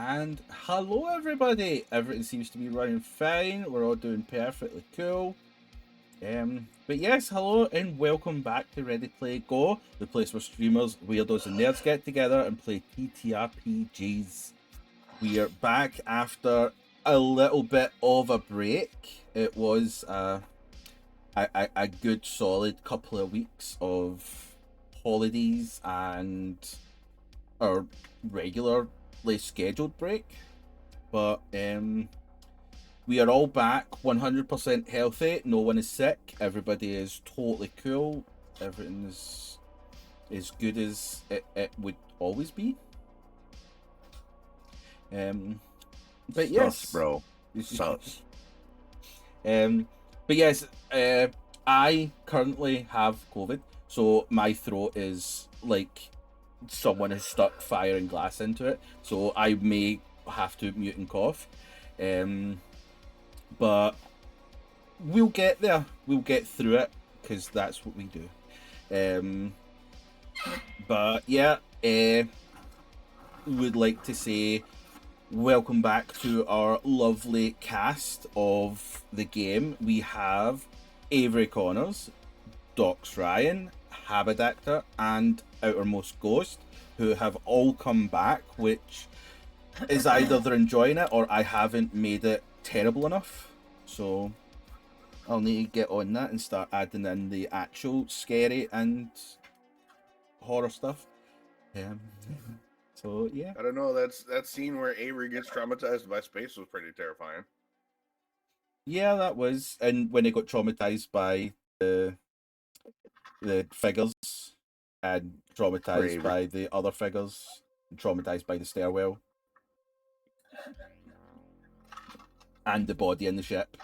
And hello everybody! Everything seems to be running fine. We're all doing perfectly cool. But yes, hello and welcome back to Ready Play Go, the place where streamers, weirdos and nerds get together and play TTRPGs. We are back after a little bit of a break. It was a good solid couple of weeks of holidays and our regularly scheduled break. But we are all back 100% healthy. No one is sick. Everybody is totally cool. Everything is as good as it would always be. But yes, Sus, bro. Sus. But yes, I currently have COVID, so my throat is like someone has stuck fire and glass into it. So I may have to mute and cough. But we'll get there. We'll get through it because that's what we do. But yeah, would like to say welcome back to our lovely cast of the game. We have Avery Connors, Docs Ryan, Haberdactor, and Outermost Ghost, who have all come back, which is either they're enjoying it or I haven't made it terrible enough. So I'll need to get on that and start adding in the actual scary and horror stuff. So yeah. I don't know. That scene where Avery gets traumatized by space was pretty terrifying. Yeah, that was, and when he got traumatized by the figures and traumatized by the other figures, traumatized by the stairwell and the body in the ship.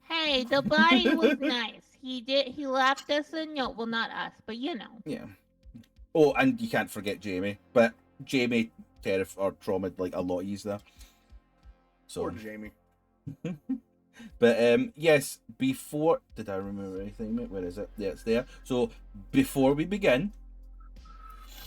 Hey, the body was nice. He left us a note. Well, not us, but you know. Yeah. Oh, and you can't forget Jamie, but Jamie traumatized like a lot easier. So poor Jamie. But yes, before did I remember anything, mate? Where is it? Yeah, it's there. So before we begin,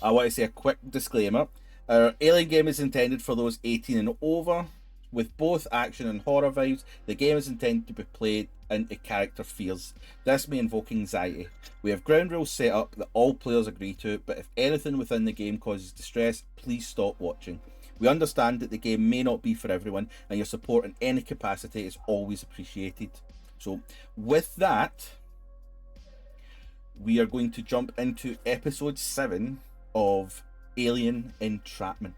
I want to say a quick disclaimer. Our Alien game is intended for those 18 and over. With both action and horror vibes, the game is intended to be played into character fears. This may invoke anxiety. We have ground rules set up that all players agree to, but if anything within the game causes distress, please stop watching. We understand that the game may not be for everyone, and your support in any capacity is always appreciated. So, with that, we are going to jump into episode 7 of Alien Entrapment.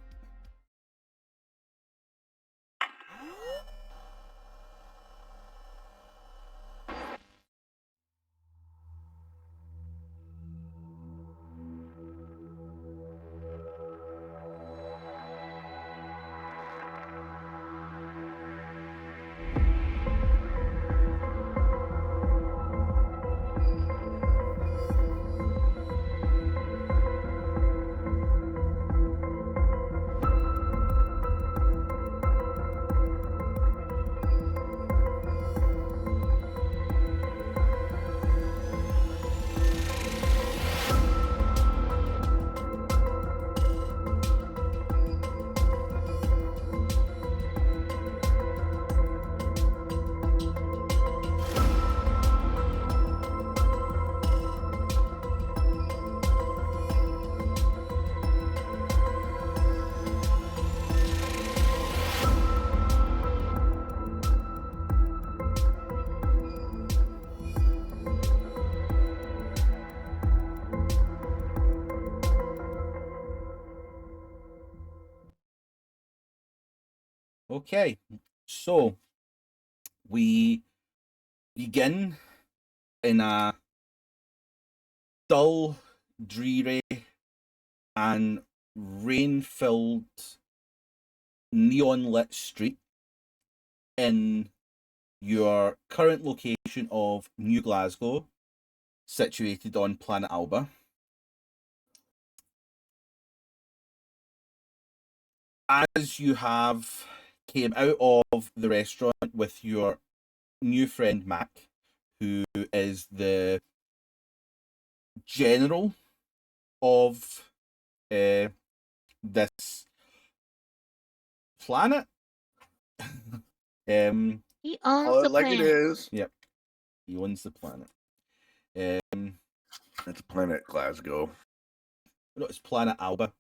Okay, so we begin in a dull, dreary, and rain-filled, neon-lit street in your current location of New Glasgow, situated on planet Alba. As you have came out of the restaurant with your new friend Mac, who is the general of this planet. He owns Call the it like planet. it is. He owns the planet. It's planet Glasgow. No, it's planet Alba.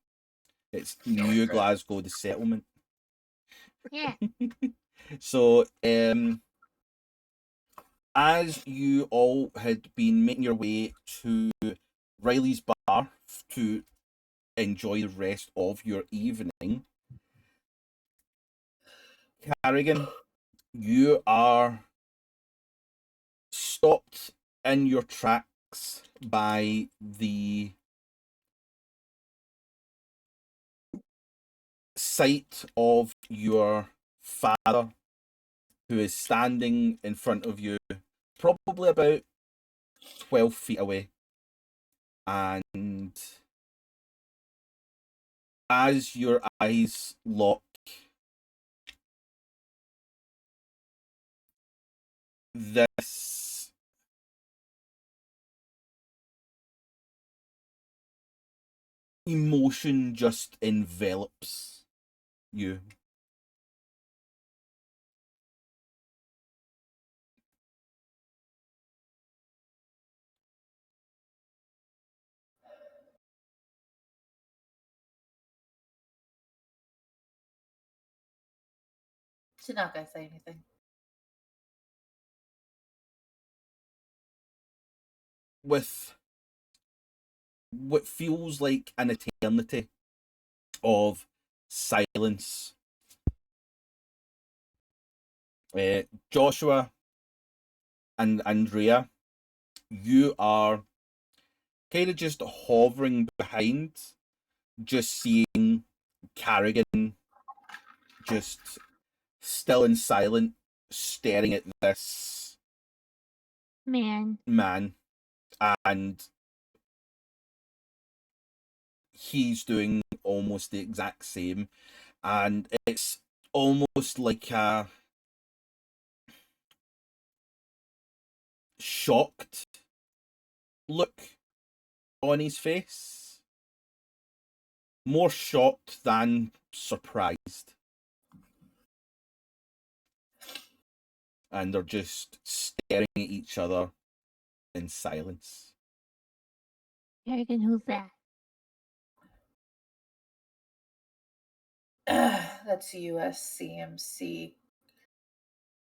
It's New Okay. Glasgow, the settlement. Yeah. So, as you all had been making your way to Riley's bar to enjoy the rest of your evening, Carrigan, you are stopped in your tracks by the sight of your father, who is standing in front of you, probably about 12 feet away. And as your eyes lock, this emotion just envelops you. She's not gonna say anything. With what feels like an eternity of silence, Joshua and Andrea, you are kind of just hovering behind, just seeing Carrigan just still and silent, staring at this Man. man, and he's doing almost the exact same, and it's almost like a shocked look on his face, more shocked than surprised, and they're just staring at each other in silence. Carrigan, who's that? That's USCMC.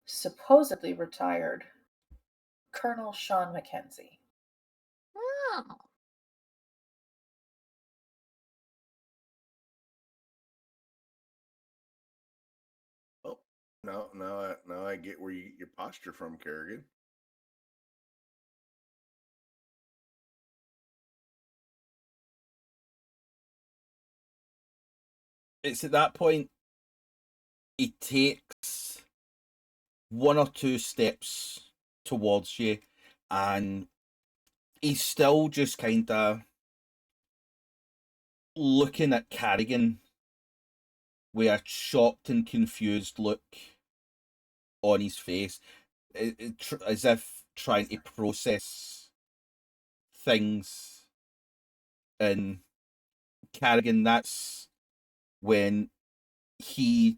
Supposedly retired Colonel Sean Mackenzie. Oh. Oh, now I get where you get your posture from, Carrigan. It's at that point he takes one or two steps towards you, and he's still just kind of looking at Carrigan with a shocked and confused look on his face, as if trying to process things. And Carrigan, that's when he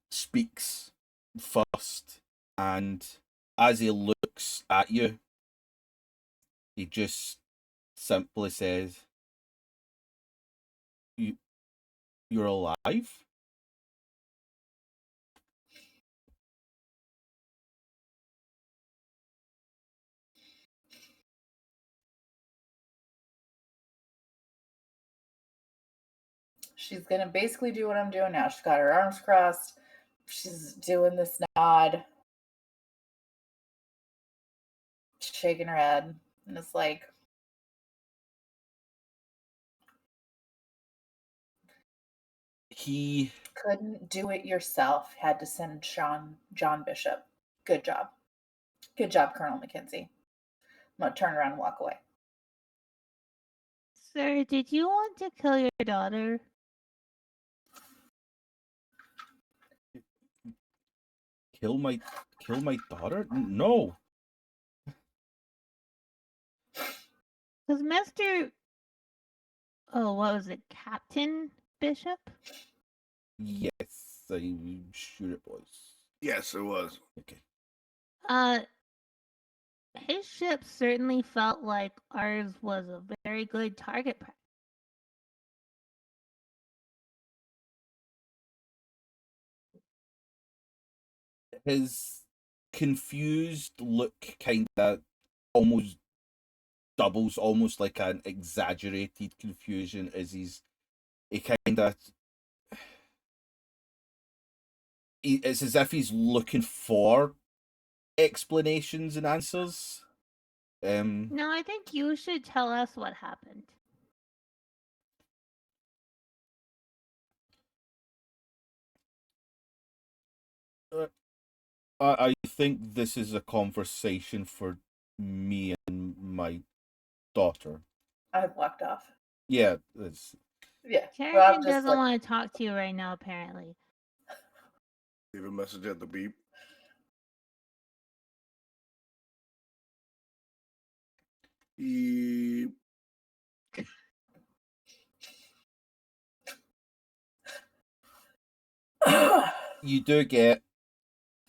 speaks first, and as he looks at you, he just simply says, "You're alive?" She's gonna basically do what I'm doing now. She's got her arms crossed. She's doing this nod, shaking her head, and it's like, He couldn't do it yourself. Had to send John Bishop. Good job. Good job, Colonel Mackenzie. I'm gonna turn around and walk away. Sir, did you want to kill your daughter? kill my daughter? No. Because Mr. Oh, what was it? Captain Bishop? Yes, I'm sure it was. Yes, it was. Okay. His ship certainly felt like ours was a very good target practice. His confused look kind of almost doubles, almost like an exaggerated confusion, as he kind of, it's as if he's looking for explanations and answers. No, I think you should tell us what happened. I think this is a conversation for me and my daughter. I've walked off. Yeah, it's Yeah. Carrigan Well, I'm just doesn't like, want to talk to you right now, apparently. Leave a message at the beep. Beep. you do get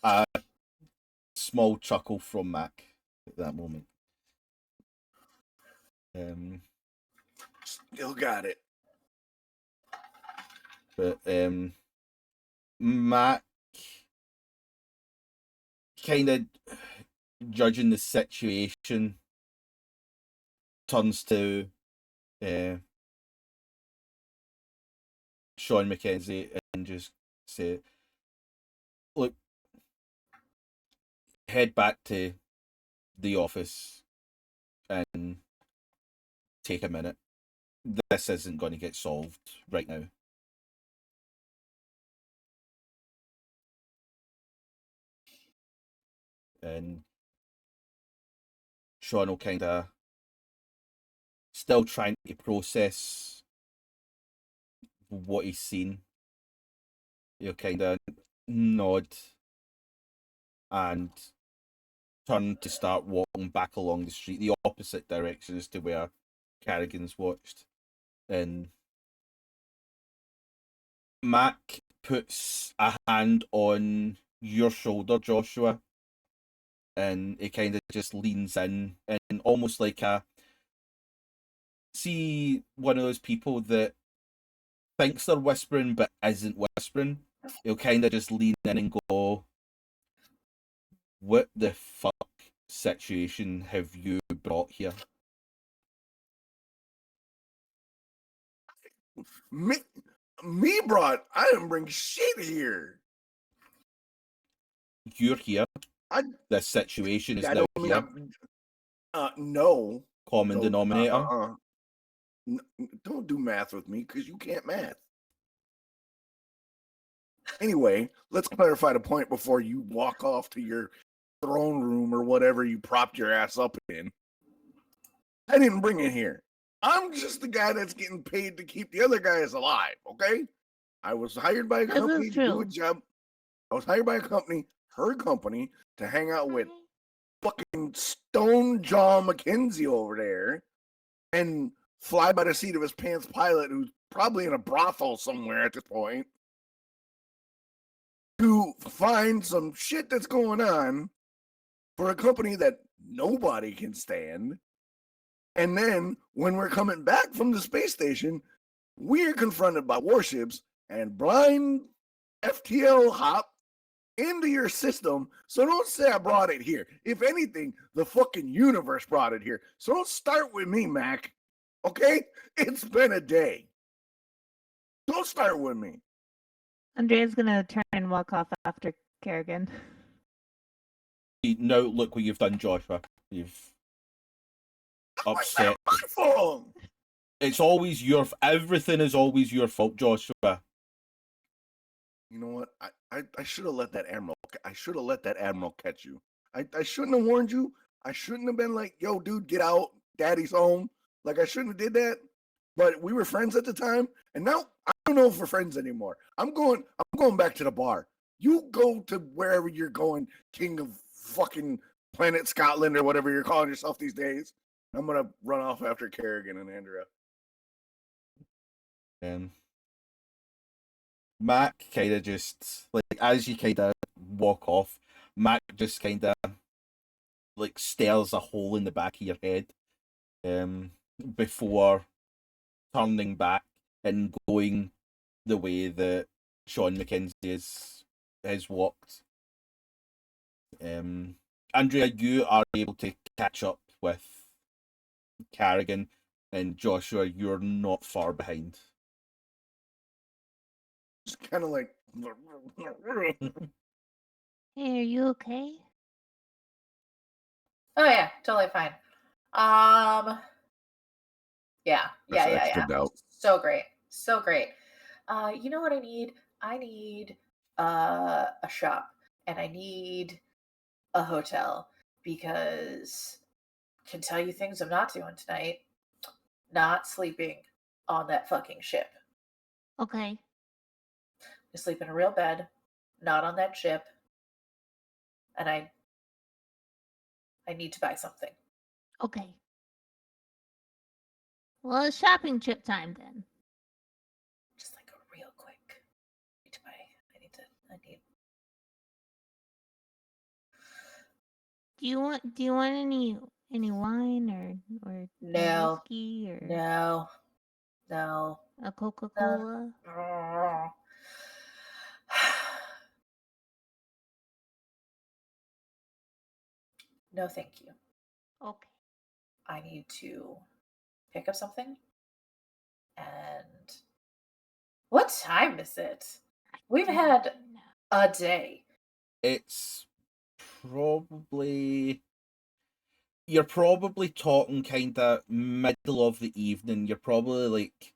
a small chuckle from Mac at that moment. Still got it. But Mac kind of judging the situation turns to Sean Mackenzie and just say, look, head back to the office and take a minute. This isn't going to get solved right now. And Sean will kind of still trying to process what he's seen. He'll kind of nod and turn to start walking back along the street, the opposite direction as to where Carrigan's watched. And Mac puts a hand on your shoulder, Joshua, and he kind of just leans in and almost like see one of those people that thinks they're whispering but isn't whispering. He'll kind of just lean in and go, what the fuck situation have you brought here? Me brought. I didn't bring shit here. You're here. I. This situation is I now don't here. mean no. Common denominator. Don't do math with me because you can't math. Anyway, let's clarify the point before you walk off to your throne room or whatever you propped your ass up in. I didn't bring it here. I'm just the guy that's getting paid to keep the other guys alive, okay? I was hired by a This company is to do a true. job. I was hired by a company, her company, to hang out with fucking Stone Jaw Mackenzie over there and fly by the seat of his pants pilot who's probably in a brothel somewhere at this point to find some shit that's going on for a company that nobody can stand. And then when we're coming back from the space station, we're confronted by warships and blind FTL hop into your system. So don't say I brought it here. If anything, the fucking universe brought it here. So don't start with me, Mac. Okay? It's been a day. Don't start with me. Andrea's gonna turn and walk off after Carrigan. Now look what you've done, Joshua. You've upset. My fault. It's always your. Everything is always your fault, Joshua. You know what? I should have let that admiral. I should have let that admiral catch you. I shouldn't have warned you. I shouldn't have been like, "Yo, dude, get out. Daddy's home." Like I shouldn't have did that. But we were friends at the time, and now I don't know if we're friends anymore. I'm going back to the bar. You go to wherever you're going, king of fucking planet Scotland or whatever you're calling yourself these days. I'm gonna run off after Carrigan and Andrea. Mac kind of just like as you kind of walk off, Mac just kind of like stares a hole in the back of your head, before turning back and going the way that Sean Mackenzie has walked. Andrea, you are able to catch up with Carrigan, and Joshua, you're not far behind. Just kind of like. Hey, are you okay? Oh yeah, totally fine. Yeah. Extra doubt. So great. So great. You know what I need? I need a shop and I need a hotel because can tell you things I'm not doing tonight. Not sleeping on that fucking ship. Okay. I sleep in a real bed, not on that ship. And I need to buy something. Okay. Well, it's shopping trip time then. Just like a real quick. I need to buy. I need. Do you want any wine or any No. whiskey or No. a Coca-Cola? No, thank you. Okay. I need to pick up something. And what time is it? We've had a day. It's probably you're probably talking kind of middle of the evening. You're probably like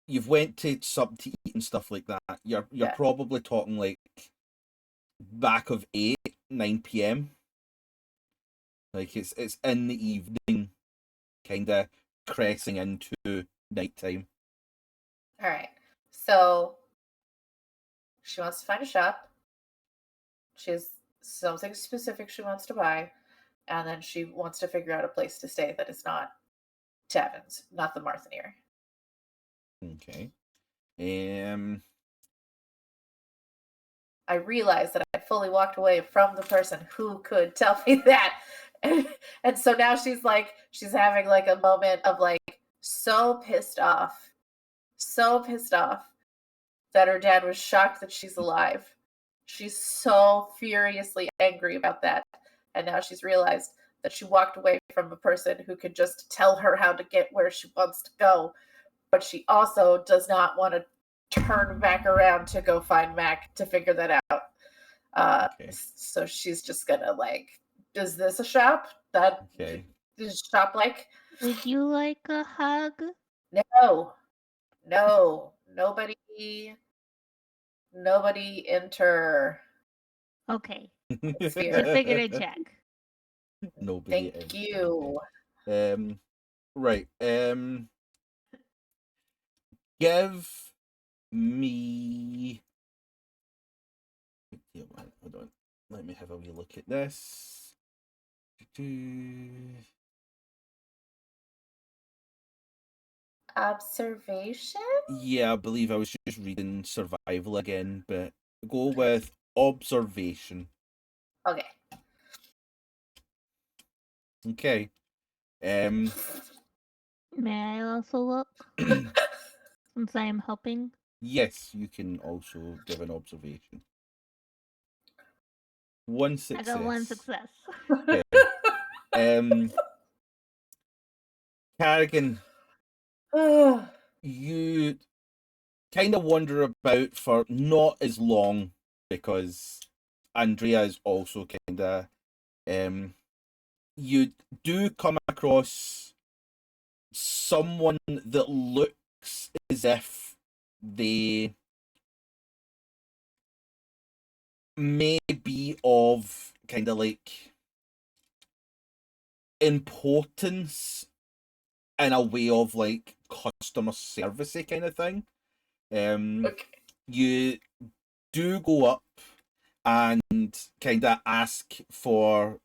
you've went to sub to eat and stuff like that. You're Yeah. probably talking like back of 8-9 p.m. Like it's in the evening, kind of cressing into nighttime. All right. So she wants to find a shop. She has something specific she wants to buy. And then she wants to figure out a place to stay that is not Tavin's, not the Marthanóir. Okay. I realized that I fully walked away from the person who could tell me that. And so now she's having like a moment of like so pissed off that her dad was shocked that she's alive. She's so furiously angry about that. And now she's realized that she walked away from a person who could just tell her how to get where she wants to go. But she also does not want to turn back around to go find Mac to figure that out. Okay. So she's just gonna like, is this a shop? That Okay. is a shop like? Would you like a hug? No, nobody enter. Okay. Sphere. Just figured I'd check. Nobody. Thank you. Right. Give me. Hold on. Let me have a wee look at this. Observation? Yeah, I believe I was just reading survival again, but go with observation. Okay. Okay. May I also look since I am helping? Yes, you can also give an observation. One success. I got one success. Okay. Carrigan, you kind of wander about for not as long because Andrea is also kind of you do come across someone that looks as if they may be of kind of like importance in a way of like customer servicey kind of thing. Okay. You do go up and kind of ask for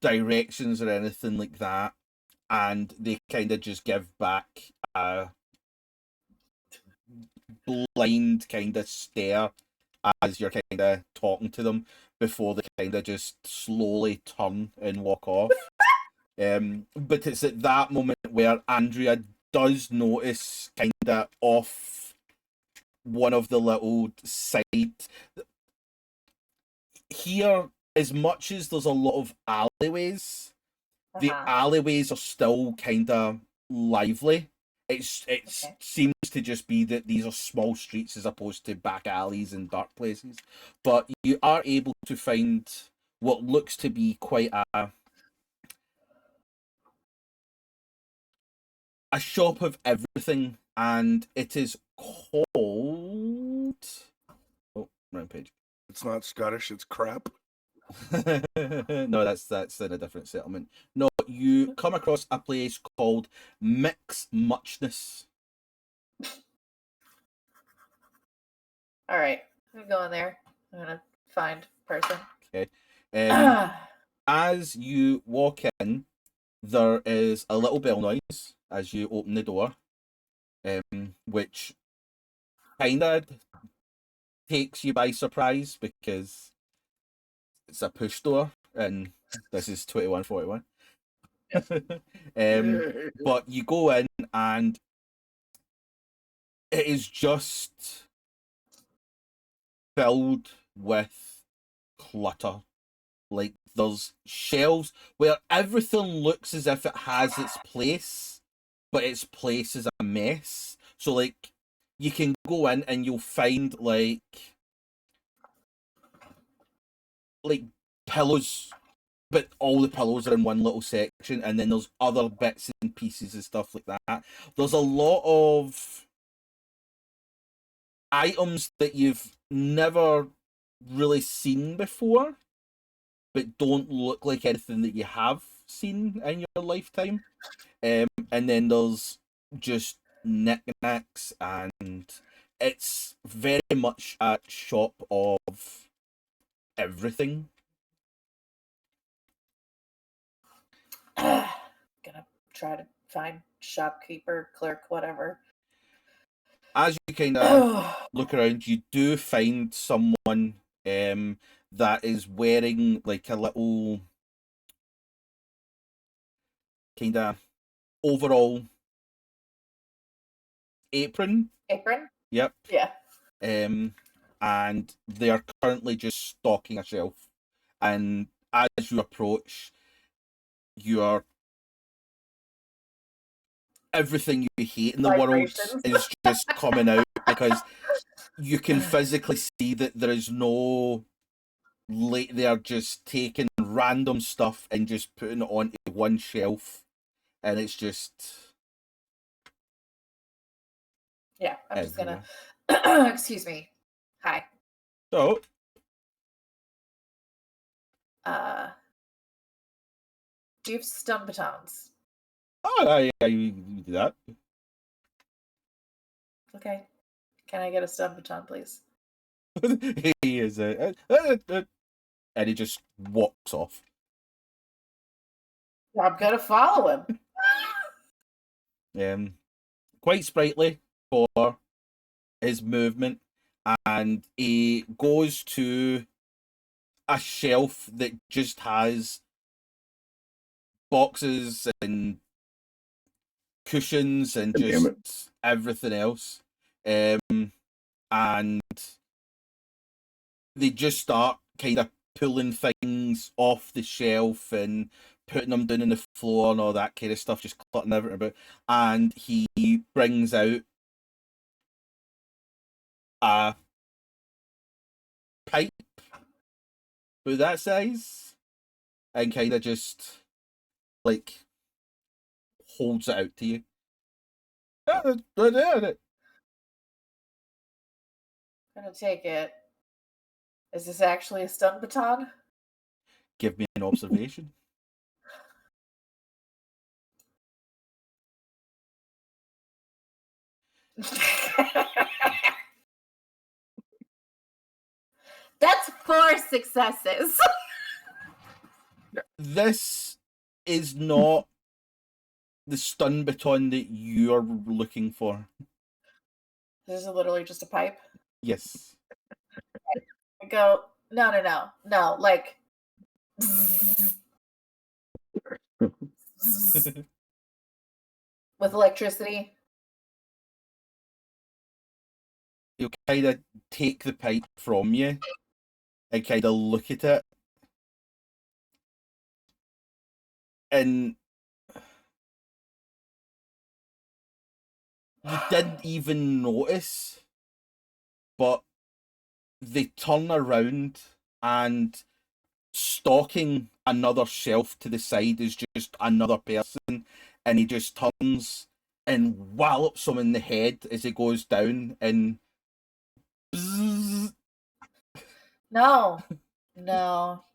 directions or anything like that, and they kind of just give back a blind kind of stare as you're kind of talking to them before they kind of just slowly turn and walk off. But it's at that moment where Andrea does notice kind of off one of the little side. Here, as much as there's a lot of alleyways, the alleyways are still kind of lively. It seems to just be that these are small streets as opposed to back alleys and dark places. But you are able to find what looks to be quite a shop of everything, and it is called... Oh, wrong page. It's not Scottish, it's crap. No, that's in a different settlement. No, you come across a place called Mix Muchness. All right, I'm gonna go in there. I'm gonna find person. Okay. As you walk in, there is a little bell noise as you open the door, which kind of takes you by surprise because it's a push door and this is 2141. But you go in and it is just filled with clutter. Like, there's shelves where everything looks as if it has its place, but its place is a mess. So, like, you can go in and you'll find, like pillows, but all the pillows are in one little section, and then there's other bits and pieces and stuff like that. There's a lot of items that you've never really seen before, but don't look like anything that you have seen in your lifetime. And then there's just knickknacks, and it's very much a shop of everything. Gonna try to find shopkeeper, clerk, whatever. As you kind of look around, you do find someone that is wearing like a little kind of overall apron. Apron? Yep. Yeah. And they are currently just stocking a shelf. And as you approach, everything you hate in the world is just coming out, because you can physically see that there is no... They are just taking random stuff and just putting it onto one shelf, and it's just... Yeah, I'm just gonna... Excuse me. Hi. So... do you have stun batons? Oh, yeah, you do that. Okay. Can I get a stun baton, please? He is and he just walks off. I'm gonna follow him. Quite sprightly for his movement, and he goes to a shelf that just has boxes and cushions and just everything else. And they just start kind of pulling things off the shelf and putting them down on the floor and all that kind of stuff, just cluttering everything about. And he brings out a pipe with that size and kind of just like holds it out to you. I'm gonna take it. Is this actually a stun baton? Give me an observation. That's 4 successes. This is not the stun baton that you're looking for. This is literally just a pipe. Yes. I go, no, like with electricity. He'll kind of take the pipe from you and kind of look at it. And you didn't even notice, but they turn around and stalking another shelf to the side is just another person, and he just turns and wallops him in the head as he goes down and bzzz. No. Nope.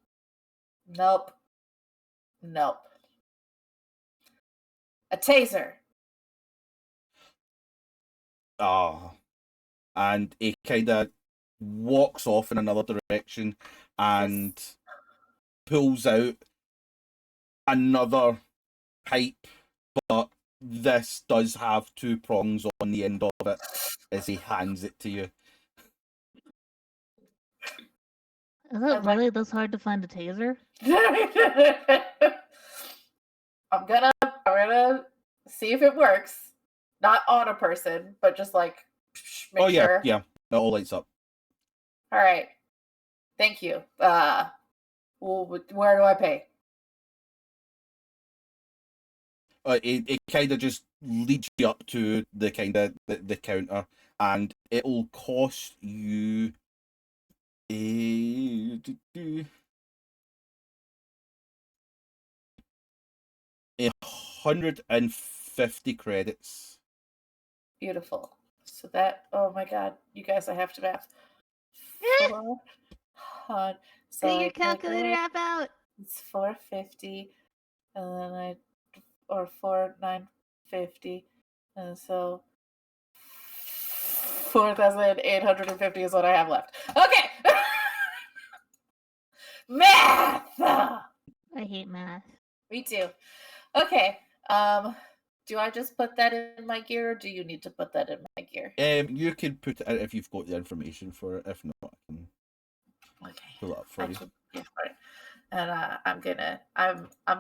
A taser. And he kind of walks off in another direction and pulls out another pipe, but this does have 2 prongs on the end of it as he hands it to you. Is it really this hard to find a taser? I'm gonna see if it works. Not on a person, but just like make sure. Yeah, it all lights up. All right. Thank you. Well, where do I pay? It kind of just leads you up to the kind of the counter, and it'll cost you a 150 credits. Beautiful. So that, oh my god, you guys, I have to math. Get your calculator app out. It's 450, and then or 950, and so 4,850 is what I have left. Okay. Math. I hate math. Me too. Okay. Do I just put that in my gear, or do you need to put that in my gear? You can put it in if you've got the information for it. If not, I can pull it up for you. Yeah, right. And I'm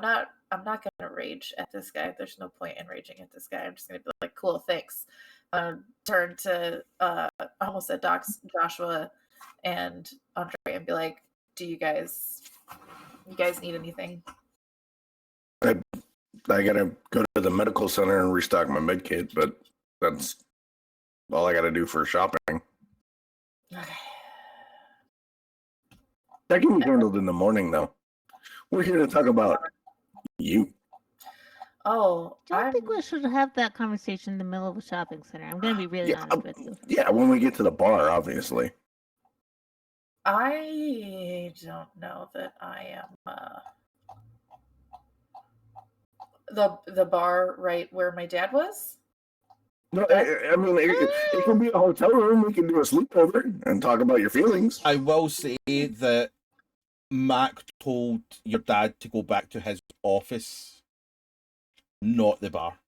not gonna rage at this guy. There's no point in raging at this guy. I'm just gonna be like, cool, thanks. Turn to I almost said Joshua and Andrea and be like, do you guys need anything? I gotta go to the medical center and restock my med kit, but that's all I gotta do for shopping. Okay. That can be handled in the morning, though. We're here to talk about you. Oh, I don't think we should have that conversation in the middle of a shopping center. I'm going to be really honest with you. Yeah, when we get to the bar, obviously. I don't know that I am the bar right where my dad was. No, I mean, it can be a hotel room. We can do a sleepover and talk about your feelings. I will say that Mac told your dad to go back to his office, not the bar.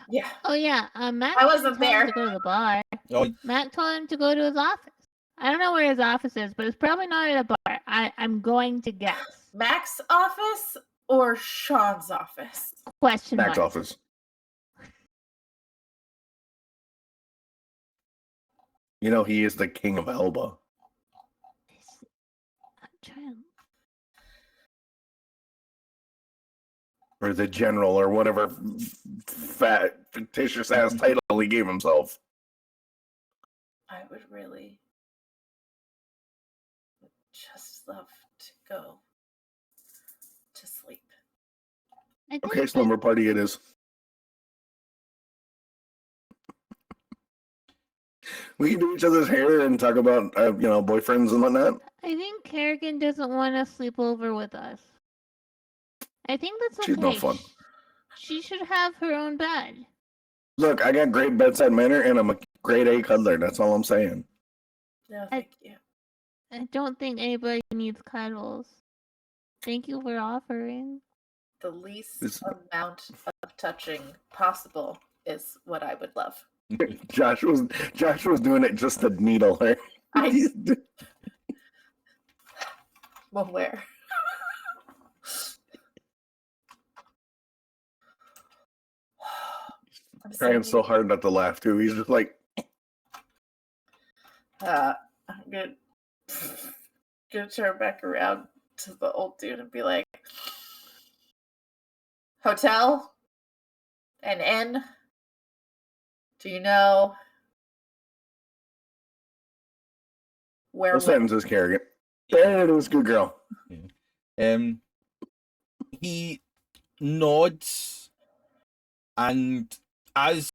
Yeah. Oh yeah, Mac. I wasn't there. To go to the bar. Oh, Mac told him to go to his office. I don't know where his office is, but it's probably not at a bar. I'm going to guess. Mac's office or Sean's office? Question Mac's mark. office. You know, he is the king of Elba. I'm trying. Or the general, or whatever fat, fictitious ass title he gave himself. I would really just love to go to sleep. Okay, slumber party it is. We can do each other's hair and talk about, boyfriends and whatnot. I think Carrigan doesn't want to sleep over with us. I think that's okay. She's no fun. She should have her own bed. Look, I got great bedside manner and I'm a grade A cuddler. That's all I'm saying. No, thank you. I don't think anybody needs cuddles. Thank you for offering. The least amount of touching possible is what I would love. Josh was doing it just to needle her. Well, where? I'm Trying so hard not to laugh too. He's just like, I'm gonna turn back around to the old dude and be like, hotel? An inn? Do you know where what sentence is Carrigan? There it is, good girl. He nods, and as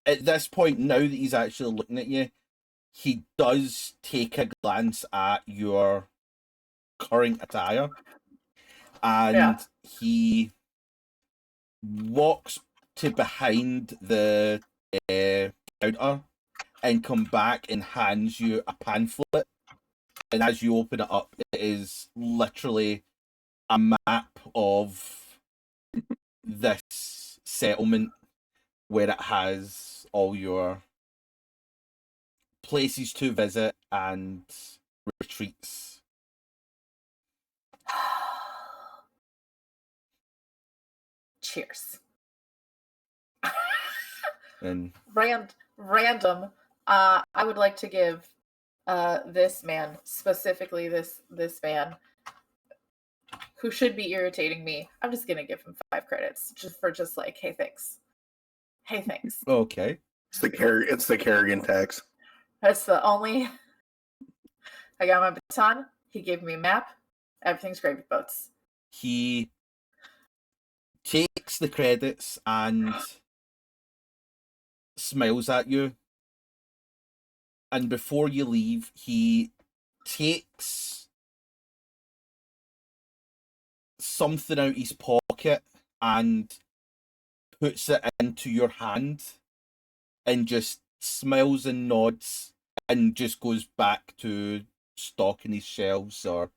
at this point, now that he's actually looking at you, he does take a glance at your current attire, and he walks to behind the counter and come back and hands you a pamphlet. And as you open it up, it is literally a map of this settlement where it has all your places to visit and retreats. Cheers. And random. I would like to give this man, specifically this man, who should be irritating me. I'm just gonna give him 5 credits just like, hey, thanks. Hey, thanks. Okay. It's the Carrigan tax. That's the only. I got my baton. He gave me a map. Everything's gravy boats. He takes the credits and smiles at you. And before you leave, he takes something out his pocket and puts it into your hand and just smiles and nods and just goes back to stocking his shelves. Or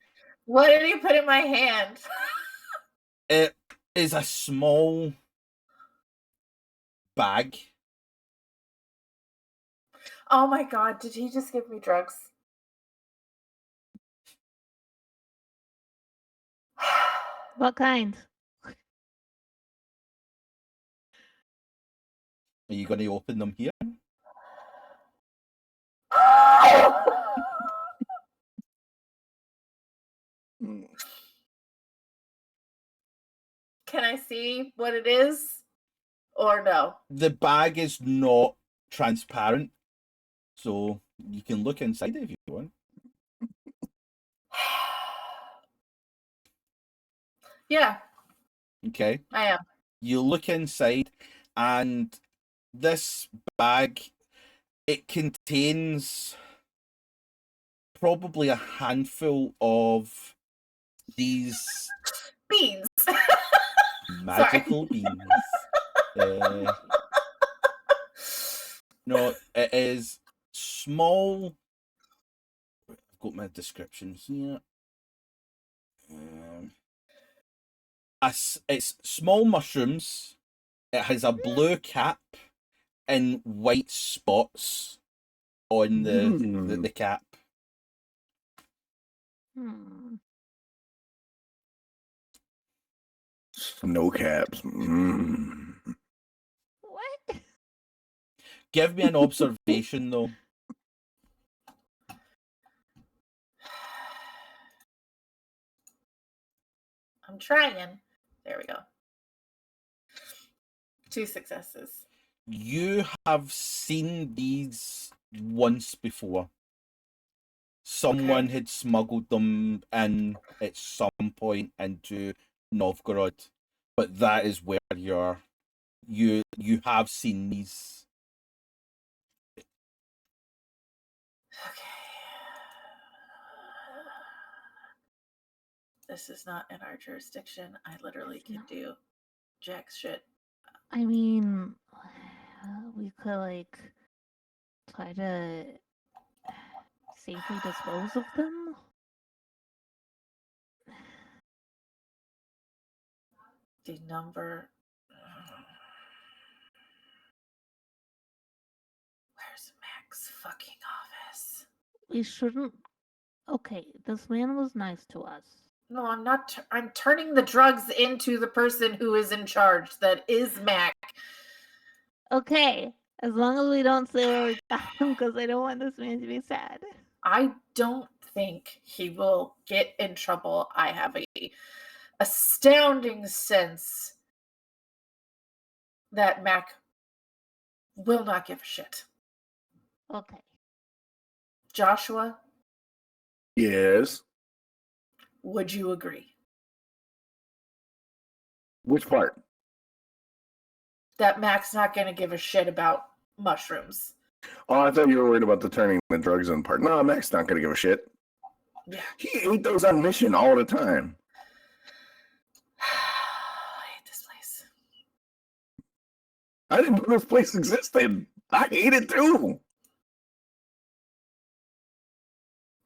what did he put in my hand? It is a small bag. Oh my god, did he just give me drugs? What kind? Are you going to open them here? Can I see what it is? Or no? The bag is not transparent, so you can look inside it if you want. Yeah. Okay. I am. You look inside, and this bag, it contains probably a handful of these beans. Magical beans. No, it is small. I've got my description here. It's small mushrooms. It has a blue cap and white spots on the cap. Snow caps. What? Give me an observation, though. I'm trying. There we go. 2 successes. You have seen these once before. Someone had smuggled them in at some point into Novgorod, but that is where you have seen these. Okay. This is not in our jurisdiction. I literally can do jack shit. I mean, we could like try to safely dispose of them. The number. we shouldn't. Okay, this man was nice to us. No, I'm not. I'm turning the drugs into the person who is in charge. That is Mac. Okay, as long as we don't say where we got him, because I don't want this man to be sad. I don't think he will get in trouble. I have a astounding sense that Mac will not give a shit. Okay. Joshua, Yes. would you agree Which part? that Mac's not going to give a shit about mushrooms? Oh, I thought you were worried about the turning the drugs in part. No, Mac's not gonna give a shit. Yeah. He ate those on mission all the time. I hate this place. I didn't know this place existed. I hate it too.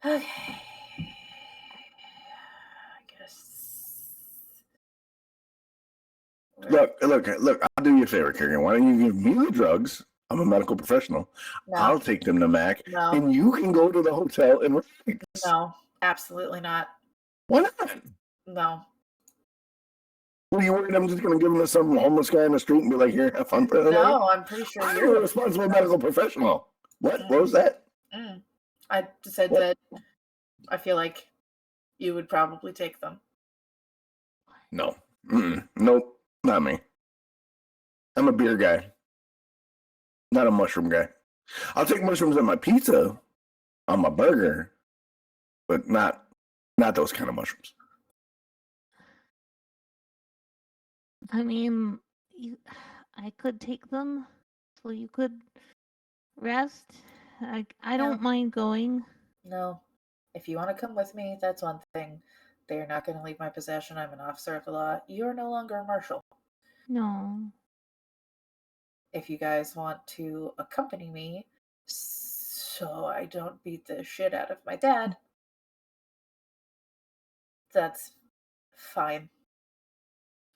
Okay. I guess. Look, I'll do you a favor, Carrigan. Why don't you give me the drugs? I'm a medical professional. No. I'll take them to Mac, No. and you can go to the hotel and relax. No, absolutely not. Why not? No. What are you worried? I'm just going to give them to some homeless guy on the street and be like, here, have fun for the night? No, I'm pretty sure I'm you're a responsible medical professional. What? What was that? I said What? that I feel like you would probably take them. No. Nope. Not me. I'm a beer guy. Not a mushroom guy. I'll take mushrooms on my pizza, on my burger, but not those kind of mushrooms. I mean, I could take them, so you could rest. I don't mind going. No. If you want to come with me, that's one thing. They are not going to leave my possession. I'm an officer of the law. You are no longer a marshal. No. If you guys want to accompany me so I don't beat the shit out of my dad, that's fine.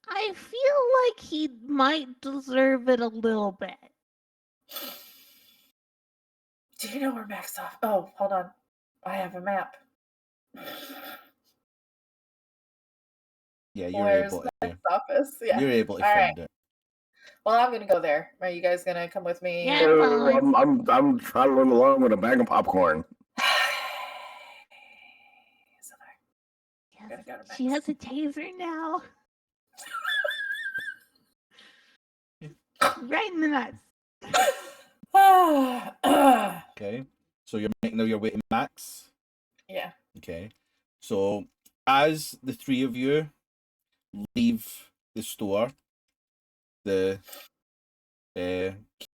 I feel like he might deserve it a little bit. Do you know where Mac's off? Oh, hold on. I have a map. Yeah, you're Where's able to. Mac's office? Yeah. You're able to All find right. it. Well, I'm gonna go there. Are you guys gonna come with me? Yeah. I'm traveling along with a bag of popcorn. Yes, she has a taser now. Right in the nuts. Okay. So you're making your way to Max? Yeah. Okay. So as the three of you leave the store, the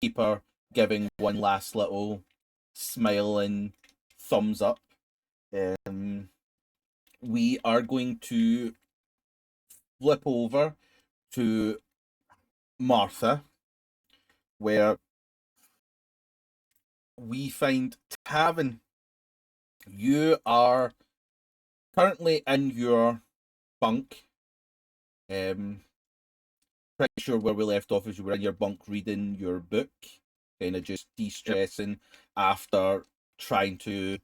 keeper giving one last little smiling thumbs up, we are going to flip over to Martha, where we find Tavin. You are currently in your bunk. Pretty sure where we left off is you were in your bunk reading your book, kind of just de-stressing after trying to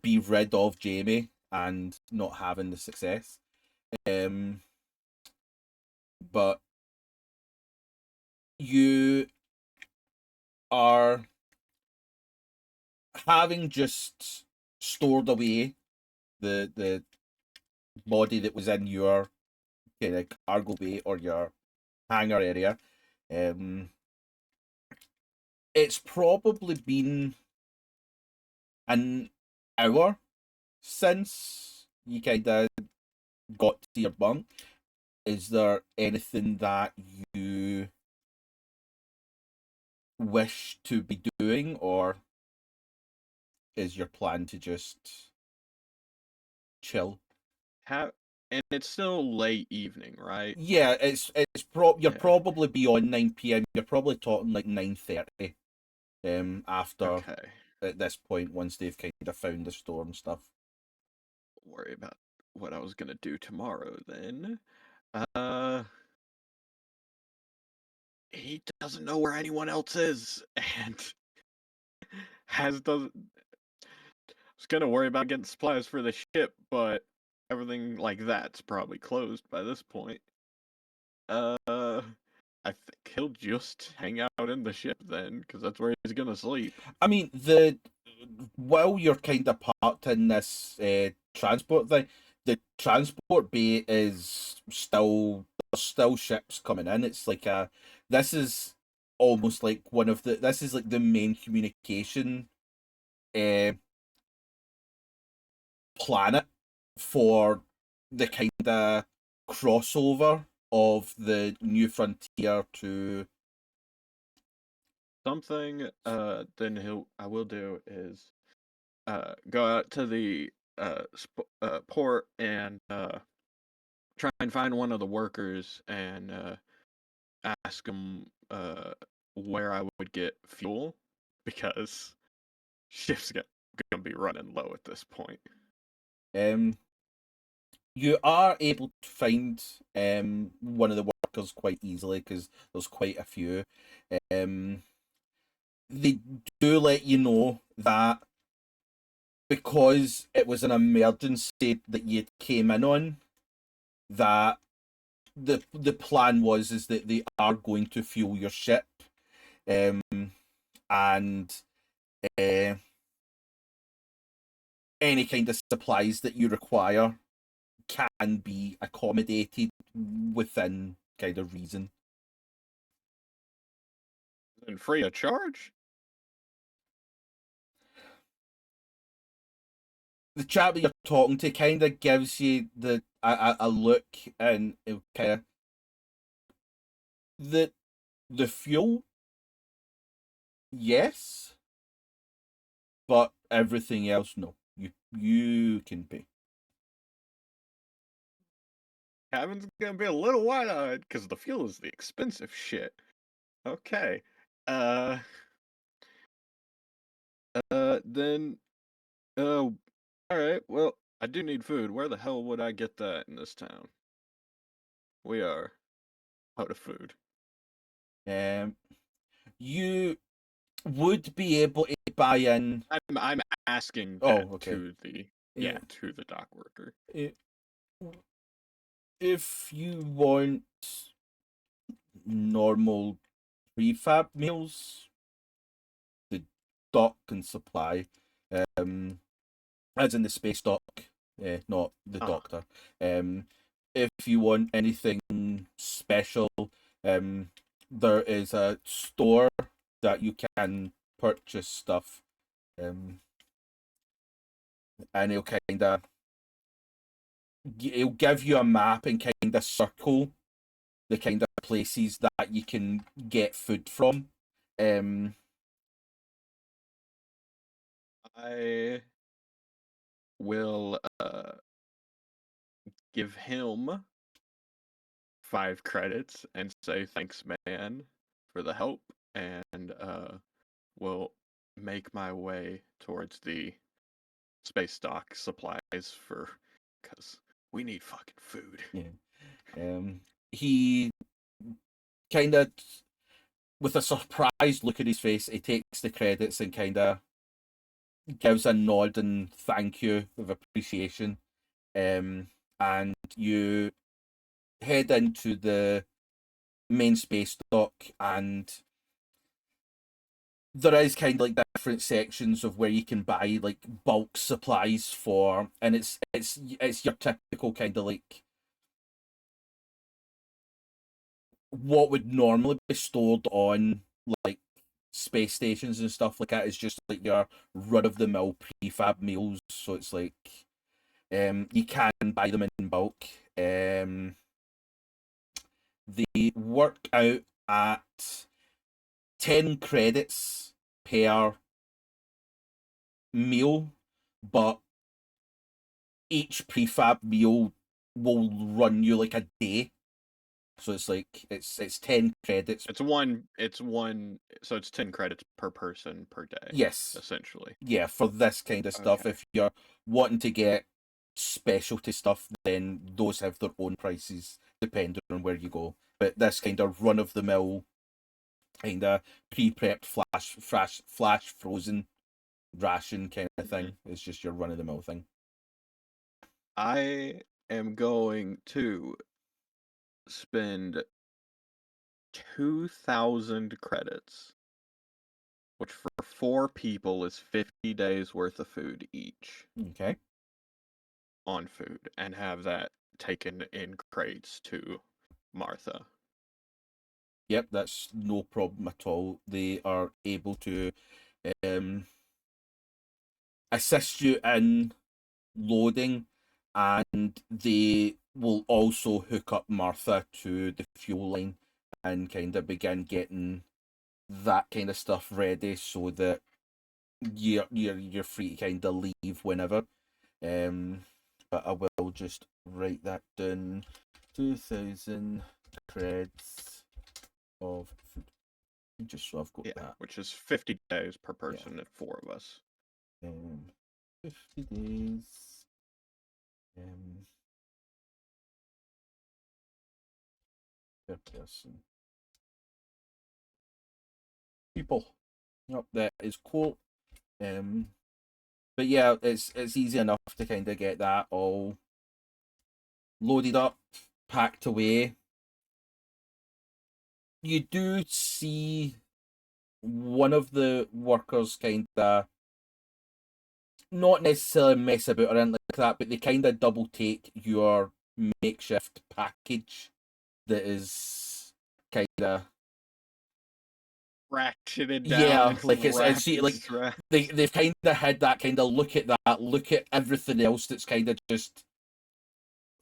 be rid of Jamie and not having the success. But you are having just stored away the body that was in your kind of cargo bay or your hangar area. It's probably been an hour since you kind of got to your bunk. Is there anything that you wish to be doing, or is your plan to just chill? And it's still late evening, right? Yeah, you're probably beyond 9 p.m. You're probably talking like 9:30. After at this point, once they've kind of found the store and stuff. Worry about what I was gonna do tomorrow then. He doesn't know where anyone else is, and was gonna worry about getting supplies for the ship, but everything like that's probably closed by this point. I think he'll just hang out in the ship then, because that's where he's gonna sleep. I mean, while you're kind of parked in this transport thing, the transport bay is still, there's still ships coming in. It's like this is almost like this is like the main communication planet for the kind of crossover of the New Frontier to Something then I will do is go out to the port and try and find one of the workers and ask them where I would get fuel, because ship's gonna be running low at this point. you are able to find one of the workers quite easily because there's quite a few. They do let you know that because it was an emergency that you came in on, that the plan is that they are going to fuel your ship, and any kind of supplies that you require can be accommodated within kind of reason. And free of charge? The chap that you're talking to kind of gives you a look, and it kind of the fuel, yes, but everything else, no. You can pay. Tavin's gonna be a little wide-eyed because the fuel is the expensive shit. Okay. Then, alright, well, I do need food. Where the hell would I get that in this town? We are out of food. You would be able to buy in. I'm asking Oh, okay. to the to the dock worker. If you want normal prefab meals, the dock can supply, as in the space dock, not the doctor. If you want anything special, there is a store that you can purchase stuff, and it'll give you a map and kind of circle the kind of places that you can get food from. I will give him 5 credits and say thanks, man, for the help, and will make my way towards the space dock supplies because we need fucking food. Yeah. He kind of, with a surprised look at his face, he takes the credits and kind of gives a nod and thank you of appreciation. And you head into the main space dock, and there is kind of like different sections of where you can buy like bulk supplies for, and it's your typical kind of like what would normally be stored on like space stations and stuff like that is just like your run-of-the-mill prefab meals. So it's like you can buy them in bulk. They work out at 10 credits per meal, but each prefab meal will run you like a day. So it's like it's 10 credits. It's one so it's 10 credits per person per day. Yes. Essentially. Yeah, for this kind of stuff. Okay. If you're wanting to get specialty stuff, then those have their own prices depending on where you go. But this kind of run of the mill, kind of pre-prepped flash frozen ration kind of thing. It's just your run of the mill thing. I am going to spend 2,000 credits, which for 4 people is 50 days worth of food each Okay. on food, and have that taken in crates to Martha. Yep, that's no problem at all. They are able to assist you in loading, and they will also hook up Martha to the fuel line and kind of begin getting that kind of stuff ready so that you're free to kind of leave whenever. But I will just write that down. 2,000 creds of food. Just so I've got that. Which is 50 days per person if 4 of us. 50 days. Per person. People. Yep, that is cool. But yeah, it's easy enough to kind of get that all loaded up, packed away. You do see one of the workers kind of not necessarily mess about or anything like that, but they kind of double take your makeshift package that is kind of ratcheted down. Yeah, like it's like they've kind of had that kind of look at that, look at everything else that's kind of just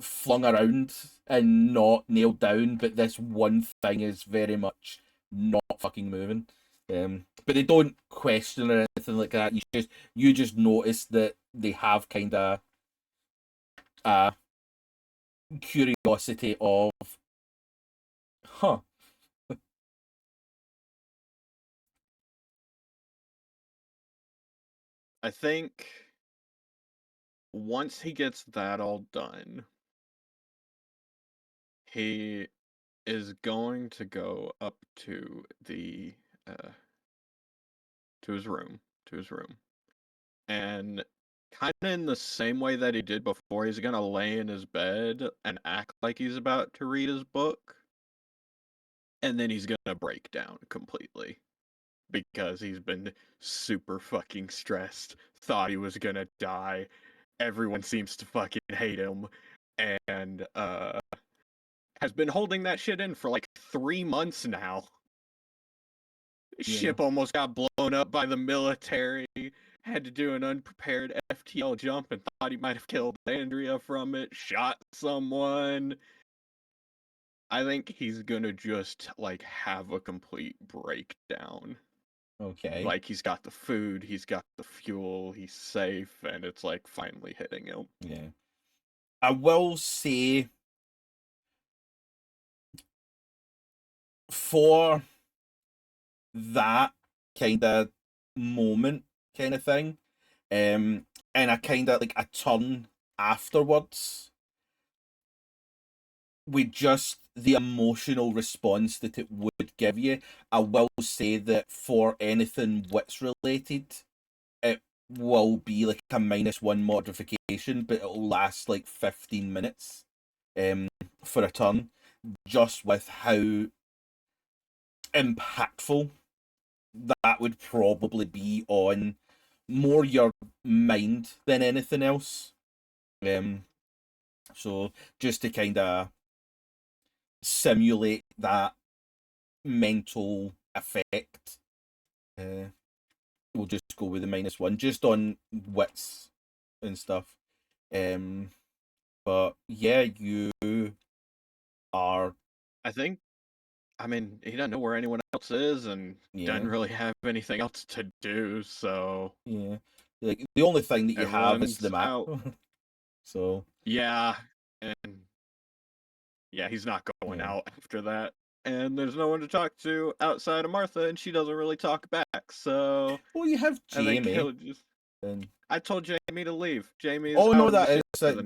flung around and not nailed down, but this one thing is very much not fucking moving. But they don't question or anything like that. You just notice that they have kind of curiosity of, huh. I think once he gets that all done, he is going to go up to the to his room, and kind of in the same way that he did before, he's gonna lay in his bed and act like he's about to read his book, and then he's gonna break down completely because he's been super fucking stressed, thought he was gonna die, everyone seems to fucking hate him, and has been holding that shit in for like 3 months now. Ship almost got blown up by the military, had to do an unprepared FTL jump and thought he might have killed Andrea from it, shot someone. I think he's gonna just like have a complete breakdown. Okay. Like he's got the food, he's got the fuel, he's safe, and it's like finally hitting him. Yeah. I will say for that kind of moment kind of thing, and a kind of like a turn afterwards, with just the emotional response that it would give you, I will say that for anything wits related, it will be like a -1 modification, but it'll last like 15 minutes for a turn, just with how impactful that would probably be on more your mind than anything else. So just to kind of simulate that mental effect, we'll just go with the -1 just on wits and stuff. But yeah, you are. I mean, he doesn't know where anyone else is and doesn't really have anything else to do, so Yeah, like the only thing that you have is the map. So yeah, and yeah, he's not going out after that. And there's no one to talk to outside of Martha, and she doesn't really talk back. So well, you have Jamie. I think he'll just. I told Jamie to leave. Jamie is oh out no, of the that ship is for the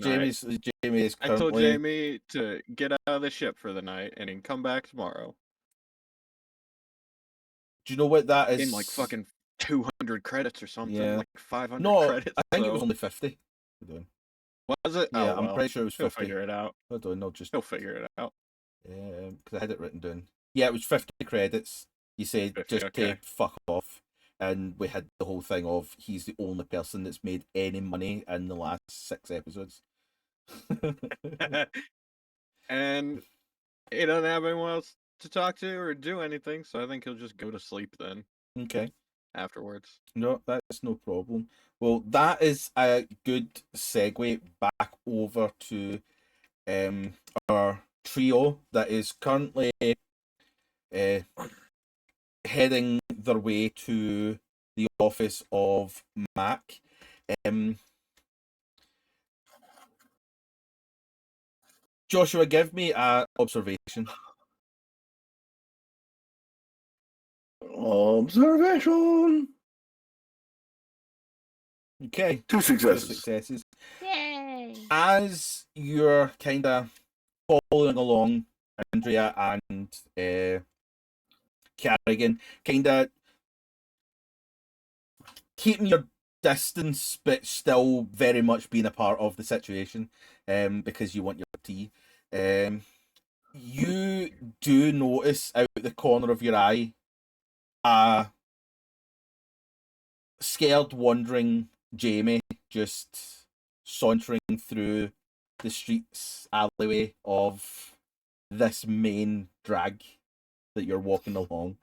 Jamie is currently. I told Jamie to get out of the ship for the night and he can come back tomorrow. Do you know what that is? In like fucking 200 credits or something, Yeah. like 500 No, credits. I think it was so- only 50. Hold on. Was it? Yeah, Oh, I'm well, pretty sure it was he'll 50. figure it out. Hold on, I'll just He'll figure it out. because I had it written down. Yeah, it was 50 credits. You said 50, just to okay. fuck off, and we had the whole thing of he's the only person that's made any money in the last 6 episodes. And he doesn't have anyone else to talk to or do anything, so I think he'll just go to sleep then Okay. afterwards. No, that's no problem. Well, that is a good segue back over to our trio that is currently heading their way to the office of Mac. Joshua, give me an observation. Observation. Okay. 2 2 successes. successes. Yay! As you're kind of following along, Andrea and Carrigan, kind of keeping your distance, but still very much being a part of the situation, because you want your tea. You do notice out the corner of your eye a scared, wandering Jamie just sauntering through the streets alleyway of this main drag that you're walking along.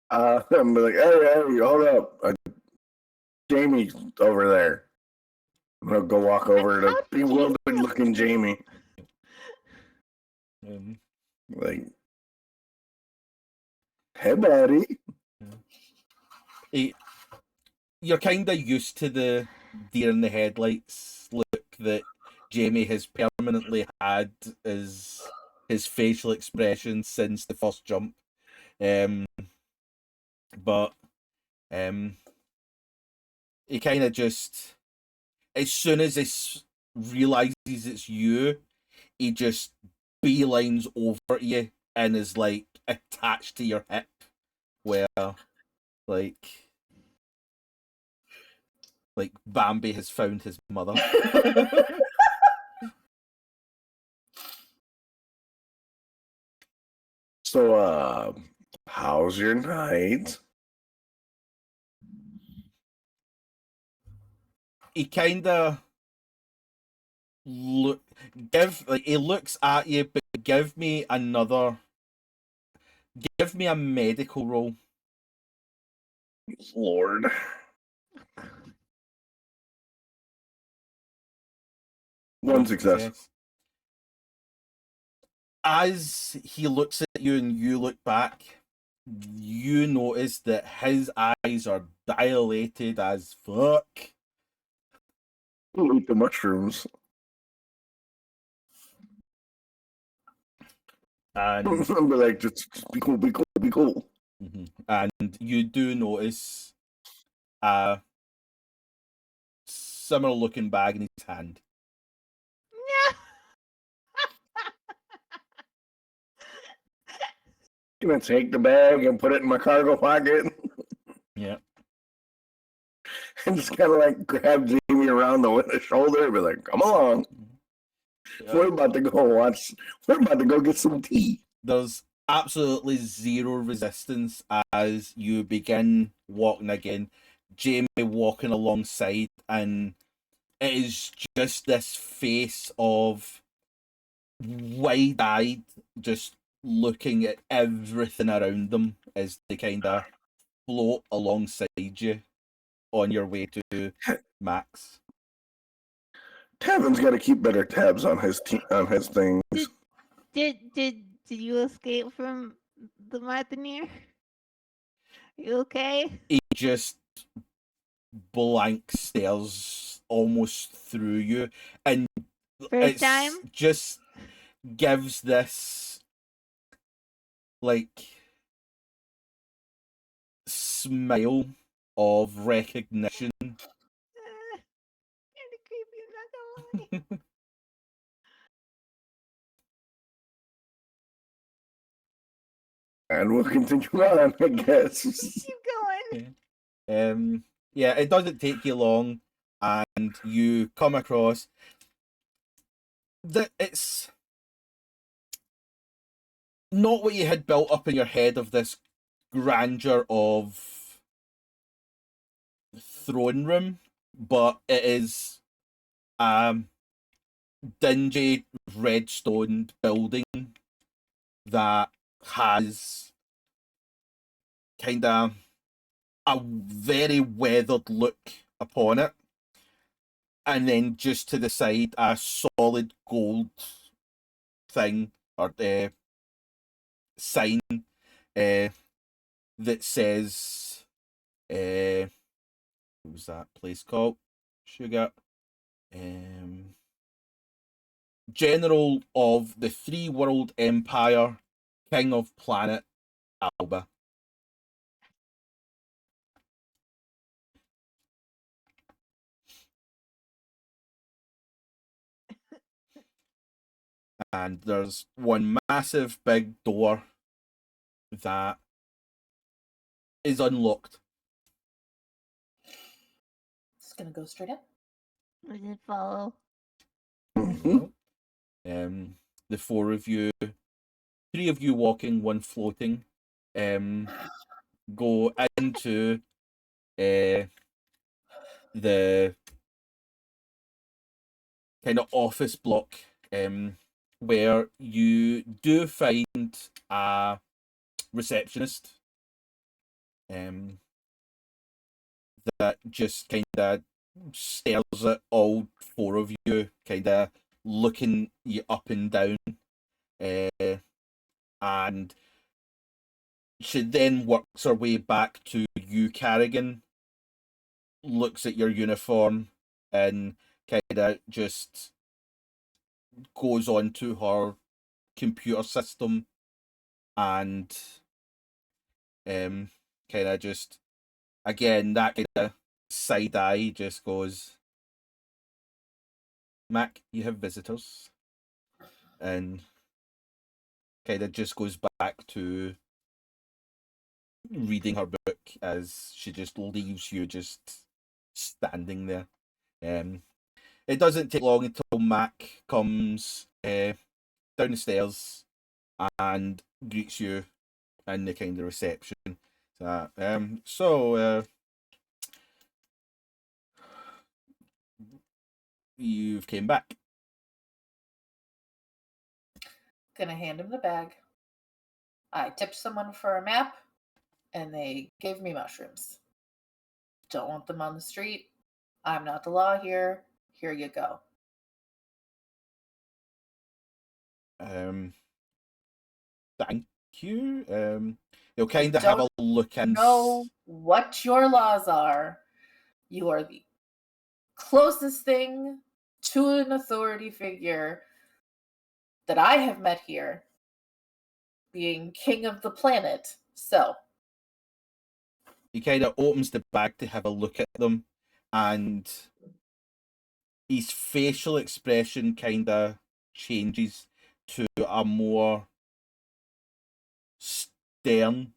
I'm like, hey, hold up. Jamie's over there. I'm gonna go walk over to How did you bewildered know? looking Jamie. Um, Like, hey, buddy. you're kind of used to the deer in the headlights look that Jamie has permanently had as his facial expression since the first jump. But he kind of just, as soon as he realizes it's you, he just beelines over to you and is like attached to your hip, where like Bambi has found his mother. So, how's your night? He kind of he looks at you, but give me a medical roll. Lord. One success. As he looks at you and you look back, you notice that his eyes are dilated as fuck. Eat the mushrooms. And I'm like, just be cool, be cool, be cool. and you do notice a similar looking bag in his hand. Gonna take the bag and put it in my cargo pocket Yeah. and just kind of like grab Jamie around the shoulder and be like, come along. We're about to go we're about to go get some tea. There's absolutely zero resistance as you begin walking again. Jamie walking alongside, and it is just this face of wide-eyed, just looking at everything around them as they kind of float alongside you on your way to Max. Tavin's got to keep better tabs on his things. Did you escape from the Marthanóir? You okay? He just blank stares almost through you, and First time? just gives this like smile of recognition. Kinda creepy, I'm not gonna lie. And we'll continue on, I guess. Keep going. Yeah, it doesn't take you long, and you come across that it's not what you had built up in your head of this grandeur of throne room, but it is dingy red stone building that has kind of a very weathered look upon it, and then just to the side a solid gold thing or sign that says what was that place called? Sugar. General of the Three World Empire, King of Planet Alba. And there's one massive big door that is unlocked. It's gonna go straight in. We did follow. Mhm. The four of you, three of you walking, one floating, go into the kind of office block, where you do find a receptionist, that just kind of stares at all four of you, kind of looking you up and down, and she then works her way back to you, Carrigan, looks at your uniform, and kind of just goes on to her computer system and kind of just, again, that kind of side eye just goes, Mac, you have visitors. And kind of just goes back to reading her book as she just leaves you just standing there. It doesn't take long until Mac comes down the stairs and greets you in the kind of reception. So you've came back. Gonna hand him the bag. I tipped someone for a map, and they gave me mushrooms. Don't want them on the street. I'm not the law here. Here you go. Thank you. You'll kind of have a look and Know what your laws are. You are the closest thing to an authority figure that I have met here, being king of the planet. So he kind of opens the bag to have a look at them, and his facial expression kind of changes to a more stern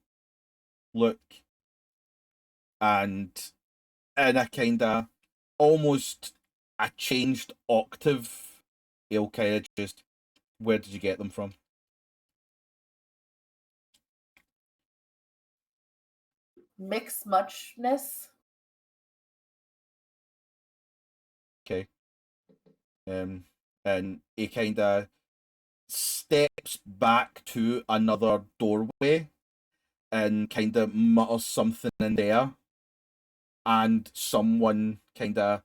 look, and in a kind of almost a changed octave, he'll kind of just, where did you get them from? mix muchness. Okay. And he kind of steps back to another doorway and kind of mutters something in there, and someone kind of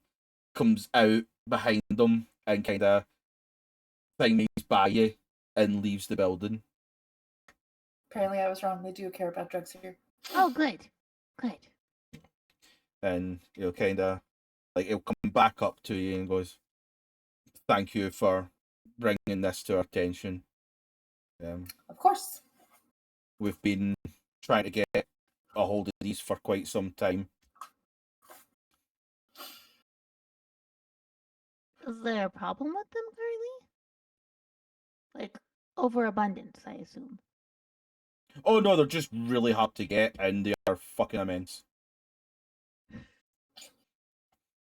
comes out behind them and kind of things by you and leaves the building. Apparently I was wrong. They do care about drugs here. Oh, good. Good. And he'll kind of, like, he'll come back up to you and goes, thank you for bringing this to our attention. Of course. We've been trying to get a hold of these for quite some time. Is there a problem with them currently? Like overabundance, I assume. Oh no, they're just really hard to get, and they are fucking immense.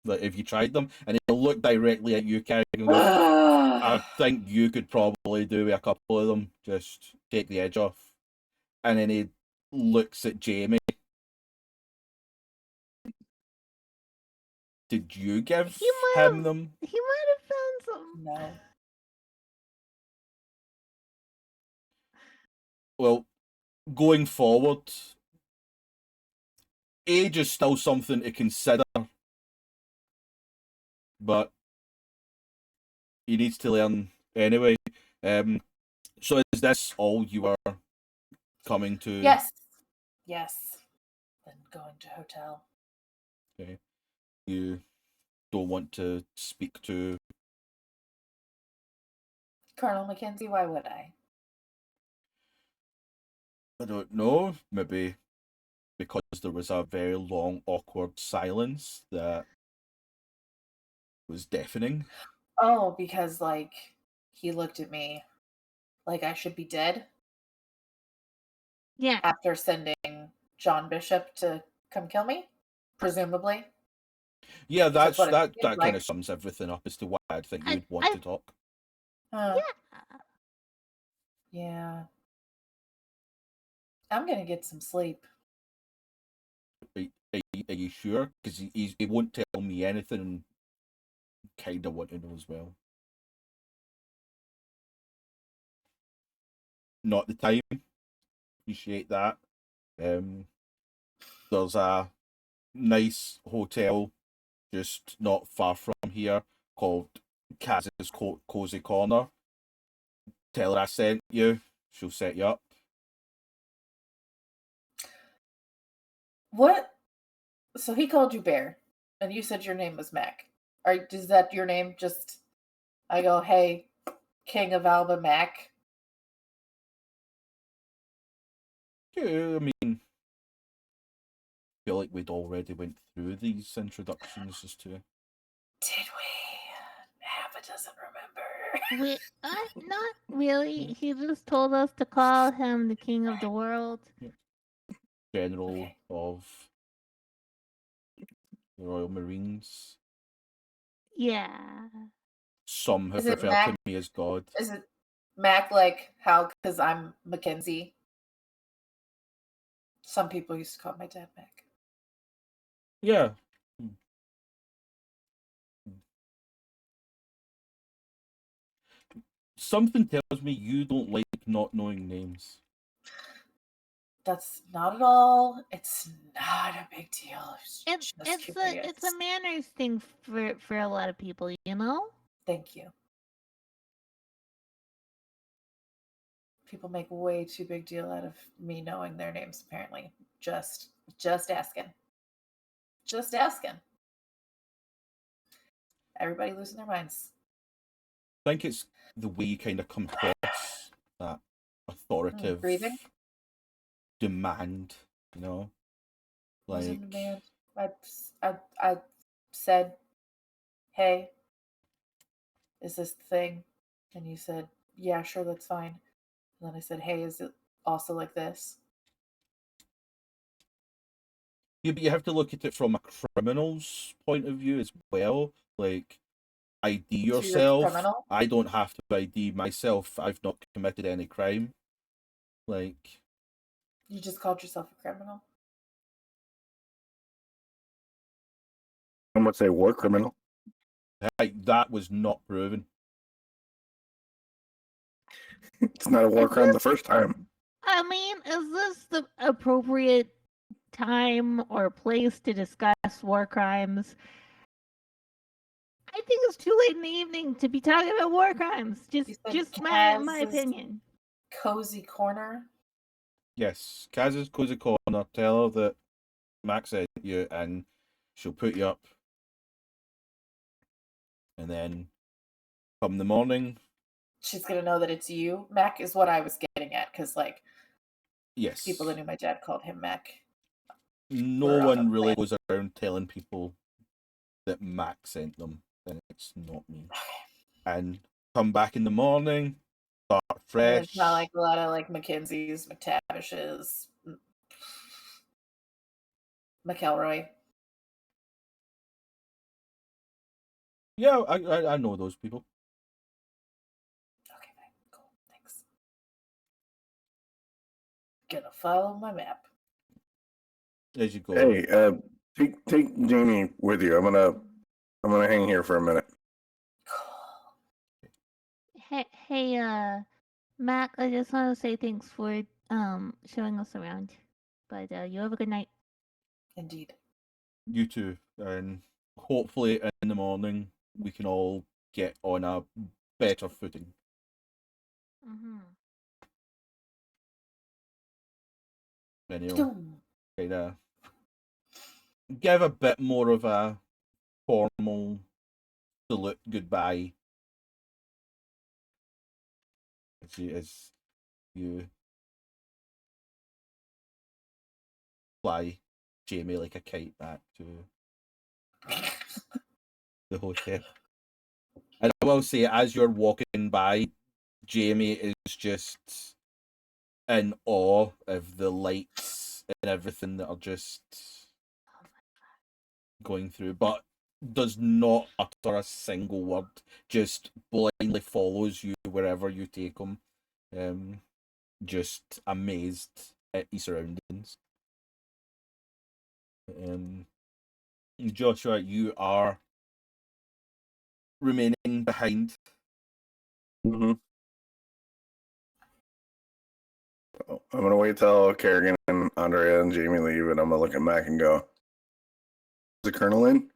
Like if you tried them, and he'll look directly at you, Carrigan, and go, I think you could probably do with a couple of them. Just take the edge off. And then he looks at Jamie. Did you give him them? He might have found some. No. Well, going forward, age is still something to consider, but he needs to learn anyway. So is this all you are coming to? Yes. Yes. Then going to hotel. Okay. You don't want to speak to... Colonel Mackenzie, why would I? I don't know, maybe because there was a very long, awkward silence that was deafening. Oh, because, like, he looked at me like I should be dead Yeah. after sending John Bishop to come kill me, presumably. Yeah, That's what it that seems kind like. of sums everything up as to why I'd think I- you'd want to talk. Yeah. Yeah. Yeah. I'm gonna get some sleep. Are you sure? Because he won't tell me anything. Kind of want to know as well. Not the time. Appreciate that. There's a nice hotel just not far from here called Kaz's Cozy Corner. Tell her I sent you. She'll set you up. What? So he called you Bear, and you said your name was Mac. Is that your name? Just I go, hey, King of Alba Mac. Yeah, I mean, I feel like we'd already went through these introductions as to... Did we? Abba doesn't remember. Not really. He just told us to call him the king of the world. General Okay. of the Royal Marines. Yeah. Some have Is it referred Mac? to me as God. Is it Mac like how? Because I'm Mackenzie. Some people used to call my dad Mac. Yeah. Something tells me you don't like not knowing names. That's not at all. It's not a big deal. It's curious. it's a manners thing for a lot of people, you know? Thank you. People make way too big deal out of me knowing their names, apparently. Just asking. Just asking. Everybody losing their minds. I think it's the way you kind of come across that authoritative Breathing? demand, you know? Was Like, in demand. I said, hey, is this the thing? And you said, yeah, sure, that's fine. And then I said, hey, is it also like this? yeah, but you have to look at it from a criminal's point of view as well. Like, ID So you're a yourself. criminal? I don't have to ID myself. I've not committed any crime. Like, You just called yourself a criminal? Some would say war criminal. that was not proven. It's not a war Is crime the this- first time. I mean, is this the appropriate time or place to discuss war crimes? I think it's too late in the evening to be talking about war crimes. You said Just my Kaz's opinion. Cozy corner? Yes, Kaz's Cozy Corner. Tell her that Max sent you, and she'll put you up. And then, come the morning, She's gonna know that it's you. Mac is what I was getting at, because like yes, people that knew my dad called him Mac. no We're on one a really plan. goes around telling people that Max sent them. Then it's not me. And come back in the morning, start And fresh. it's not like a lot of like Mackenzie's, McTavishes, McElroy. Yeah, I know those people. Okay, fine. Cool. Thanks. Gonna follow my map. As you go. Hey, take Jamie with you. I'm gonna hang here for a minute. Hey, Mac, I just want to say thanks for showing us around. But you have a good night. Indeed. You too, and hopefully in the morning we can all get on a better footing. Mm-hmm. Anyway, kind of give a bit more of a formal salute goodbye as you fly Jamie like a kite back to the hotel. And I will say, as you're walking by, Jamie is just in awe of the lights and everything that are just going through, but does not utter a single word, just blindly follows you wherever you take him. Just amazed at his surroundings. Joshua, you are remaining behind. Mm-hmm. I'm gonna wait till Carrigan and Andrea and Jamie leave, and I'm gonna look at Mac and go, "Is the Colonel in?"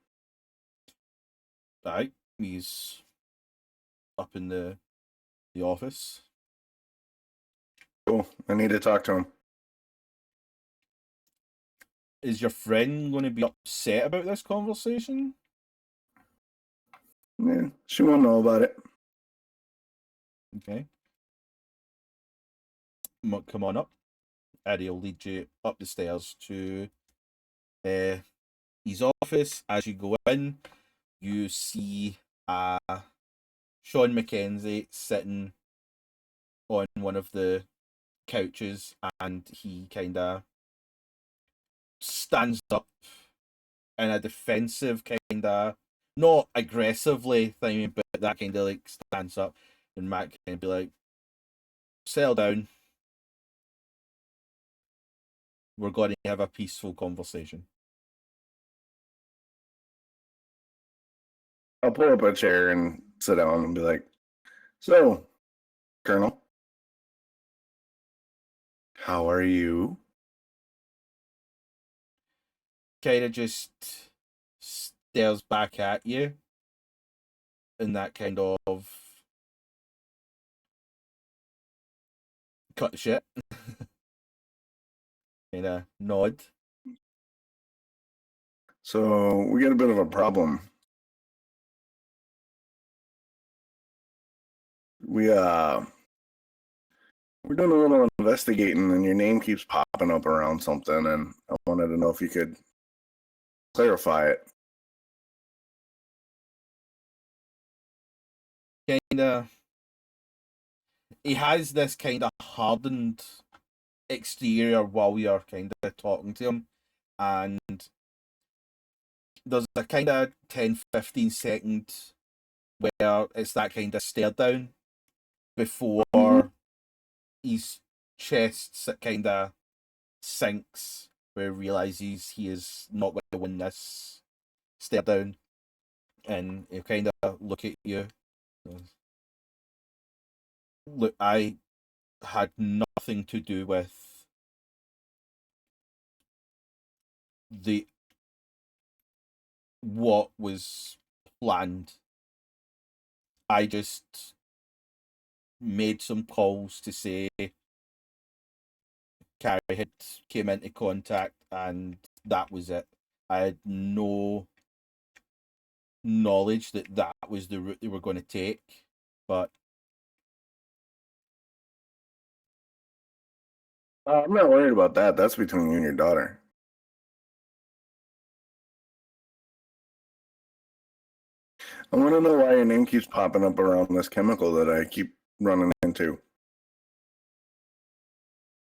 Aye, he's up in the office. Cool. I need to talk to him. Is your friend going to be upset about this conversation? Yeah, she won't know about it. Okay. Come on up. Eddie will lead you up the stairs to his office. As you go in, you see Sean Mackenzie sitting on one of the couches, and he kind of stands up in a defensive kind of, not aggressively thing, but that kind of like stands up, and Matt can be like, settle down. We're going to have a peaceful conversation. I'll pull up a chair and sit down and be like, "So, Colonel, how are you?" Kind of just stares back at you in that kind of cut shit. Kind of nod. So we got a bit of a problem. We're doing a little investigating, and your name keeps popping up around something, and I wanted to know if you could clarify it. Kind of. He has this kind of hardened exterior while we are kind of talking to him, and there's a kind of 10-15 second where it's that kind of stare down before his chest kind of sinks, where he realizes he is not going to win this stare down, and he'll kind of look at you. Look, I had nothing to do with what was planned. I just made some calls to say Carrie had came into contact, and that was it. I had no knowledge that that was the route they were going to take, but I'm not worried about that. That's between you and your daughter. I want to know why your name keeps popping up around this chemical that I keep running into.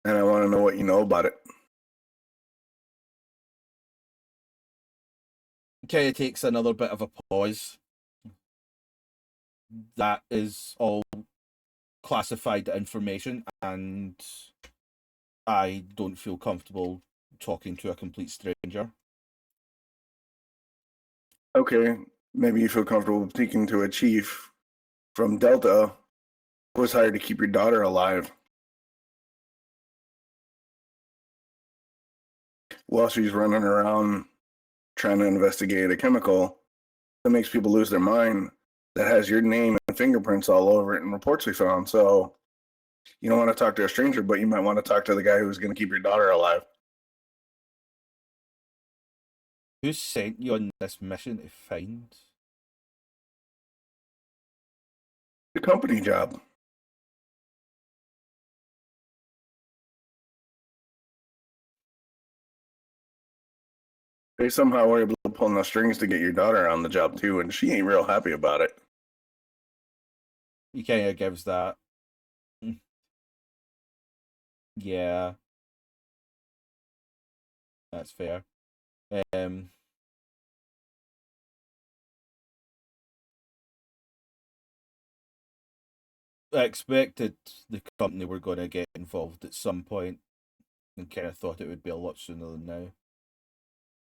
And I want to know what you know about it. Kind of takes another bit of a pause. That is all classified information, and I don't feel comfortable talking to a complete stranger. Okay, maybe you feel comfortable speaking to a chief from Delta who was hired to keep your daughter alive while she's running around trying to investigate a chemical that makes people lose their mind, that has your name and fingerprints all over it and reports we found. So you don't want to talk to a stranger, but you might want to talk to the guy who's going to keep your daughter alive. Who sent you on this mission to find? The company job. They somehow were able to pull enough strings to get your daughter on the job too, and she ain't real happy about it. He kind of gives that. Yeah, that's fair. I expected the company were going to get involved at some point, and kind of thought it would be a lot sooner than now.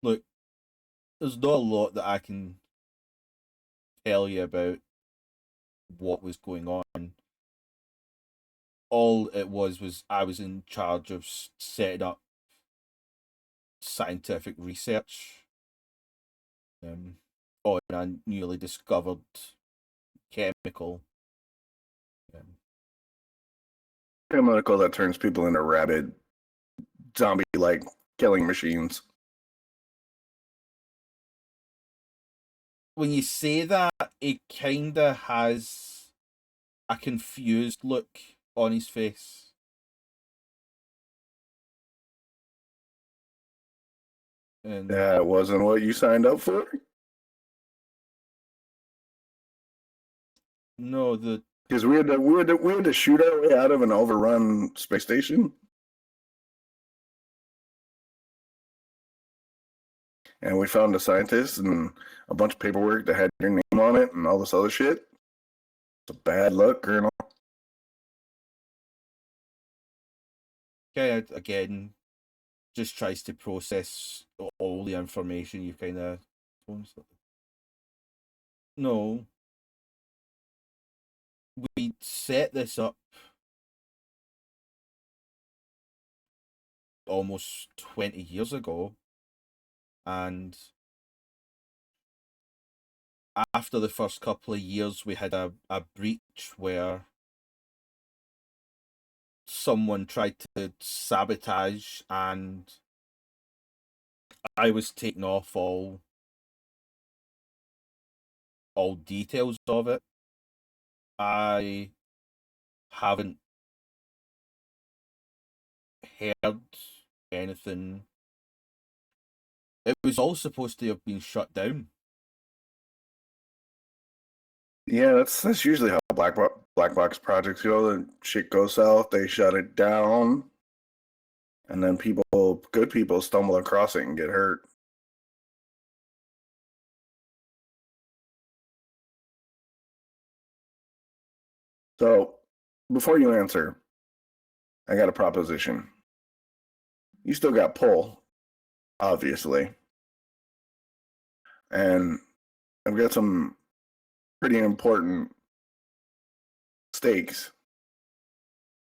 Look, there's not a lot that I can tell you about what was going on. All it was I was in charge of setting up scientific research on a newly discovered chemical. Chemical that turns people into rabid, zombie-like killing machines. When you say that, it kinda has a confused look on his face. And That wasn't what you signed up for? no, Because we had to shoot our way out of an overrun space station. And we found a scientist and a bunch of paperwork that had your name on it and all this other shit. It's a bad luck, Colonel. kind of again just tries to process all the information you kind of. No, we set this up almost 20 years ago, and after the first couple of years we had a breach where someone tried to sabotage, and I was taking off all details of it. I haven't heard anything. It was all supposed to have been shut down. Yeah, that's usually how black box projects go. The shit goes south, they shut it down, and then good people stumble across it and get hurt. So, before you answer, I got a proposition. You still got pull, obviously. And I've got some pretty important stakes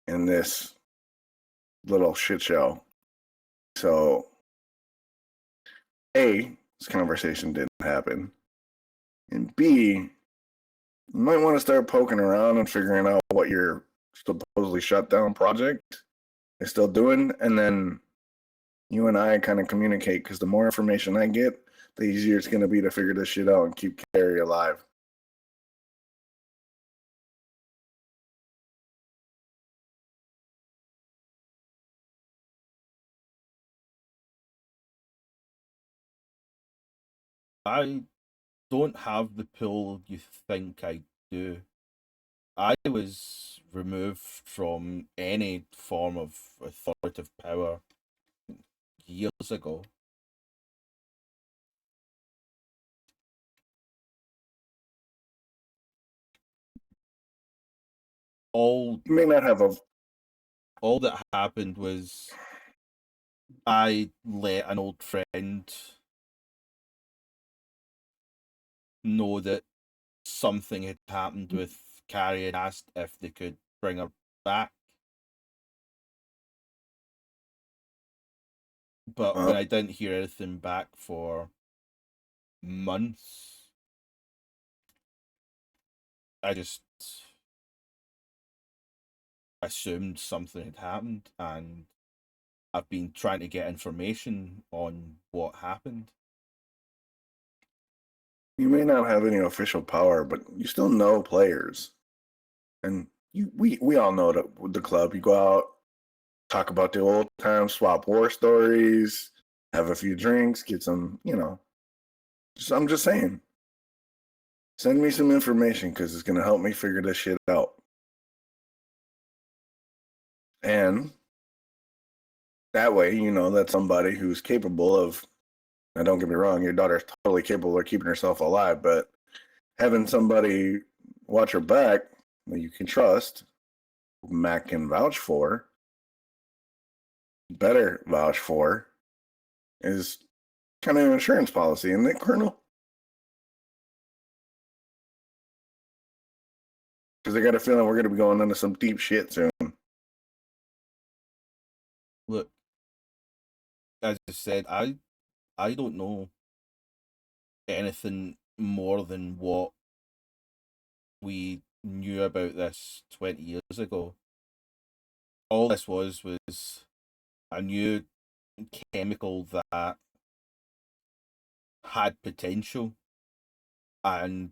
in this little shit show. So, A, this conversation didn't happen. And B, you might want to start poking around and figuring out what your supposedly shut down project is still doing. And then you and I kind of communicate, because the more information I get, the easier it's going to be to figure this shit out and keep Carrie alive. I don't have the pull you think I do. I was removed from any form of authoritative power years ago. You may not have a. All that happened was I let an old friend know that something had happened with Carrie and asked if they could bring her back. But when I didn't hear anything back for months, I just assumed something had happened, and I've been trying to get information on what happened. You may not have any official power, but you still know players, and we all know that with the club, you go out, talk about the old times, swap war stories, have a few drinks, get some, I'm just saying. Send me some information because it's going to help me figure this shit out. And that way, that's somebody who's capable of, now don't get me wrong, your daughter's totally capable of keeping herself alive, but having somebody watch her back that you can trust, Mac can vouch for, better vouch for, is kind of an insurance policy, isn't it, Colonel? Because I got a feeling we're going to be going into some deep shit soon. Look, as I said, I don't know anything more than what we knew about this 20 years ago. All this was a new chemical that had potential, and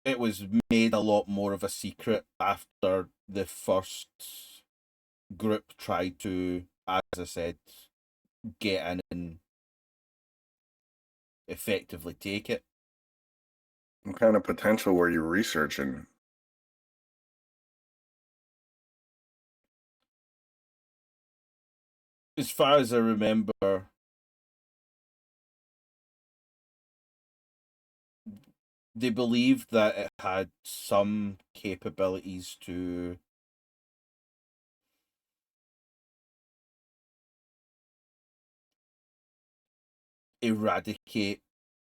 it was made a lot more of a secret after the first group tried to, as I said, get in and effectively take it. What kind of potential were you researching? As far as I remember, they believed that it had some capabilities to eradicate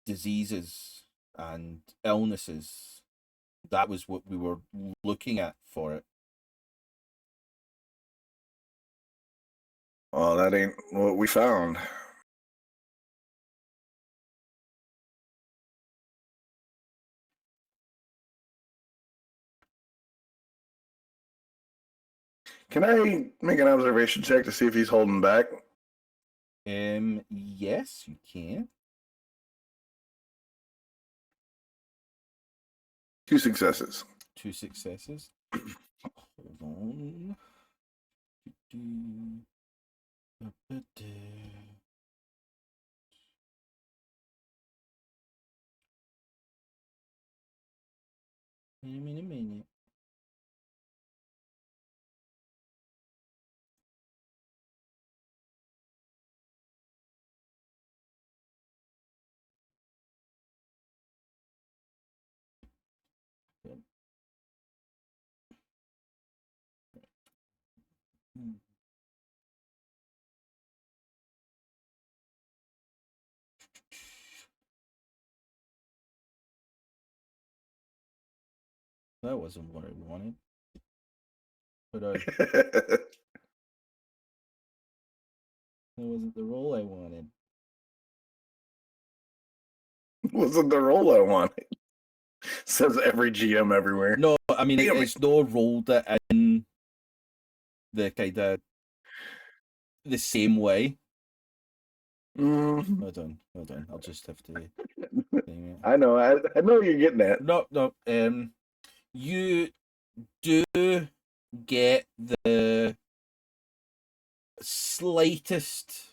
diseases and illnesses. That was what we were looking at for it. Well, that ain't what we found. Can I make an observation check to see if he's holding back? Yes, you can. 2 successes. 2 successes. Hold on. Wait a minute. That wasn't what I wanted. But that wasn't the role I wanted. Wasn't the role I wanted. Says every GM everywhere. No, I mean, Damn it's no rolled it in the kind of the same way. Mm-hmm. Hold on. I'll just have to. I know you're getting that. No. You do get the slightest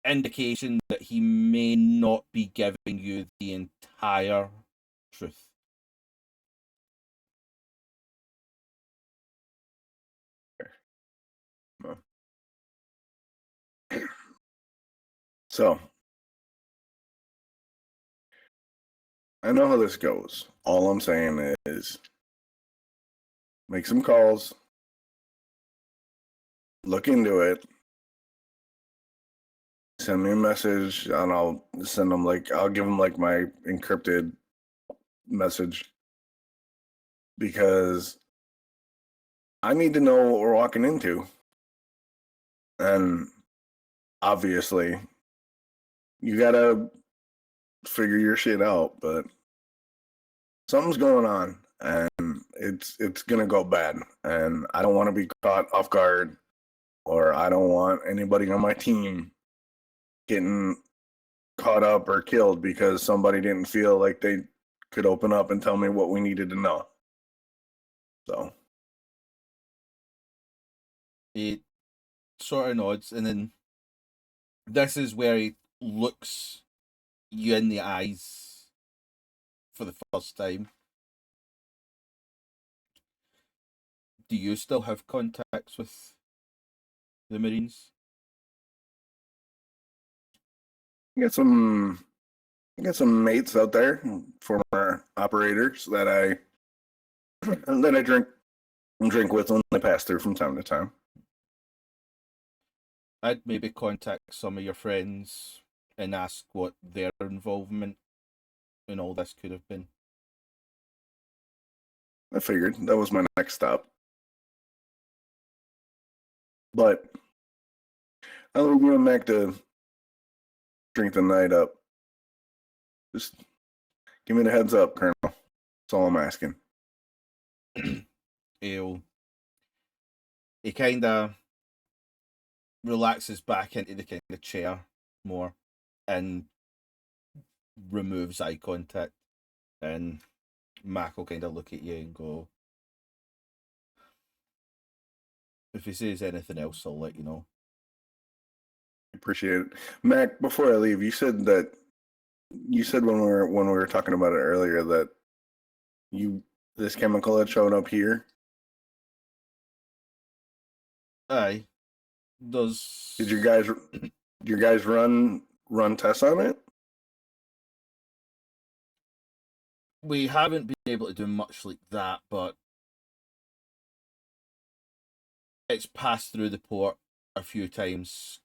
indication that he may not be giving you the entire truth. So, I know how this goes. All I'm saying is make some calls, look into it, send me a message, and I'll send them I'll give them my encrypted message, because I need to know what we're walking into. And obviously, you gotta figure your shit out, but something's going on, and it's gonna go bad, and I don't want to be caught off guard, or I don't want anybody on my team getting caught up or killed because somebody didn't feel like they could open up and tell me what we needed to know. So He sort of nods, and then this is where he looks you in the eyes for the first time. Do you still have contacts with the Marines? I got some mates out there, former operators that I drink with when they pass through from time to time. I'd maybe contact some of your friends and ask what their involvement in all this could have been. I figured that was my next stop. But I'll leave you and Mac to drink the night up. Just give me the heads up, Colonel. That's all I'm asking. He kind of relaxes back into the kind of chair more and removes eye contact. And Mac will kind of look at you and go, if he says anything else, I'll let you know. Appreciate it. Mac, before I leave, you said when we were talking about it earlier that this chemical had shown up here. Aye. Did you guys run tests on it? We haven't been able to do much like that, but it's passed through the port a few times,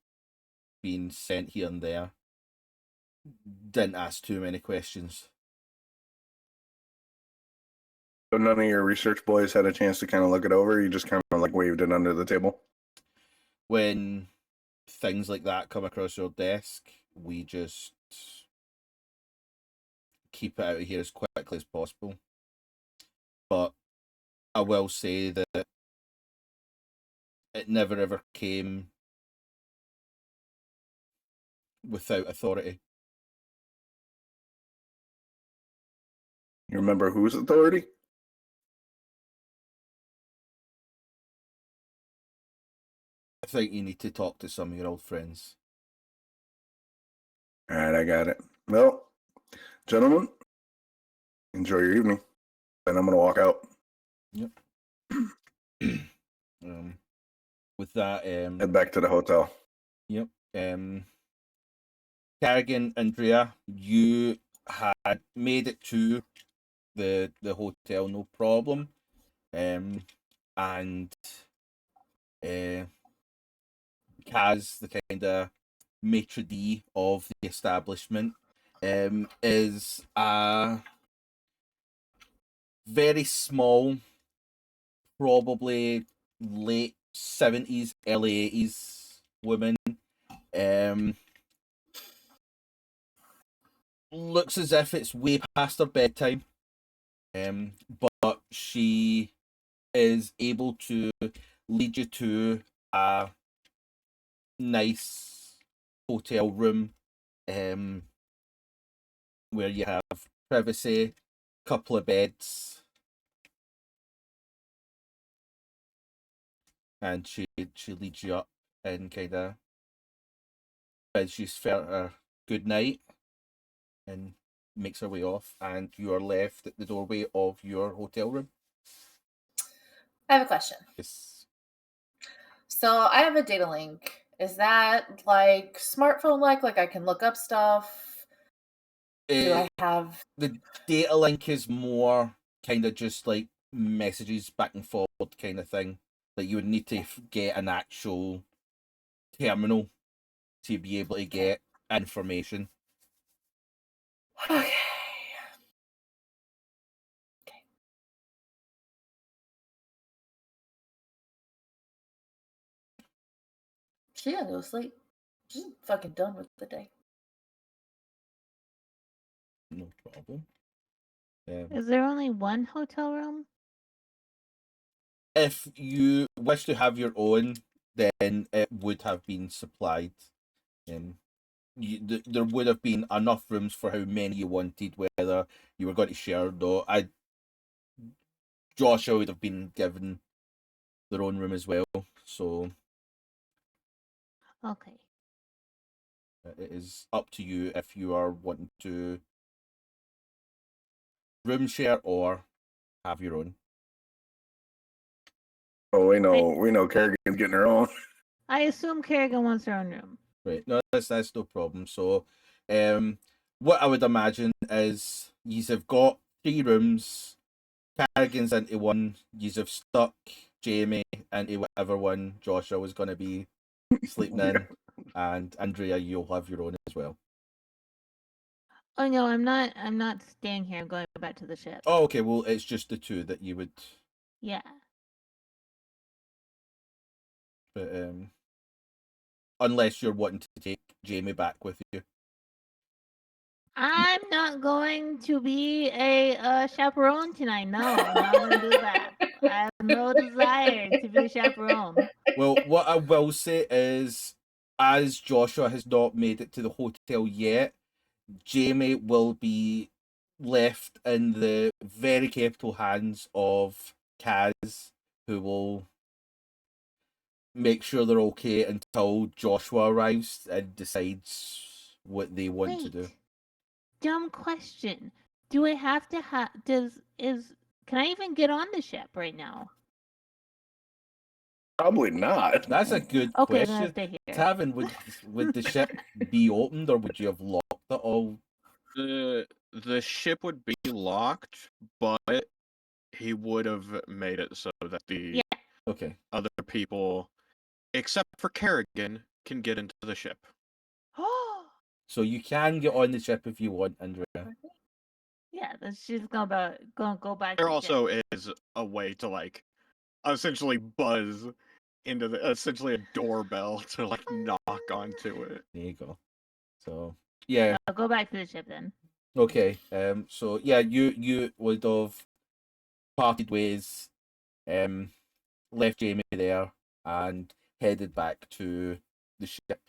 being sent here and there. Didn't ask too many questions. So none of your research boys had a chance to kind of look it over? You just kind of waved it under the table? When things like that come across your desk, we just keep it out of here as quickly as possible. But I will say that it never ever came without authority. You remember whose authority? I think you need to talk to some of your old friends. All right, I got it. Well, gentlemen, enjoy your evening. Then I'm going to walk out. Yep. With that, Head back to the hotel. Yep. Carrigan, Andrea, you had made it to the hotel, no problem. And Kaz, the kind of maitre d' of the establishment, is a very small, probably late 70s, early 80s woman. Looks as if it's way past her bedtime. But she is able to lead you to a nice hotel room, where you have privacy, couple of beds, and she leads you up and kind of bids you a good night and makes her way off, and you are left at the doorway of your hotel room. I have a question. Yes. So I have a data link Is that like smartphone like I can look up stuff? Do I have The data link is more kind of just like messages back and forward kind of thing. Like you would need to get an actual terminal to be able to get information. Okay. She gotta go to sleep. She's fucking done with the day. No problem. Is there only one hotel room? If you wish to have your own, then it would have been supplied. There would have been enough rooms for how many you wanted, whether you were going to share though. Joshua would have been given their own room as well, so Okay. it is up to you if you are wanting to room share or have your own. Oh, we know Carrigan's getting her own. I assume Carrigan wants her own room. Right, no, that's no problem. So, what I would imagine is yous have got 3 rooms. Carrigan's into one. Yous have stuck Jamie into whatever one Joshua was going to be sleeping in, and Andrea, you'll have your own as well. Oh no, I'm not staying here. I'm going back to the ship. Oh, okay. Well, it's just the 2 that you would. Yeah. But unless you're wanting to take Jamie back with you. I'm not going to be a chaperone tonight. No, I'm not going to do that. I have no desire to be a chaperone. Well, what I will say is, as Joshua has not made it to the hotel yet, Jamie will be left in the very capable hands of Kaz, who will make sure they're okay until Joshua arrives and decides what they want to do. Wait. Dumb question. Do I have to have? Can I even get on the ship right now? Probably not. That's a good Okay, then I'll question. stay here. Tavin, would the ship be opened, or would you have locked it all? The ship would be locked, but he would have made it so that the Okay. other people, except for Carrigan, can get into the ship. So you can get on the ship if you want, Andrea. Yeah, then she's gonna go back. There to the ship. also is a way to like essentially buzz into the essentially a doorbell to like knock onto it. There you go. So yeah. I'll go back to the ship then. Okay. So yeah, you would have parted ways, left Jamie there, and headed back to the ship.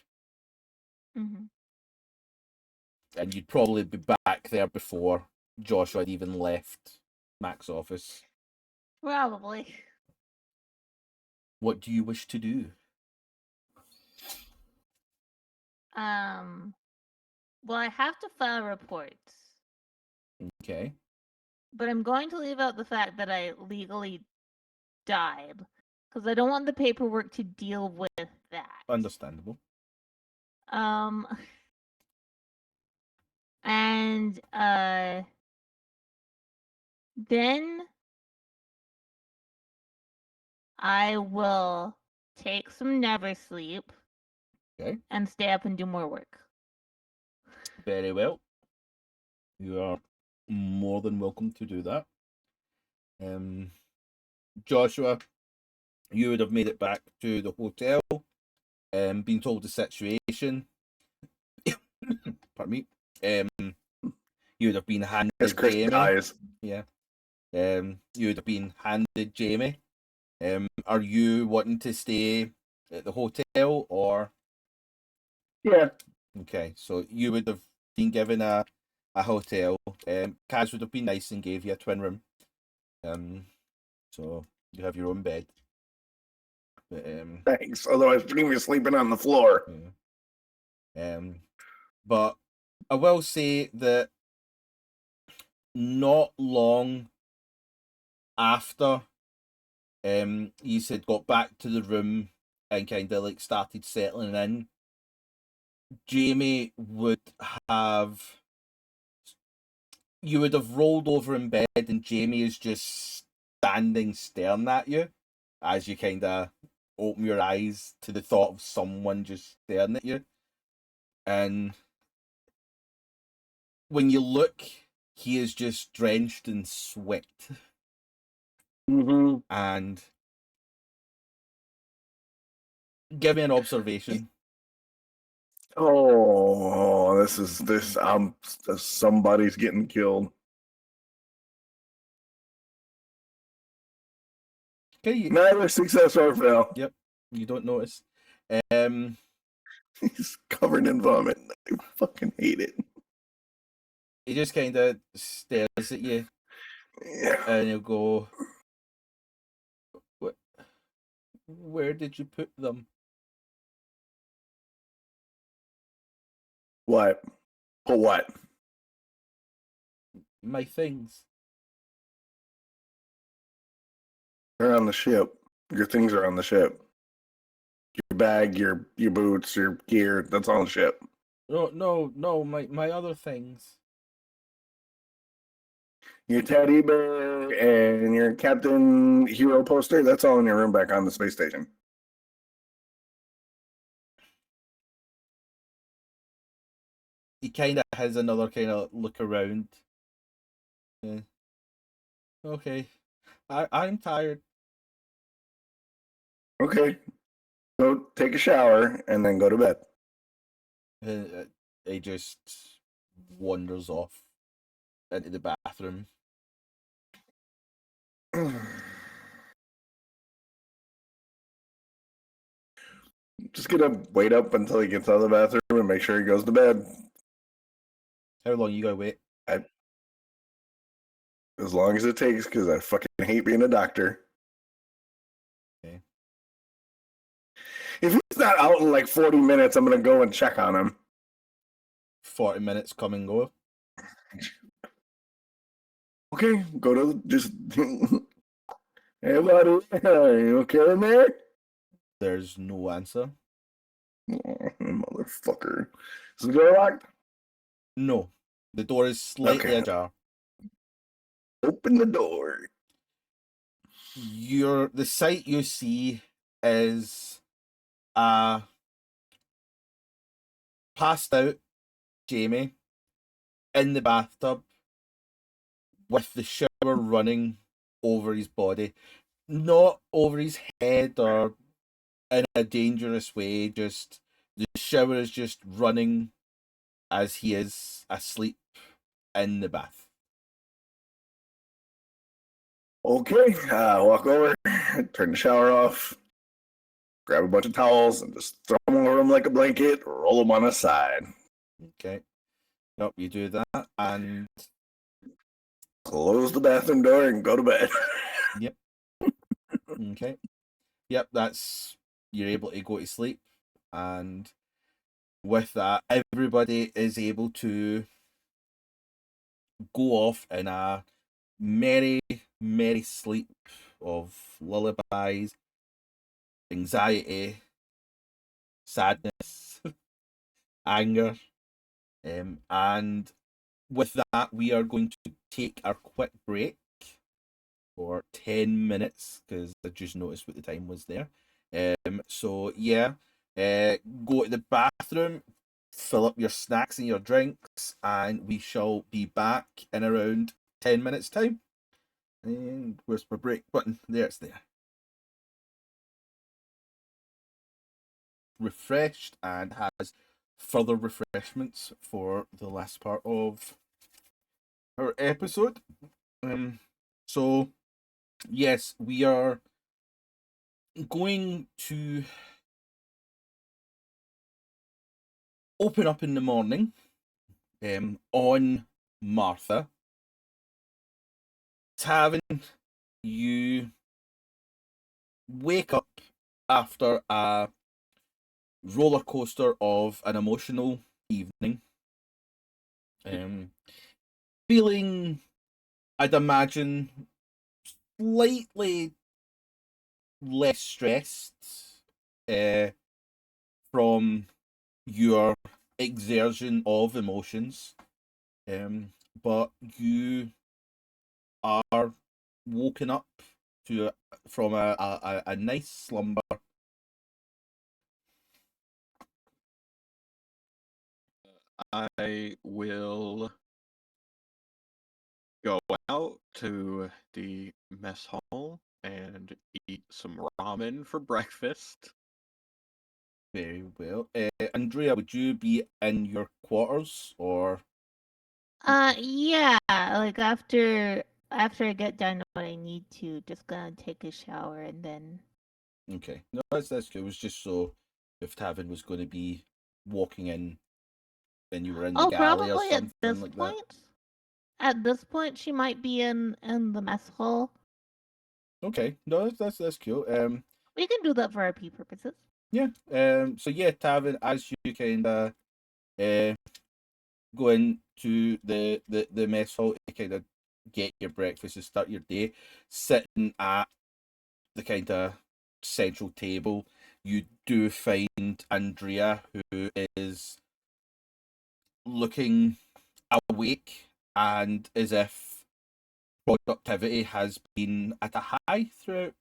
Mm-hmm. And you'd probably be back there before Joshua had even left Mac's office. Probably. What do you wish to do? Well, I have to file reports, Okay. but I'm going to leave out the fact that I legally died because I don't want the paperwork to deal with that. Understandable. And then I will take some never sleep. Okay. And stay up and do more work. Very well. You are more than welcome to do that. Joshua, you would have made it back to the hotel, been told the situation. Pardon me. You would have been handed As Chris Jamie. dies. Yeah. You would have been handed Jamie. Are you wanting to stay at the hotel or? Yeah. Okay, so you would have been given a hotel. Kaz would have been nice and gave you a twin room. So you have your own bed. But, Thanks. Otherwise, we're gonna be sleeping on the floor. yeah. But I will say that not long after you had got back to the room and kind of like started settling in, Jamie would have. You would have rolled over in bed, and Jamie is just standing staring at you as you kind of open your eyes to the thought of someone just staring at you. And when you look, he is just drenched in sweat. Mm-hmm. And give me an observation. Oh, this. Somebody's getting killed. Okay, Neither success or fail. Yep, you don't notice. He's covered in vomit. I fucking hate it. He just kind of stares at you, Yeah. and he'll go, where did you put them? What? Put what? My things. They're on the ship. Your things are on the ship. Your bag, your boots, your gear, that's on the ship. No, my other things. Your teddy bear and your Captain Hero poster, that's all in your room back on the space station. He kind of has another kind of look around. Yeah. Okay. I'm tired. Okay. Go take a shower and then go to bed. He just wanders off into the bathroom. Just gonna wait up until he gets out of the bathroom and make sure he goes to bed. How long you gotta wait? As long as it takes, because I fucking hate being a doctor. Okay. If he's not out in like 40 minutes, I'm gonna go and check on him. 40 minutes come and go. Okay, go to just. Hey, buddy, are you okay in there? There's no answer. Oh, motherfucker. Is the door locked? No. The door is slightly Okay. ajar. Open the door. The sight you see is a passed out Jamie in the bathtub with the shower running over his body. Not over his head or in a dangerous way, just the shower is just running as he is asleep in the bath. Okay, walk over, turn the shower off, grab a bunch of towels, and just throw them over him like a blanket, roll them on his side. Okay. Yep, you do that, and Close the bathroom door and go to bed. Yep. Okay. Yep, you're able to go to sleep, and with that, everybody is able to go off in a merry, merry sleep of lullabies, anxiety, sadness, anger, and with that, we are going to take our quick break for 10 minutes because I just noticed what the time was there. So yeah, go to the bathroom, fill up your snacks and your drinks, and we shall be back in around 10 minutes time. And where's my break button? There, it's there. Refreshed and has further refreshments for the last part of our episode. So yes, we are going to open up in the morning on Martha. Tavin, you wake up after a roller coaster of an emotional evening. Feeling, I'd imagine, slightly less stressed from your exertion of emotions, but you are woken up from a nice slumber. I will go out to the mess hall and eat some ramen for breakfast. Very well. Andrea, would you be in your quarters or? Yeah, like after I get done what I need to, just gonna take a shower and then. Okay, no, that's good. It was just so if Tavin was going to be walking in, and you were in the Oh, galley or probably at something this like that. point. At this point, she might be in the mess hall. Okay, no, that's cool. We can do that for RP purposes. Yeah. So yeah, Tavin, as you kind of go into the mess hall to kind of get your breakfast and start your day, sitting at the kind of central table, you do find Andrea, who is looking awake and as if productivity has been at a high throughout,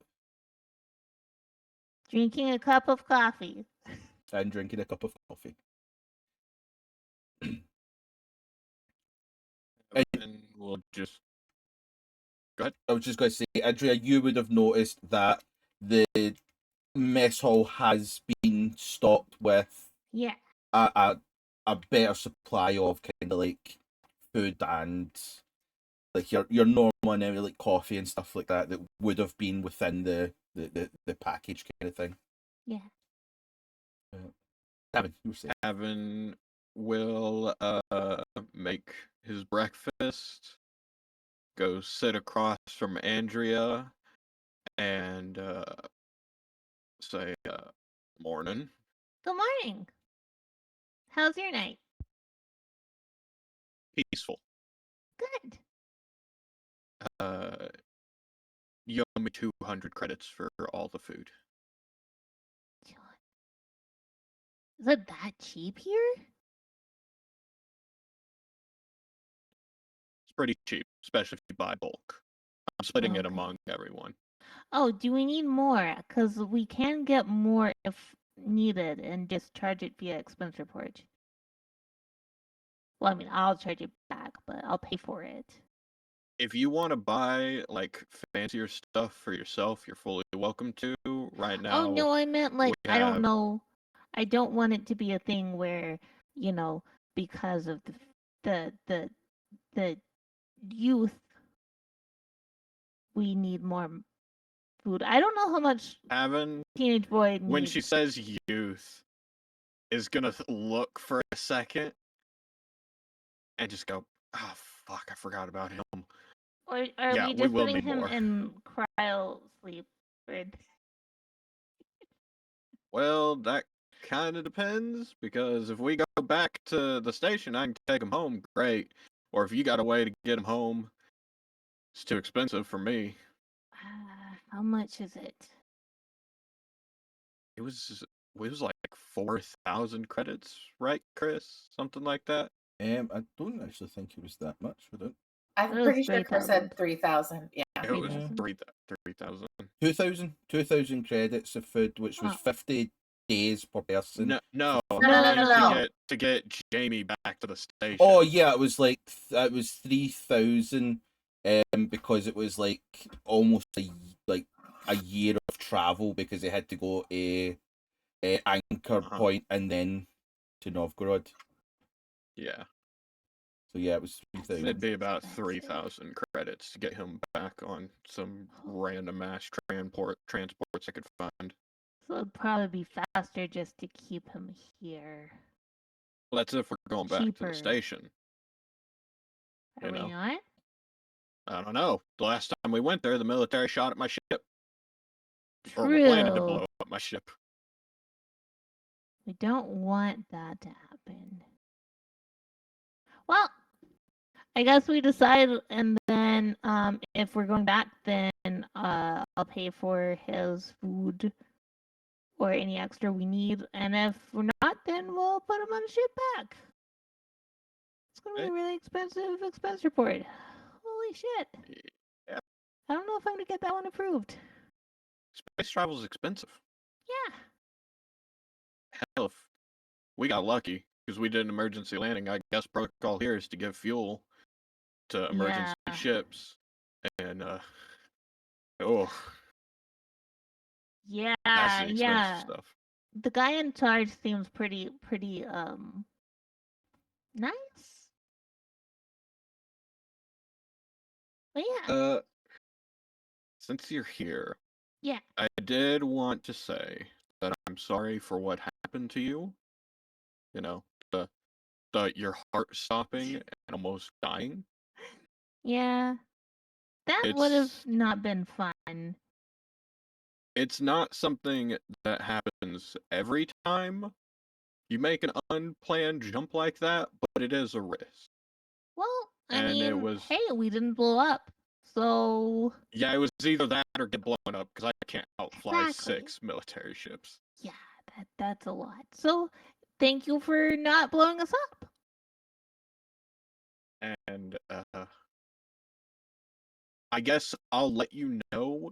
Drinking a cup of coffee. and drinking a cup of coffee. And we'll just go ahead. I was just going to say, Andrea, you would have noticed that the mess hall has been stocked with Yeah. a better supply of kind of like food and like your normal and every like coffee and stuff like that would have been within the package kind of thing. Yeah. Tavin, you were saying. Tavin will make his breakfast, go sit across from Andrea, and say morning. Good morning. How's your night? Peaceful. Good. You owe me 200 credits for all the food. Is it that cheap here? It's pretty cheap, especially if you buy bulk. I'm splitting it Okay. among everyone. Oh, do we need more? Because we can get more if needed and just charge it via expense report. Well, I mean, I'll charge it back, but I'll pay for it. If you want to buy like fancier stuff for yourself, you're fully welcome to. Right now, Oh no, I meant like we I don't have- know. I don't want it to be a thing where, you know, because of the youth, we need more food. I don't know how much Tavin, teenage boy needs. when she says youth, is gonna look for a second and just go, "Oh fuck, I forgot about him." Or are Yeah, we we just will putting need him more. in cryo sleep? Well, that kind of depends, because if we go back to the station, I can take him home, great. Or if you got a way to get him home, it's too expensive for me. How much is it? It was like 4,000 credits, right, Chris? Something like that. I don't actually think it was that much, would it? I'm It was pretty sure Chris 3,000. said 3,000. Yeah. It was 3,000. 3,000. 2,000 credits of food, which was Oh. 50 days per person. No. No. To get Jamie back to the station. Oh yeah, it was 3,000, because it was like almost a year of travel because they had to go a anchor point and then to Novgorod. Yeah. So yeah, it was 3,000. It'd be about 3,000 credits to get him back on some random ass transports I could find. So it'd probably be faster just to keep him here. Well, that's if we're going back to Cheaper. the station. Are we not? I don't know. The last time we went there, the military shot at my ship. Or True. planning to blow up my ship. We don't want that to happen. Well, I guess we decide, and then if we're going back, then I'll pay for his food or any extra we need. And if we're not, then we'll put them on a ship back. It's going to be a really expensive expense report. Holy shit. Yeah. I don't know if I'm going to get that one approved. Space travel is expensive. Yeah. Hell, if we got lucky because we did an emergency landing. I guess protocol here is to give fuel to emergency ships, and oh, yeah, that's the expensive stuff. The guy in charge seems pretty nice. But yeah. Since you're here, yeah, I did want to say that I'm sorry for what happened to you. You know, the your heart stopping and almost dying. Yeah. That would have not been fun. It's not something that happens every time you make an unplanned jump like that, but it is a risk. Well, I And mean, it was, hey, we didn't blow up, so yeah, it was either that or get blown up because I can't outfly Exactly. 6 military ships. yeah, that's a lot. So thank you for not blowing us up. And I guess I'll let you know,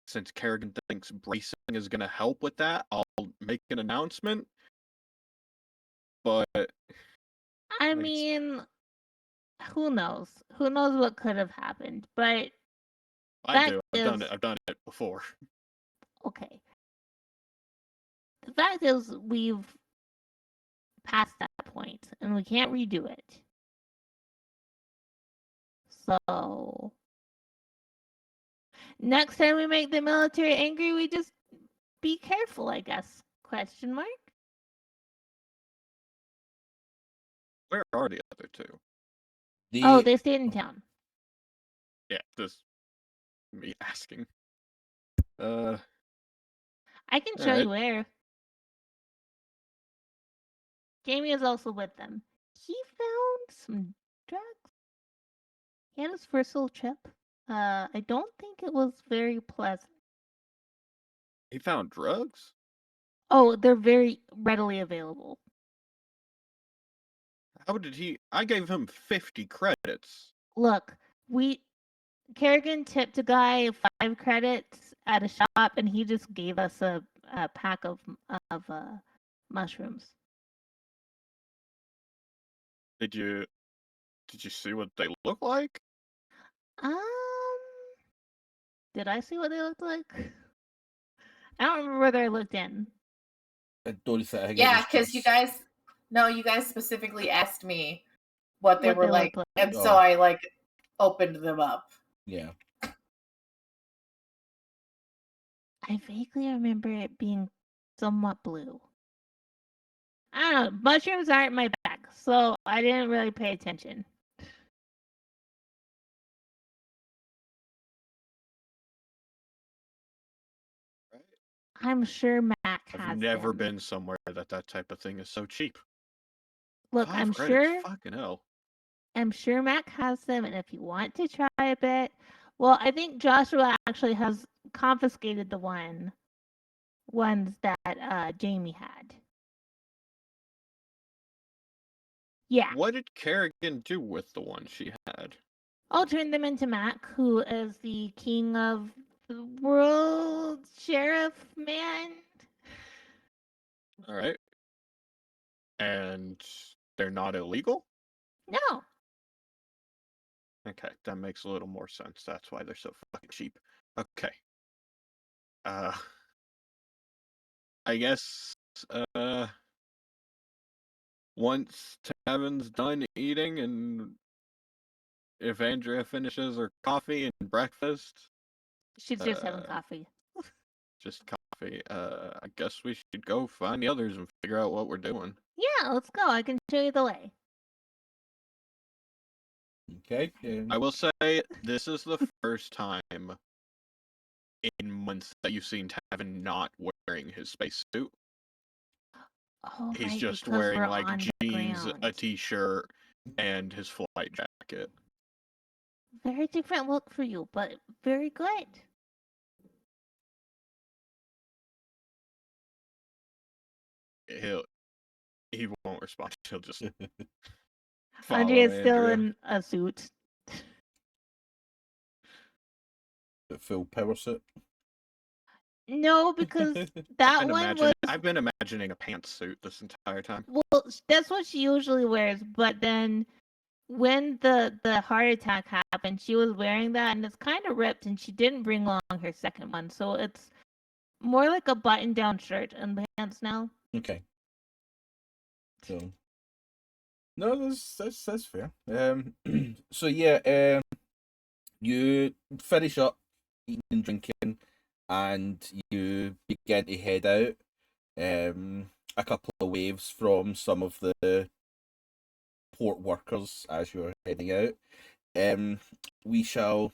since Carrigan thinks bracing is going to help with that, I'll make an announcement. But I mean, who knows? Who knows what could have happened? But I do. I've done it before. Okay. The fact is, we've passed that point, and we can't redo it. So next time we make the military angry, we just be careful, I guess. Question mark? Where are the other two? They stayed in town. Yeah, this me asking. I can show you where. Jamie is also with them. He found some drugs. He had his first little trip. I don't think it was very pleasant. He found drugs? Oh, they're very readily available. How did he? I gave him 50 credits. Look, Carrigan tipped a guy 5 credits at a shop, and he just gave us a pack of mushrooms. Did you see what they look like? Did I see what they looked like? I don't remember whether I looked in. I don't think Yeah, because you guys specifically asked me what they were like, and so I opened them up. Yeah. I vaguely remember it being somewhat blue. I don't know. Mushrooms aren't my bag, so I didn't really pay attention. Right. I'm sure Mac has I've never them. been somewhere that type of thing is so cheap. Look, 5 I'm credits, sure. Fucking hell. I'm sure Mac has them, and if you want to try a bit, well, I think Joshua actually has confiscated the ones that Jamie had. Yeah. What did Carrigan do with the one she had? I'll turn them into Mac, who is the king of the world, sheriff man. All right. And they're not illegal? No. Okay, that makes a little more sense. That's why they're so fucking cheap. Okay. I guess once Tavin's done eating, and if Andrea finishes her coffee and breakfast, She's just having coffee. Just coffee. I guess we should go find the others and figure out what we're doing. Yeah, let's go. I can show you the way. Okay. I will say this is the first time in months that you've seen Tavin not wearing his spacesuit. Oh, He's right, just because wearing we're like on the jeans, a ground. t-shirt, and his flight jacket. Very different look for you, but very good. he won't respond. He'll just follow Andrea's still Andrea. in a suit. The full power suit. No, because that one was I've been imagining a pantsuit this entire time. well. That's what she usually wears, but then when the heart attack happened, she was wearing that, and it's kind of ripped, and she didn't bring along her second one, so it's more like a button-down shirt and pants now. Okay. So, no, that's fair. So yeah, you finish up eating and drinking, and you begin to head out. A couple of waves from some of the port workers as you're heading out. We shall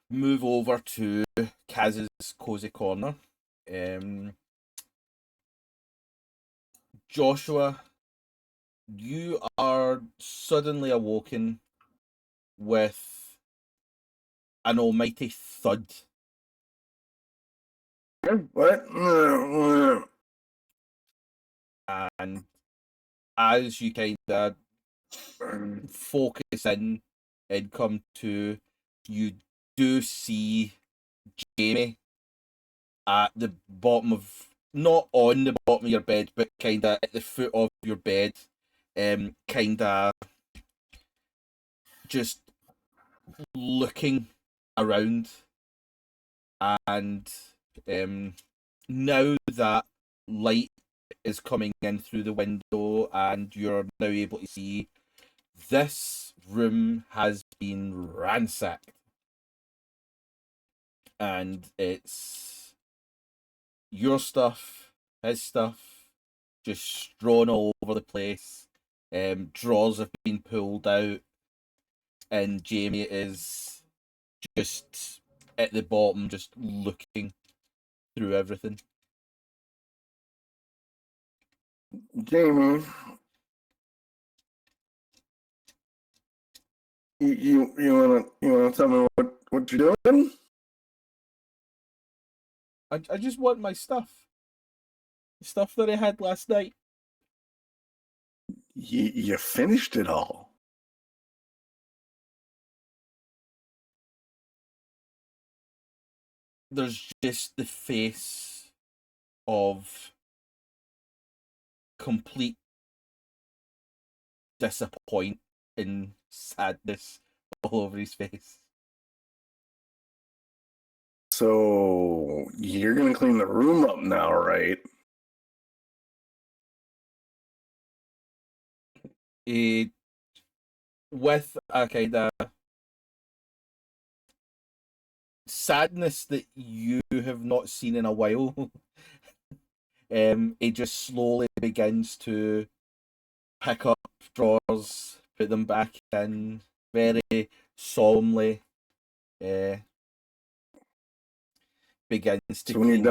move over to Kaz's cozy corner. Joshua, you are suddenly awoken with an almighty thud. What? And as you kind of focus in and come to, you do see Jamie at the bottom of, not on the bottom of your bed, but kind of at the foot of your bed, kind of just looking around. And now that light is coming in through the window and you're now able to see, this room has been ransacked. And it's your stuff, his stuff, just strewn all over the place. Drawers have been pulled out, and Jamie is just at the bottom, just looking through everything. Jamie, you wanna tell me what you're doing? I just want my stuff. The stuff that I had last night. You finished it all. There's just the face of complete disappointment and sadness all over his face. So you're gonna clean the room up now, right? With a kind of sadness that you have not seen in a while, it just slowly begins to pick up drawers, put them back in, very solemnly. Begins to. So when you're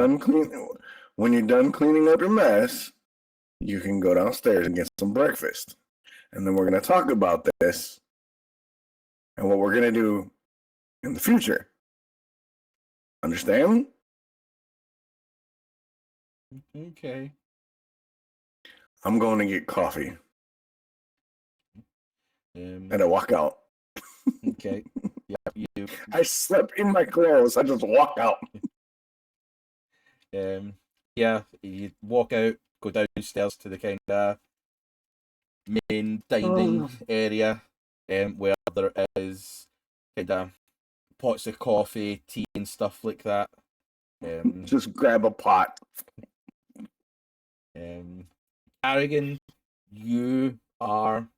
done cleaning up your mess, you can go downstairs and get some breakfast, and then we're gonna talk about this and what we're gonna do in the future. Understand? Okay. I'm going to get coffee, and I walk out. Okay. Yeah. You. I slept in my clothes. I just walk out. Yeah. You walk out, go downstairs to the kind of main dining area, where there is kind of pots of coffee, tea, and stuff like that. Just grab a pot. Carrigan, you are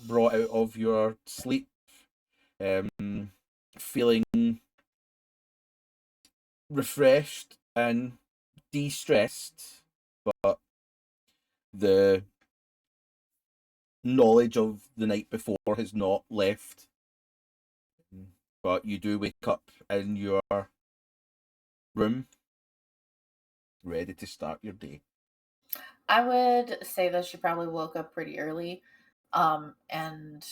brought out of your sleep, feeling refreshed and de-stressed, but the knowledge of the night before has not left. But you do wake up in your room, ready to start your day. I would say that she probably woke up pretty early. And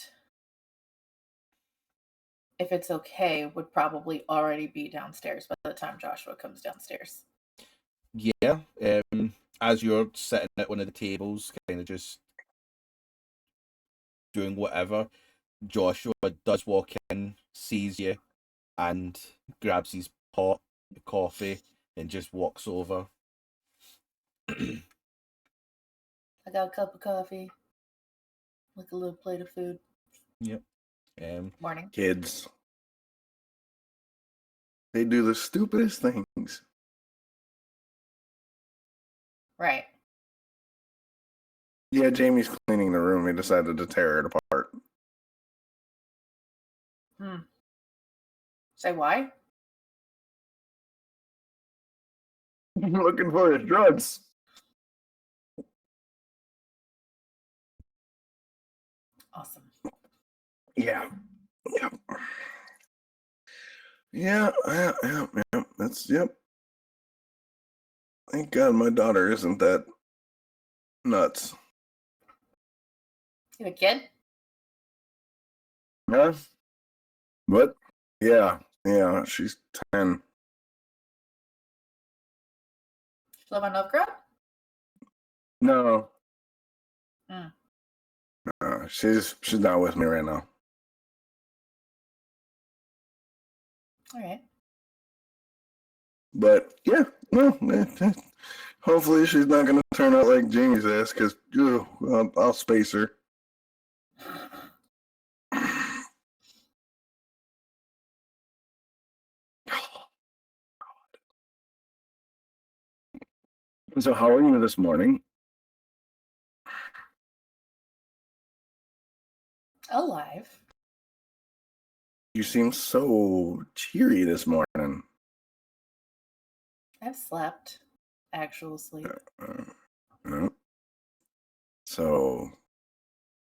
if it's okay, would probably already be downstairs by the time Joshua comes downstairs. Yeah, as you're sitting at one of the tables, kind of just doing whatever, Joshua does walk in, sees you, and grabs his pot of coffee and just walks over. I got a cup of coffee, like a little plate of food. Yep. Morning. Kids. They do the stupidest things. Right. Yeah, Jamie's cleaning the room. He decided to tear it apart. Say why? Looking for his drugs. Awesome. Yeah. Yep. Yeah. That's, yep. Thank God my daughter isn't that nuts. You have a kid? Huh? What? Yeah. She's 10. You live on Novgorod? No. Mm. She's not with me right now. All right. But yeah, no. Hopefully she's not gonna turn out like Jamie's ass, because I'll space her. So how are you this morning? Alive. You seem so cheery this morning. I've slept. Actual sleep. No. So,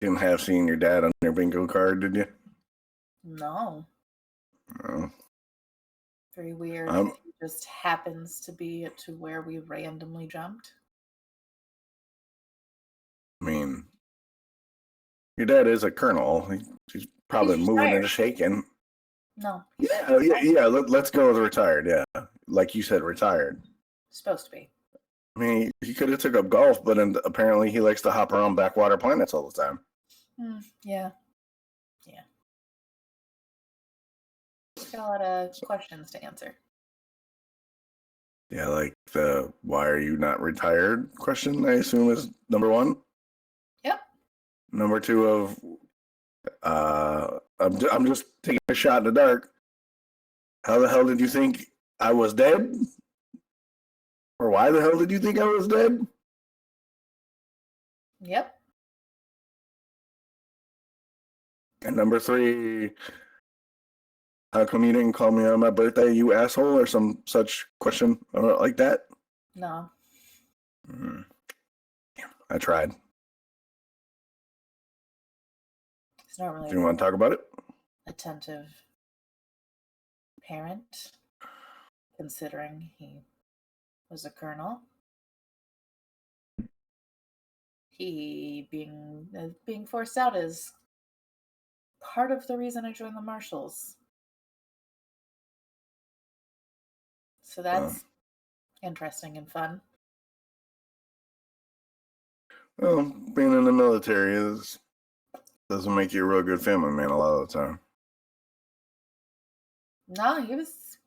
didn't have seen your dad on your bingo card, did you? No. No. Very weird. He just happens to be to where we randomly jumped. I mean, your dad is a colonel. He's probably He's moving retired. and shaking. No. Yeah. Let's go with retired. Yeah, like you said, retired. Supposed to be. I mean, he could have took up golf, but apparently he likes to hop around backwater planets all the time. Yeah. Got a lot of questions to answer. Yeah, like the "why are you not retired" question, I assume, is number one. Yep. Number two of I'm just taking a shot in the dark. How the hell did you think I was dead? Or why the hell did you think I was dead? Yep. And number three, how come you didn't call me on my birthday, you asshole, or some such question like that? No. I tried. He's not really Do you want to talk about it? attentive parent, considering he was a colonel. He being forced out is part of the reason I joined the Marshals. So that's interesting and fun. Well, being in the military doesn't make you a real good family man a lot of the time. No, he was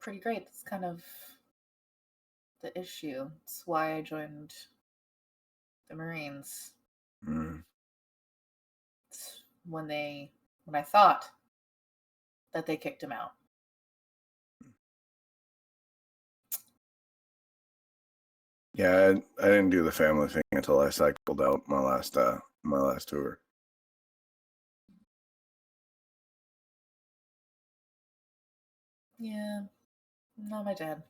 pretty great. That's kind of the issue. It's why I joined the Marines. It's when I thought that they kicked him out. Yeah, I didn't do the family thing until I cycled out my last tour. Yeah, not my dad.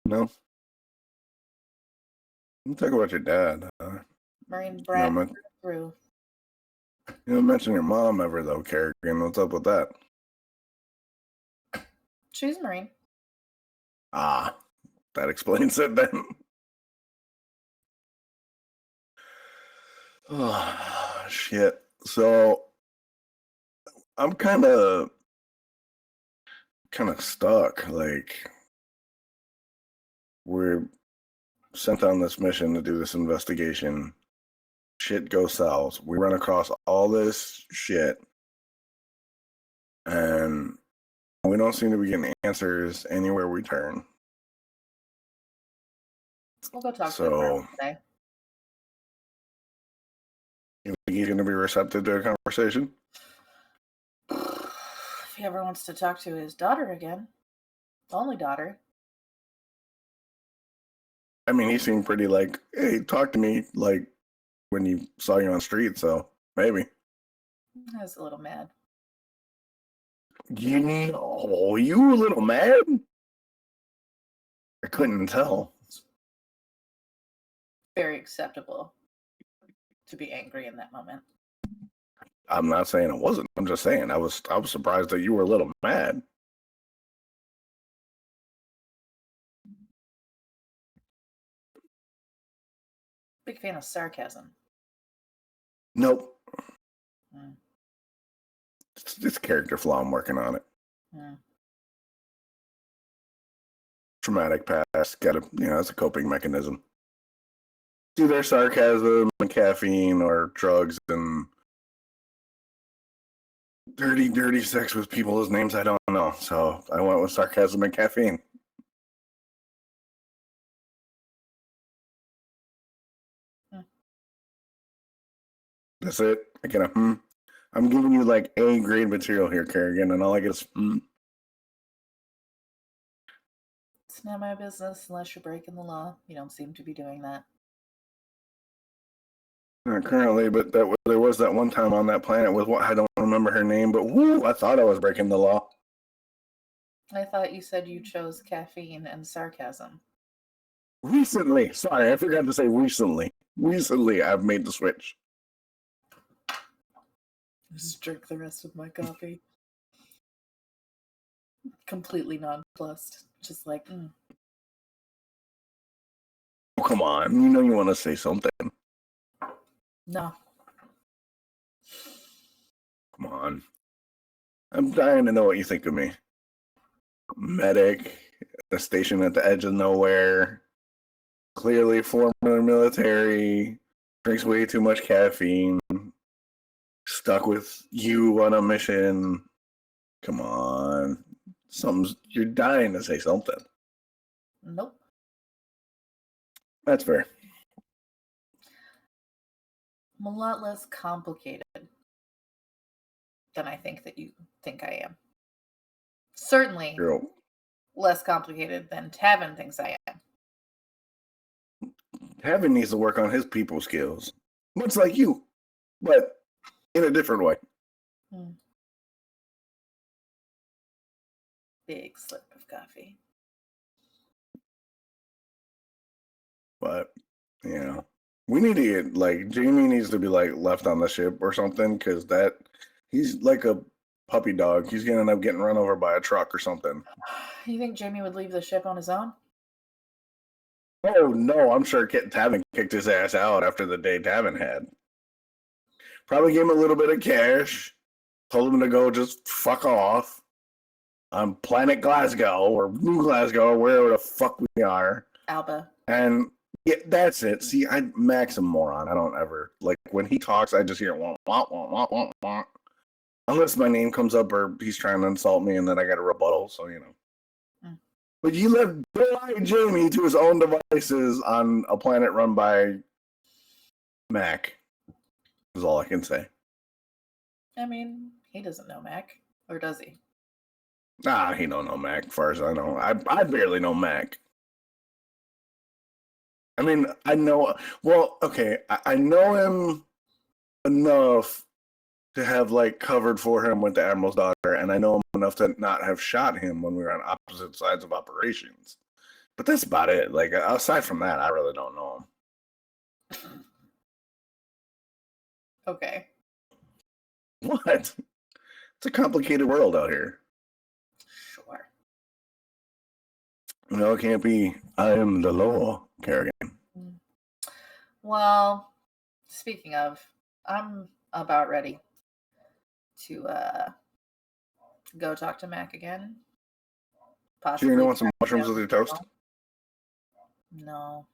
No. You talk about your dad. Marine brat through. You don't mention your mom ever, though, Carrigan. What's up with that? She's a Marine. Ah, that explains it then. Oh, shit. So, I'm kind of stuck. Like, sent on this mission to do this investigation. Shit goes south. We run across all this shit, and we don't seem to be getting answers anywhere we turn. We'll go talk to So- him today. You think he's going to be receptive to a conversation? If he ever wants to talk to his daughter again, only daughter. I mean, he seemed pretty like, hey, talk to me like when you saw you on the street, so maybe. I was a little mad. You were a little mad? I couldn't tell. Very acceptable to be angry in that moment. I'm not saying it wasn't. I'm just saying I was surprised that you were a little mad. Big fan of sarcasm. Nope. Mm. It's character flaw. I'm working on it. Mm. Traumatic past. Got to, it's a coping mechanism. Either sarcasm and caffeine or drugs and dirty sex with people whose names I don't know. So I went with sarcasm and caffeine. That's it. I get a I'm giving you like A grade material here, Carrigan, and all I get is It's not my business unless you're breaking the law. You don't seem to be doing that. Not currently, but there was that one time on that planet with what I don't remember her name, but whoo, I thought I was breaking the law. I thought you said you chose caffeine and sarcasm. Recently, sorry, I forgot to say recently. Recently, I've made the switch. Just drink the rest of my coffee. Completely nonplussed. Just like, Oh, come on, you want to say something. no. Come on. I'm dying to know what you think of me. Medic, a station at the edge of nowhere, clearly former military, drinks way too much caffeine, stuck with you on a mission. Come on. You're dying to say something. Nope. That's fair. I'm a lot less complicated than I think that you think I am. Certainly You're less complicated than Tavin thinks I am. Tavin needs to work on his people skills, much like you, but in a different way. Big slip of coffee. But, we need to get, like, Jamie needs to be, like, left on the ship or something, because he's like a puppy dog. He's going to end up getting run over by a truck or something. You think Jamie would leave the ship on his own? Oh, no, I'm sure Tavin kicked his ass out after the day Tavin had. Probably gave him a little bit of cash, told him to go just fuck off on planet Glasgow or New Glasgow or wherever the fuck we are. Alba. And yeah, that's it. See, Mac's a moron. I don't ever, like, when he talks, I just hear wah, wah, wah, wah, wah, wah. Unless my name comes up or he's trying to insult me and then I got a rebuttal, so, But you left blind Jamie to his own devices on a planet run by Mac. Is all I can say. I mean, he doesn't know Mac. Or does he? Nah, he don't know Mac, as far as I know. I barely know Mac. I mean, I know... Well, okay, I know him enough to have, like, covered for him with the Admiral's daughter, and I know him enough to not have shot him when we were on opposite sides of operations. But that's about it. Like, aside from that, I really don't know him. Okay. What? It's a complicated world out here. Sure. No, it can't be. I am the law, Carrigan. Well, speaking of, I'm about ready to go talk to Mac again. Do you want some mushrooms with your toast? No.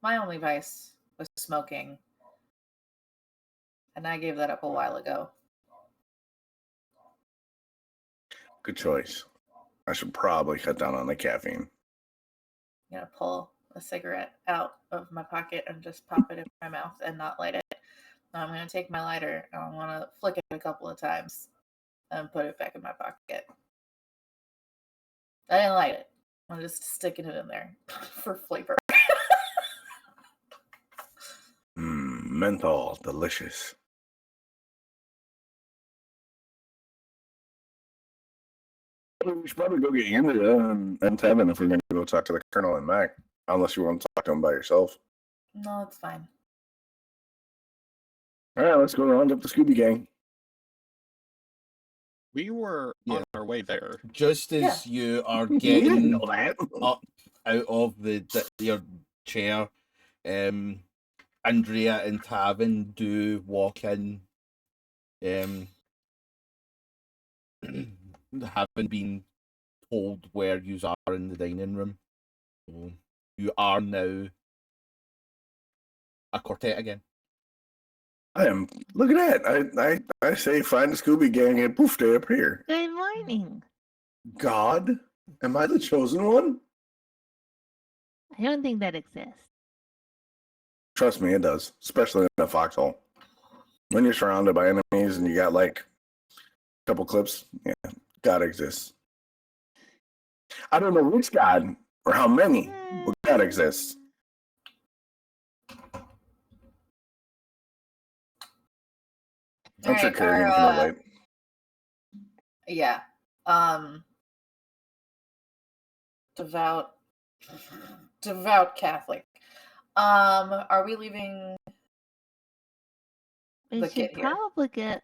My only vice was smoking. And I gave that up a while ago. Good choice. I should probably cut down on the caffeine. I'm going to pull a cigarette out of my pocket and just pop it in my mouth and not light it. I'm going to take my lighter and I'm going to flick it a couple of times and put it back in my pocket. I didn't light it. I'm just sticking it in there for flavor. Menthol, delicious. We should probably go get Andrea and Tavin if we're going to go talk to the Colonel and Mac. Unless you want to talk to him by yourself. No, it's fine. All right, let's go round up the Scooby Gang. We were on our way there. Just as you are You didn't getting know that. up out of your chair, Andrea and Tavin do walk in, having been told where you are in the dining room. So you are now a quartet again. I am. Look at that. I say find the Scooby Gang and poof, they appear. Good morning. God? Am I the chosen one? I don't think that exists. Trust me, it does. Especially in a foxhole. When you're surrounded by enemies and you got like a couple clips, yeah, God exists. I don't know which God or how many, but God exists. I'm sure Carrigan can relate. Yeah. Devout Catholic. Are we leaving We the should kid here? probably get.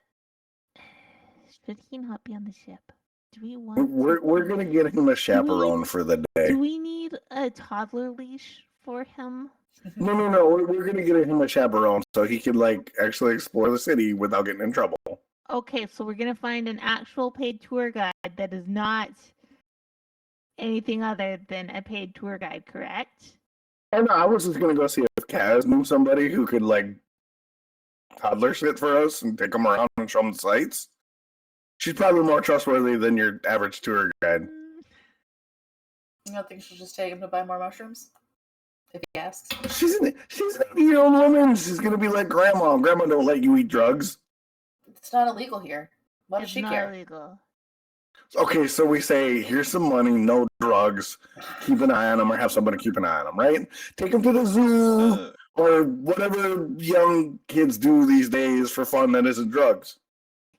Should he not be on the ship? Do we want? We're gonna get him a chaperone for the day. Do we need a toddler leash for him? No. We're gonna get him a chaperone so he can like actually explore the city without getting in trouble. Okay, so we're gonna find an actual paid tour guide that is not anything other than a paid tour guide, correct? Oh no, I was just gonna go see if Kaz knew somebody who could like toddler shit for us and take them around and show them the sights. She's probably more trustworthy than your average tour guide. You don't think she'll just take him to buy more mushrooms? If he asks. She's an 80-year-old woman. She's gonna be like grandma. Grandma don't let you eat drugs. It's not illegal here. What does It's she not care? illegal. Okay, so we say, here's some money, no drugs. Keep an eye on them or have somebody keep an eye on them, right? Take them to the zoo or whatever young kids do these days for fun that isn't drugs.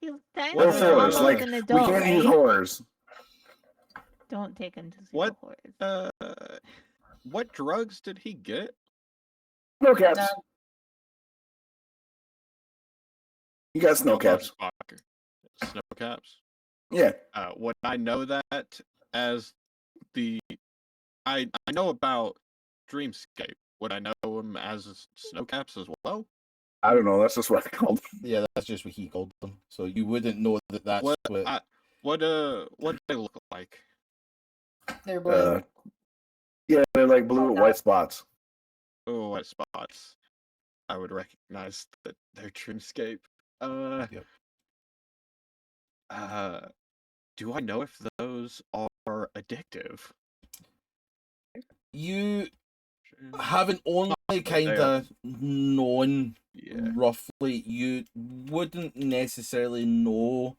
He's Or almost horrors. Like, an we adult, can't right? use horrors. Don't take him to see What? the horrors. What drugs did he get? Snow caps. No. You got snow caps. Snow caps. Yeah. Would I know that as the... I know about Dreamscape. Would I know him as snow caps as well? I don't know. That's just what I called them. Yeah, that's just what he called them. So you wouldn't know that that's what do they look like? They're blue. Yeah, they're like blue with white spots. Oh, white spots. I would recognize that they're Dreamscape. Yep. Do I know if those are addictive? You haven't only kind of known roughly. You wouldn't necessarily know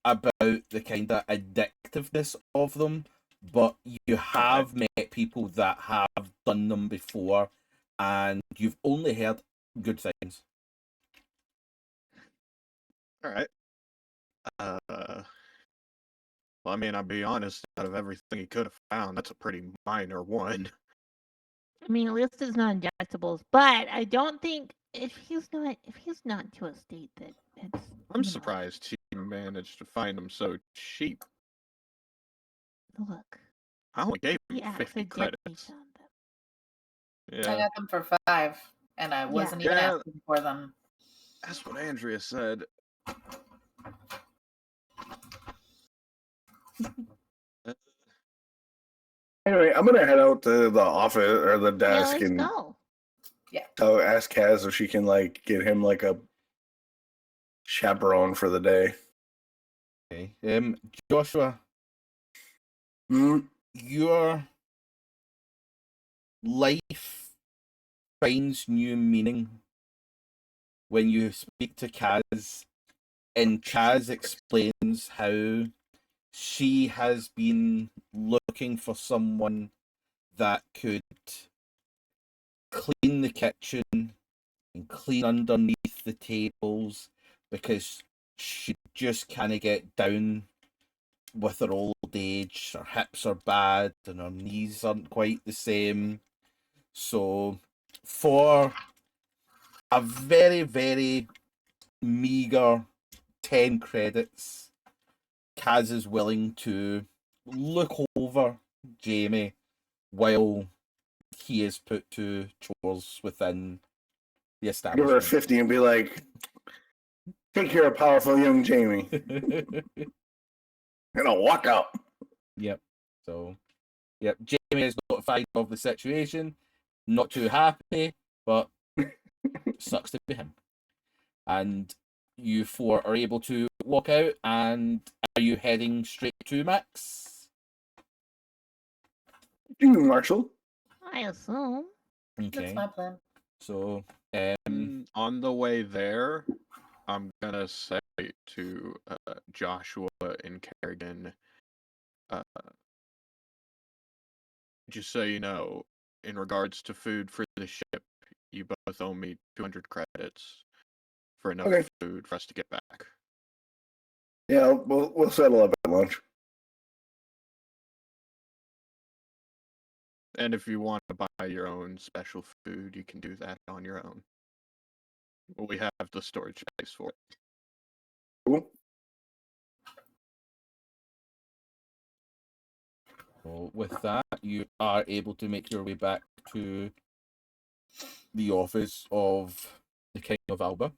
about the kind of addictiveness of them, but you have met people that have done them before, and you've only heard good things. All right. Well, I mean, I'll be honest, out of everything he could have found, that's a pretty minor one. I mean, at least it's not injectables, but I don't think if he's not to a state that it's. I'm surprised he managed to find them so cheap. Look. I only gave He him 50 accidentally credits. found them. Yeah. I got them for 5, and I wasn't even asking for them. That's what Andrea said. Anyway, I'm gonna head out to the office or the desk let's and go. So ask Kaz if she can like get him like a chaperone for the day. Okay. Joshua, Mm, your life finds new meaning when you speak to Kaz, and Kaz explains how she has been looking for someone that could clean the kitchen and clean underneath the tables, because she just kind of get down with her old age. Her hips are bad and her knees aren't quite the same. So for a very, very meager 10 credits, Kaz is willing to look over Jamie while he is put to chores within the give her establishment. 50 and be like, take care of powerful young Jamie. And I'll walk out. Yep. So, yep. Jamie is notified of the situation. Not too happy, but sucks to be him. And you four are able to walk out. And are you heading straight to Max? Marshall. I assume. Okay. That's my plan. So, On the way there, I'm gonna say to Joshua and Carrigan, just so you know, in regards to food for the ship, you both owe me 200 credits for enough Okay. food for us to get back. Yeah, we'll settle up at lunch. And if you want to buy your own special food, you can do that on your own. We have the storage space for it. Cool. so with that, you are able to make your way back to the office of the King of Alba,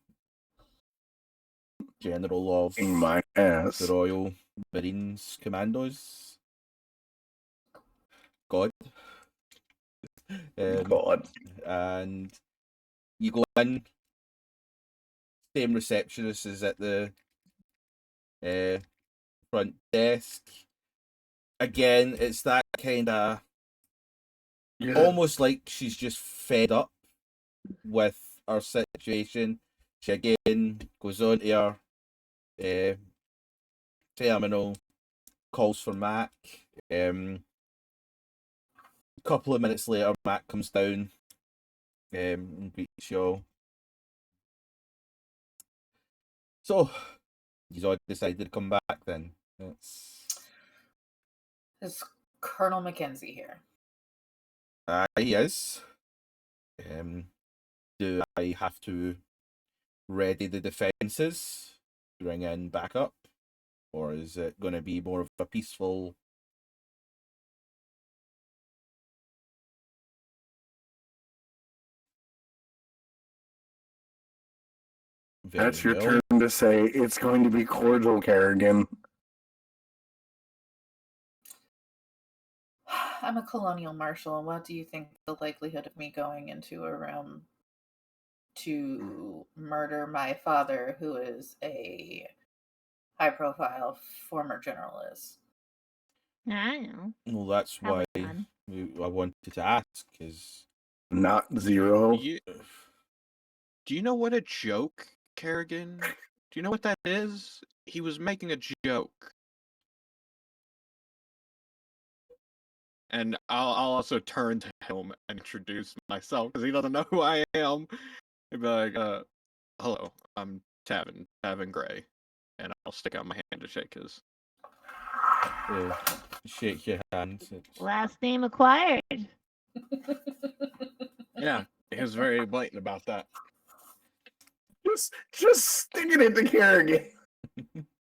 General of In my ass. the Royal Marines Commandos. God. God. And you go in, same receptionist is at the front desk. Again, it's that kind of almost like she's just fed up with our situation. She again goes on to her terminal, calls for Mac. A couple of minutes later, Mac comes down and greets you all. So, he's all decided to come back then. Is Colonel Mackenzie here? He is. Do I have to ready the defences, bring in backup, or is it going to be more of a peaceful? That's your turn to say it's going to be cordial, Carrigan. I'm a colonial marshal, and what do you think the likelihood of me going into a room to murder my father, who is a high-profile former general, is? I know. Well, that's Probably why none. I wanted to ask. Is Not zero. Do you know what a joke, Carrigan? Do you know what that is? He was making a joke. And I'll also turn to him and introduce myself, because he doesn't know who I am. He'd be like, hello, I'm Tavin Grey. And I'll stick out my hand to shake his. shake your hand. Last name acquired. Yeah, he was very blatant about that. Just sticking it to Carrigan.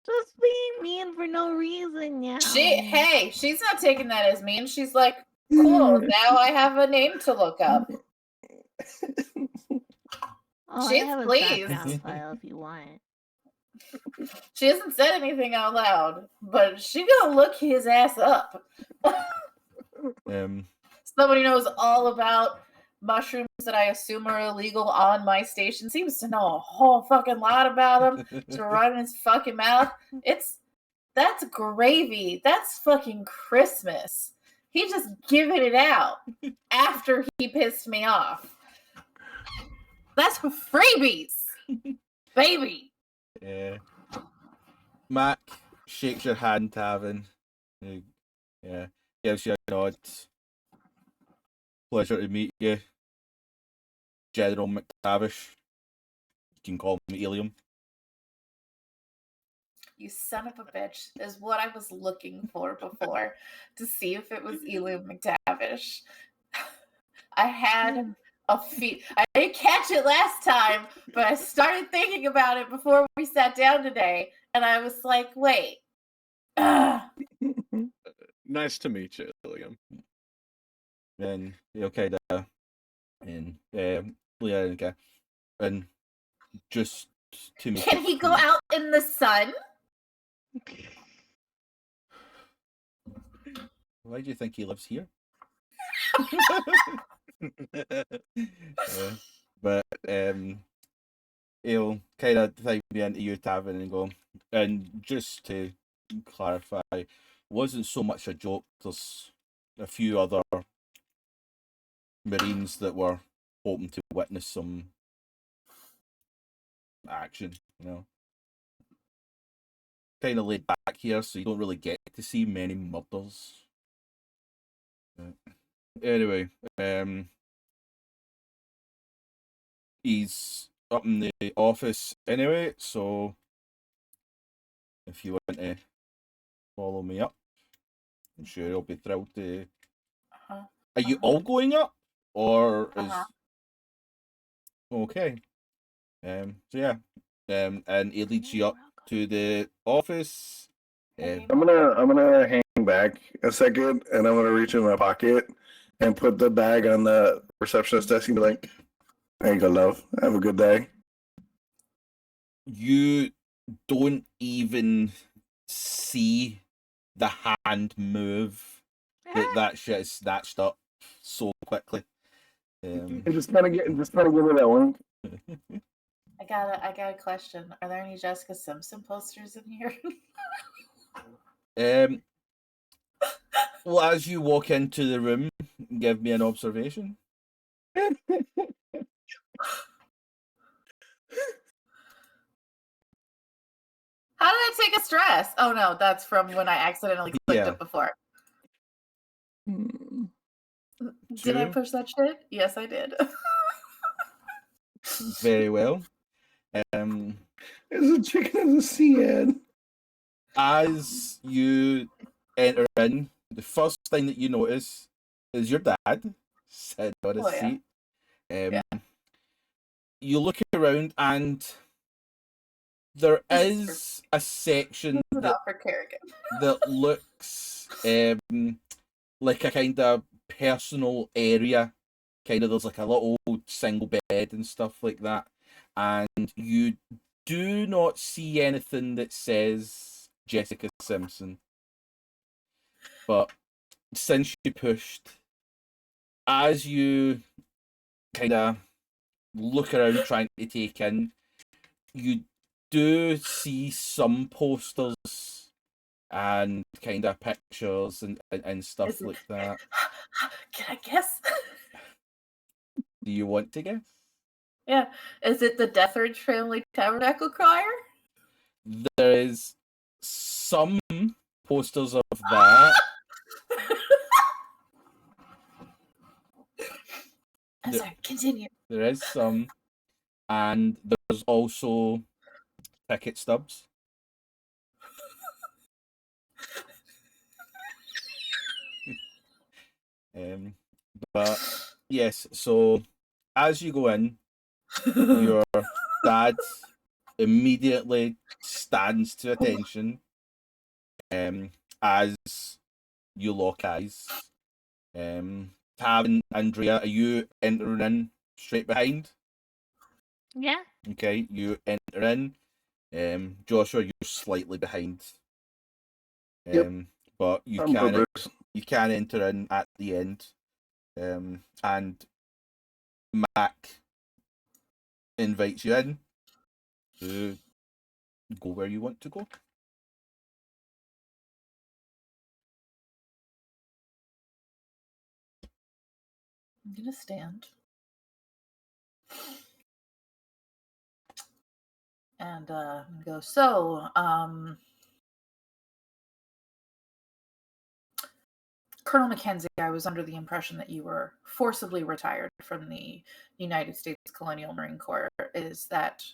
Just being mean for no reason, yeah. She's not taking that as mean. She's like, cool, now I have a name to look up. Oh, She's I have a pleased. background file if you want. She hasn't said anything out loud, but she gonna look his ass up. Somebody knows all about mushrooms that I assume are illegal on my station. Seems to know a whole fucking lot about them to run in his fucking mouth. That's gravy. That's fucking Christmas. He just giving it out after he pissed me off. That's for freebies, baby. Yeah. Mac shakes your hand, Tavin. Yeah. Gives you a nod. Pleasure to meet you. General McTavish. You can call me Alien. You son of a bitch is what I was looking for before to see if it was Alien McTavish. I had a feet. I didn't catch it last time, but I started thinking about it before we sat down today, and I was like, wait. Nice to meet you, William. And he'll kind of and just to make Can it he go clear- out in the sun? Why do you think he lives here? But he'll kind of take me into you, Tavin, and go. And just to clarify, wasn't so much a joke. There's a few other Marines that were hoping to witness some action, you know. Kind of laid back here, so you don't really get to see many murders. Anyway, he's up in the office anyway, so if you want to follow me up, I'm sure he'll be thrilled to. Uh-huh. Are you all going up, or is Uh-huh. okay? So yeah, and he leads you up to the office. I'm gonna hang back a second, and I'm gonna reach in my pocket and put the bag on the receptionist desk and be like, "There you go, love. Have a good day." You don't even see the hand move. That shit is snatched up so quickly. And just kind of give me that one. I got a question. Are there any Jessica Simpson posters in here? Well, as you walk into the room, give me an observation. How did I take a stress? Oh no, that's from when I accidentally clicked it before. Did I Two. push that shit? Yes, I did. Very well. There's a chicken as a sea ad. As you enter in, the first thing that you notice is your dad sitting on his seat. You look around and there is a section that looks like a kind of personal area. Kind of, there's like a little single bed and stuff like that. And you do not see anything that says Jessica Simpson. But since you pushed, as you kind of look around trying to take in, you do see some posters and kind of pictures and stuff like that. Can I guess? Do you want to guess? Yeah. Is it the Deathridge Family Tabernacle Choir? There is some posters of that. I'm sorry, continue. There is some. And there's also ticket stubs. But yes, so as you go in, your dad immediately stands to attention as you lock eyes. Tavin, Andrea, are you entering in straight behind? Yeah. Okay, you enter in. Joshua, you're slightly behind. But you can enter in at the end. And Mac invites you in to go where you want to go. I'm gonna stand. And go, so, Colonel Mackenzie, I was under the impression that you were forcibly retired from the United States Colonial Marine Corps. Is that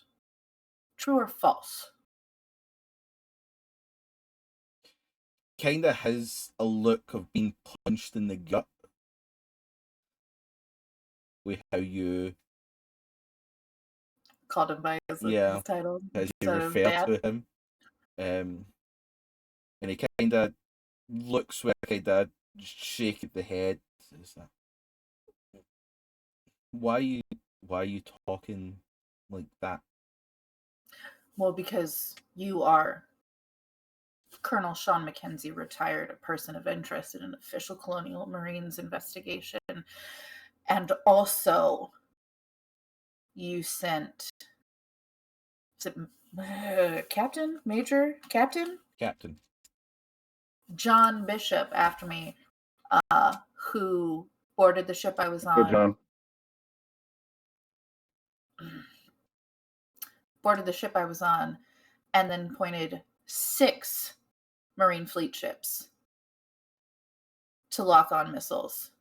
true or false? Kinda has a look of being punched in the gut with how you Called him by his title. as you instead of refer Dad. to him. And he kinda looks with kinda shaking the head. Is that why are you talking like that? Well, because you are Colonel Sean Mackenzie, retired, a person of interest in an official Colonial Marines investigation. And also, you sent Captain John Bishop after me, who boarded the ship I was on. John. Boarded the ship I was on, and then pointed 6 Marine fleet ships to lock on missiles,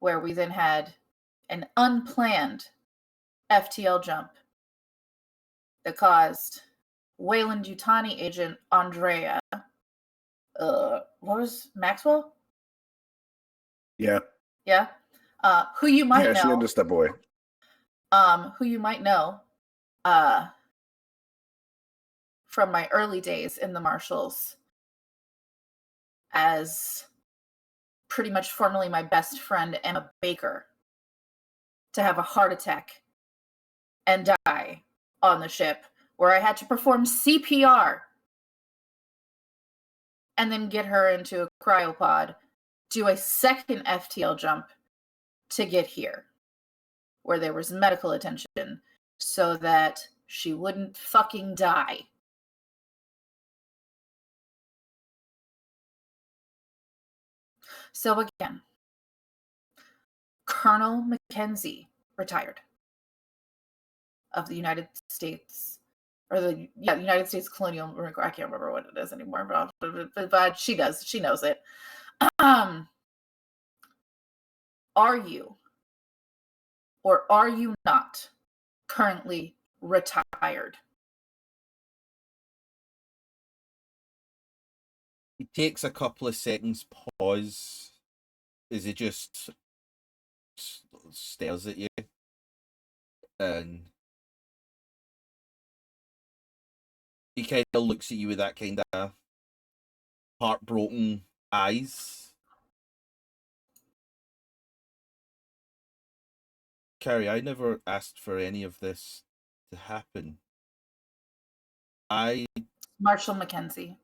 where we then had an unplanned FTL jump that caused Wayland Yutani agent Andrea, what was Maxwell? Yeah. Yeah. Who you might know. She had to step away. Who you might know from my early days in the Marshals as pretty much formerly my best friend Emma Baker, to have a heart attack and die on the ship, where I had to perform CPR and then get her into a cryopod, do a second FTL jump to get here, where there was medical attention so that she wouldn't fucking die. So again, Colonel Mackenzie, retired, of the United States, or the United States Colonial Marine Corps. I can't remember what it is anymore, but she does. She knows it. Are you, or are you not, currently retired? He takes a couple of seconds pause as he just stares at you, and he kind of looks at you with that kind of heartbroken eyes. Carrie, I never asked for any of this to happen. Marshal Mackenzie.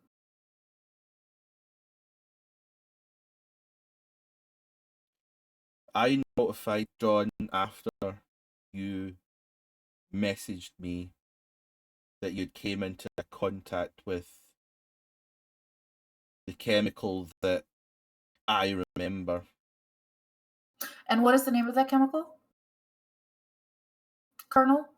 I notified John after you messaged me that you came into contact with the chemical that I remember. And what is the name of that chemical, Colonel?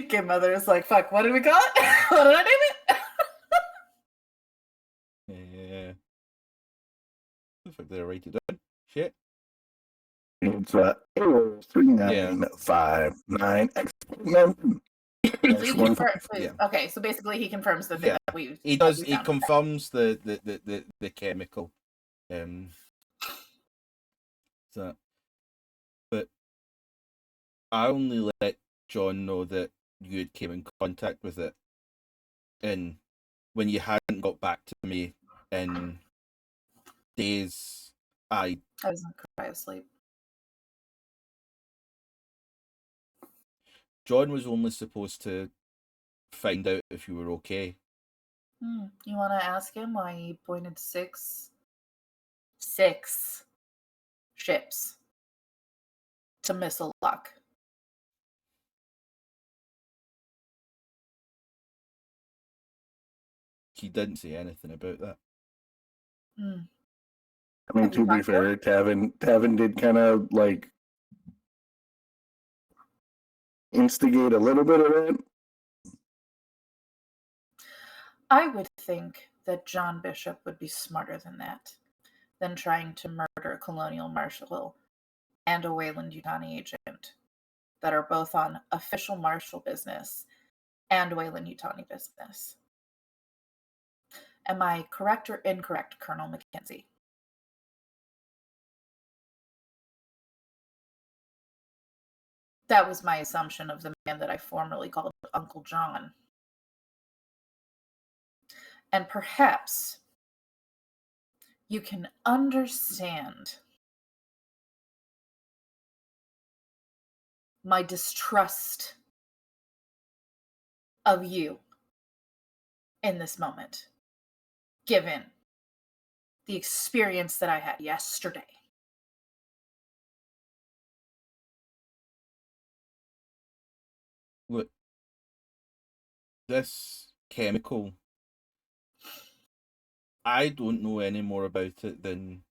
Kid mother is like, fuck, what did we call it? What did I name it? Yeah. I think they write it down. Shit. It's 3959 Okay, so basically he confirms the thing that we. He does. He confirms the chemical. So, but I only let John know that you had came in contact with it, and when you hadn't got back to me in days, I was in cry asleep. John was only supposed to find out if you were okay. You want to ask him why he pointed six ships to missile lock? He didn't say anything about that. I mean, Have you to be talked to him? fair, Tavin did kind of like instigate a little bit of that. I would think that John Bishop would be smarter than that, than trying to murder a Colonial Marshal and a Wayland-Yutani agent that are both on official Marshal business and Wayland-Yutani business. Am I correct or incorrect, Colonel Mackenzie? That was my assumption of the man that I formerly called Uncle John. And perhaps you can understand my distrust of you in this moment, given the experience that I had yesterday. Look, this chemical, I don't know any more about it than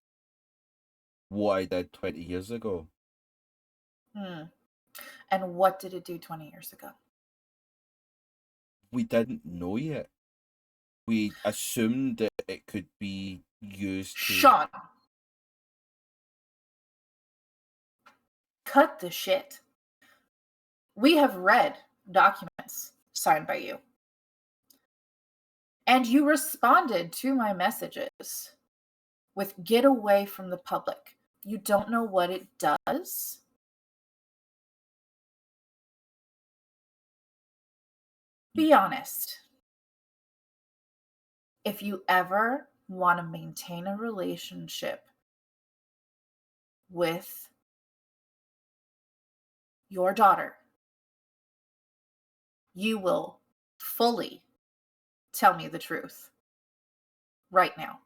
what I did 20 years ago. And what did it do 20 years ago? We didn't know yet. We assumed that it could be used to... Sean! Cut the shit. We have read documents signed by you. And you responded to my messages with "get away from the public." You don't know what it does? Be honest. If you ever want to maintain a relationship with your daughter, you will fully tell me the truth right now.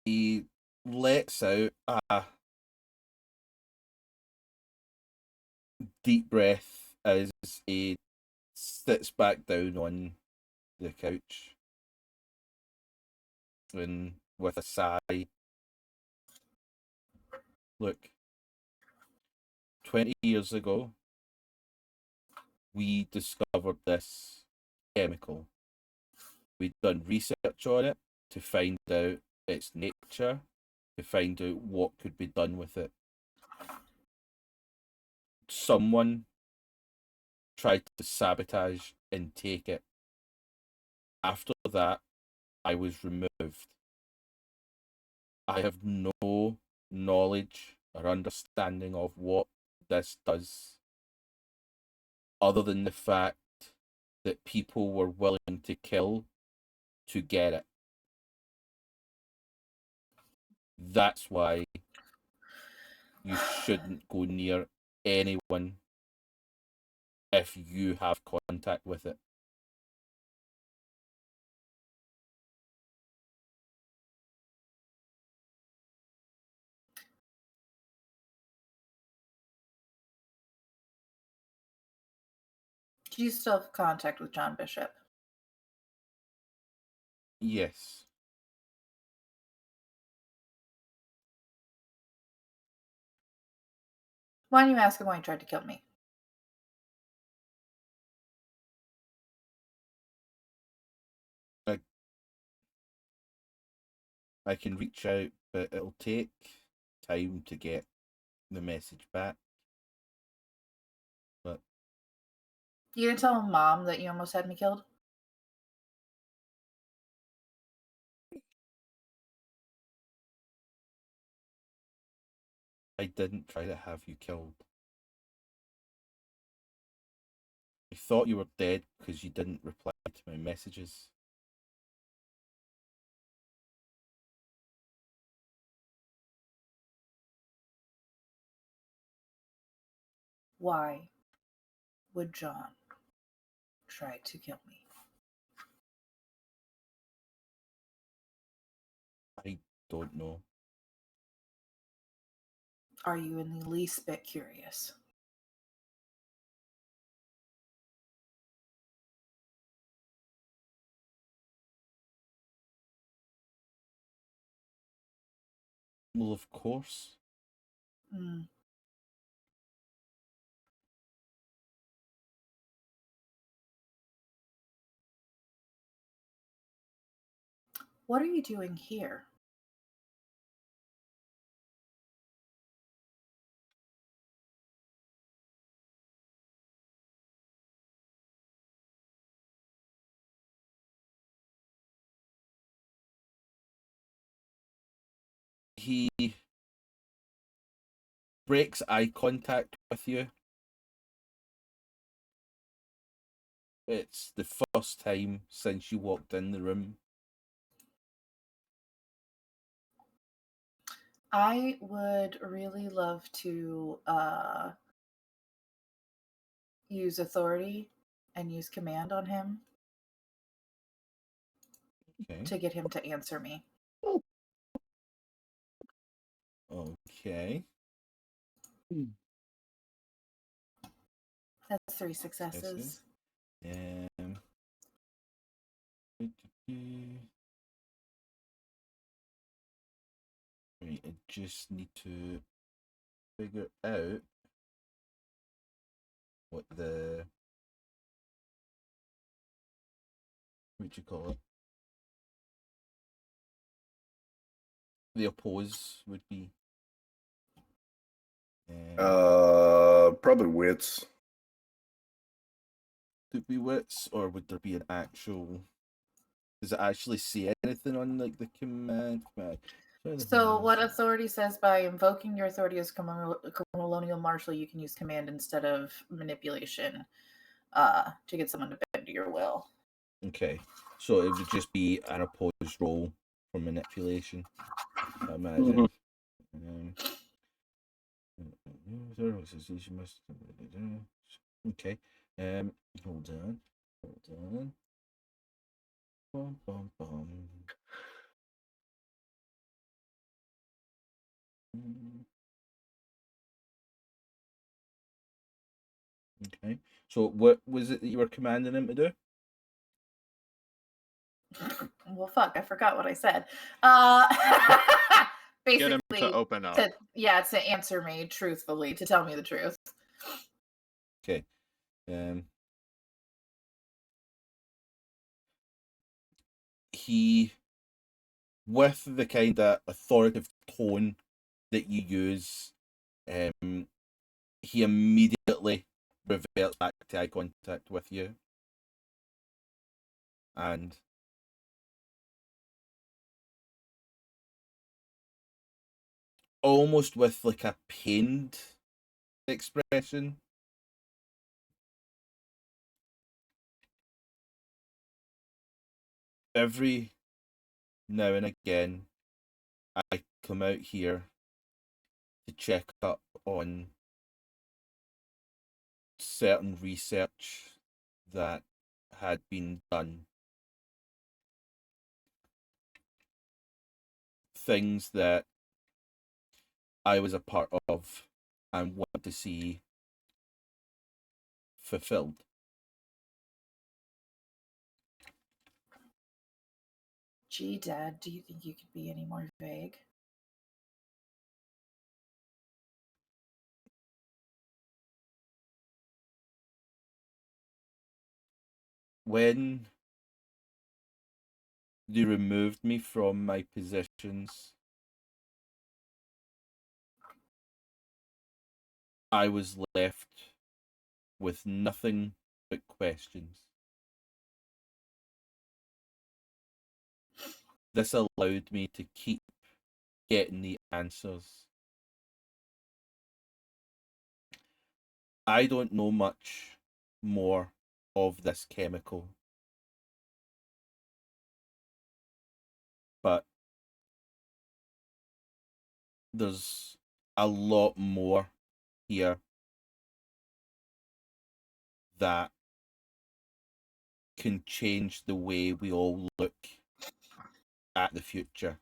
He lets out a deep breath as he sits back down on the couch and with a sigh. Look, 20 years ago, we discovered this chemical. We'd done research on it to find out its nature, to find out what could be done with it. Someone tried to sabotage and take it. After that, I was removed. I have no knowledge or understanding of what this does, other than the fact that people were willing to kill to get it. That's why you shouldn't go near anyone if you have contact with it. Do you still have contact with John Bishop? Yes. Why don't you ask him why he tried to kill me? I can reach out, but it'll take time to get the message back. But You gonna tell Mom that you almost had me killed? I didn't try to have you killed. I thought you were dead because you didn't reply to my messages. Why would John try to kill me? I don't know. Are you in the least bit curious? Well, of course. Mm. What are you doing here? He breaks eye contact with you. It's the first time since you walked in the room. I would really love to use authority and use command on him Okay. to get him to answer me. Okay. That's 3 successes. Right, I just need to figure out what the, what do you call it? The oppose would be. Probably wits. Could be wits, or would there be an actual? Does it actually say anything on like the command? So what authority says by invoking your authority as colonial marshal, you can use command instead of manipulation to get someone to bend to your will. Okay, so it would just be an opposed roll for manipulation, I imagine. Okay. Hold on. Bum, bum, bum. Okay. So what was it that you were commanding him to do? Well, fuck, I forgot what I said. Get him Basically, to open up. to answer me truthfully, to tell me the truth. Okay. He, with the kind of authoritative tone that you use, he immediately reverts back to eye contact with you. And almost with like a pained expression, every now and again I come out here to check up on certain research that had been done. Things that I was a part of and want to see fulfilled. Gee, Dad, do you think you could be any more vague? When they removed me from my positions, I was left with nothing but questions. This allowed me to keep getting the answers. I don't know much more of this chemical, but there's a lot more here that can change the way we all look at the future.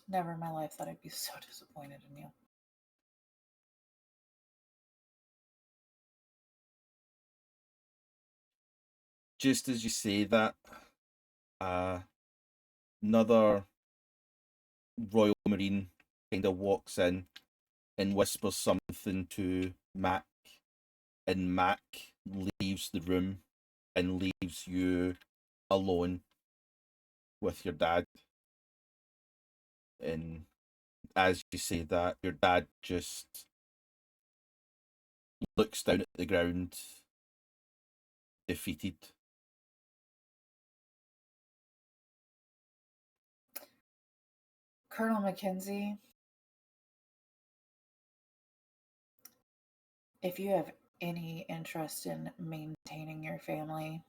Never in my life thought I'd be so disappointed in you. Just as you say that, another Royal Marine kind of walks in and whispers something to Mac, and Mac leaves the room and leaves you alone with your dad. And as you say that, your dad just looks down at the ground, defeated. Colonel Mackenzie, if you have any interest in maintaining your family,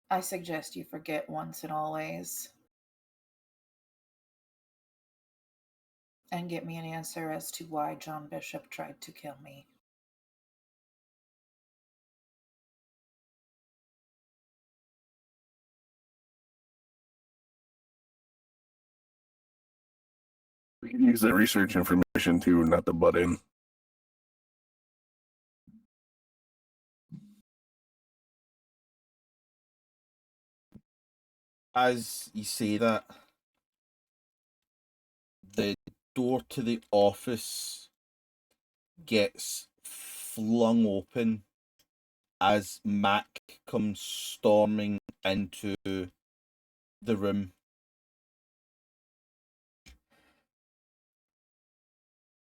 I suggest you forget once and always and get me an answer as to why John Bishop tried to kill me. We can use that research information too, not to butt in. As you say that, the door to the office gets flung open as Mac comes storming into the room.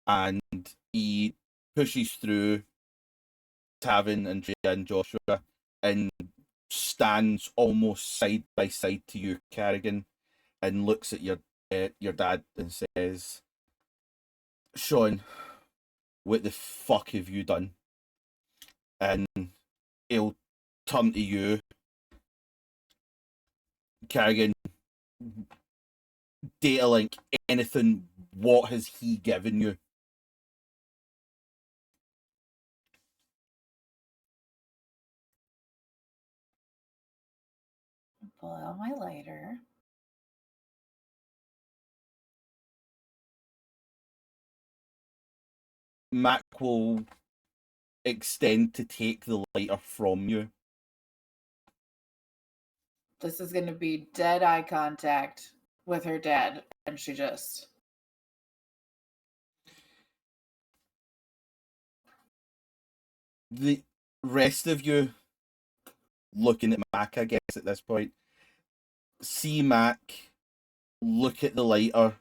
And he pushes through Tavin, Andrea, and Joshua and stands almost side by side to you, Carrigan, and looks at your dad and says, "Sean, what the fuck have you done?" And he'll turn to you, Carrigan. Data link, anything. What has he given you? Pull out my lighter. Mac will extend to take the lighter from you. This is going to be dead eye contact with her dad, and she just... The rest of you looking at Mac, I guess, at this point, see Mac look at the lighter,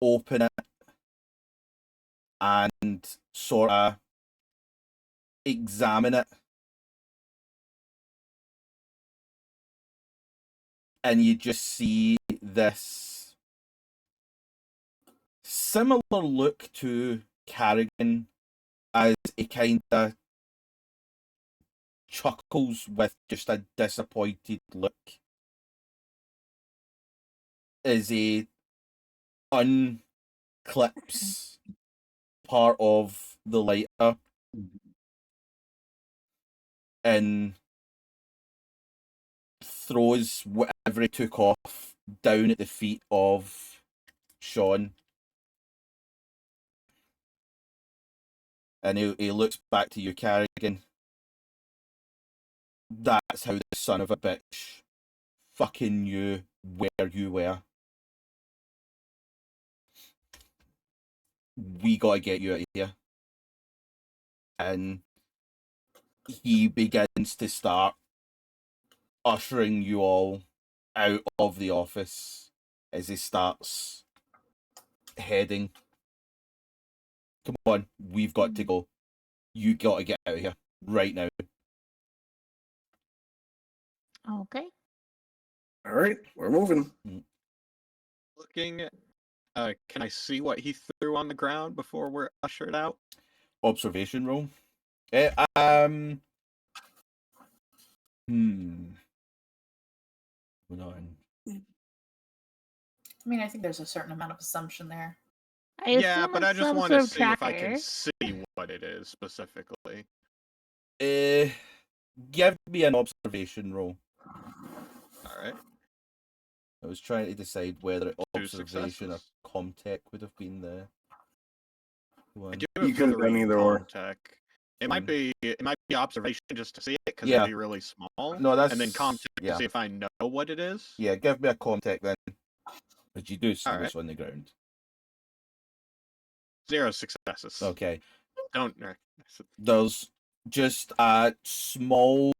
open it, and sort of examine it. And you just see this similar look to Carrigan as he kind of chuckles with just a disappointed look as he unclips part of the lighter and throws whatever he took off down at the feet of Sean. And he looks back to you, Carrigan. That's how the son of a bitch fucking knew where you were. We gotta get you out of here. And he begins to start ushering you all out of the office as he starts heading. Come on, we've got to go. You gotta get out of here right now. Okay. All right, we're moving. Looking can I see what he threw on the ground before we're ushered out? Observation roll. Hold on. I mean, I think there's a certain amount of assumption there. I Yeah, assume but I it's just some want sort to of see if I can tracker. see what it is specifically. Give me an observation roll. All right. I was trying to decide whether 2 observation or successes. Comtech would have been the I one. do You have could have done 3 either or. Comtech. It might be observation just to see it because Yeah. it'd be really small. No, that's And then Comtech yeah. to see if I know what it is. Yeah, give me a Comtech then. But you do see All what's right. on the ground. 0 successes. Okay. Don't recognize it. There's just a small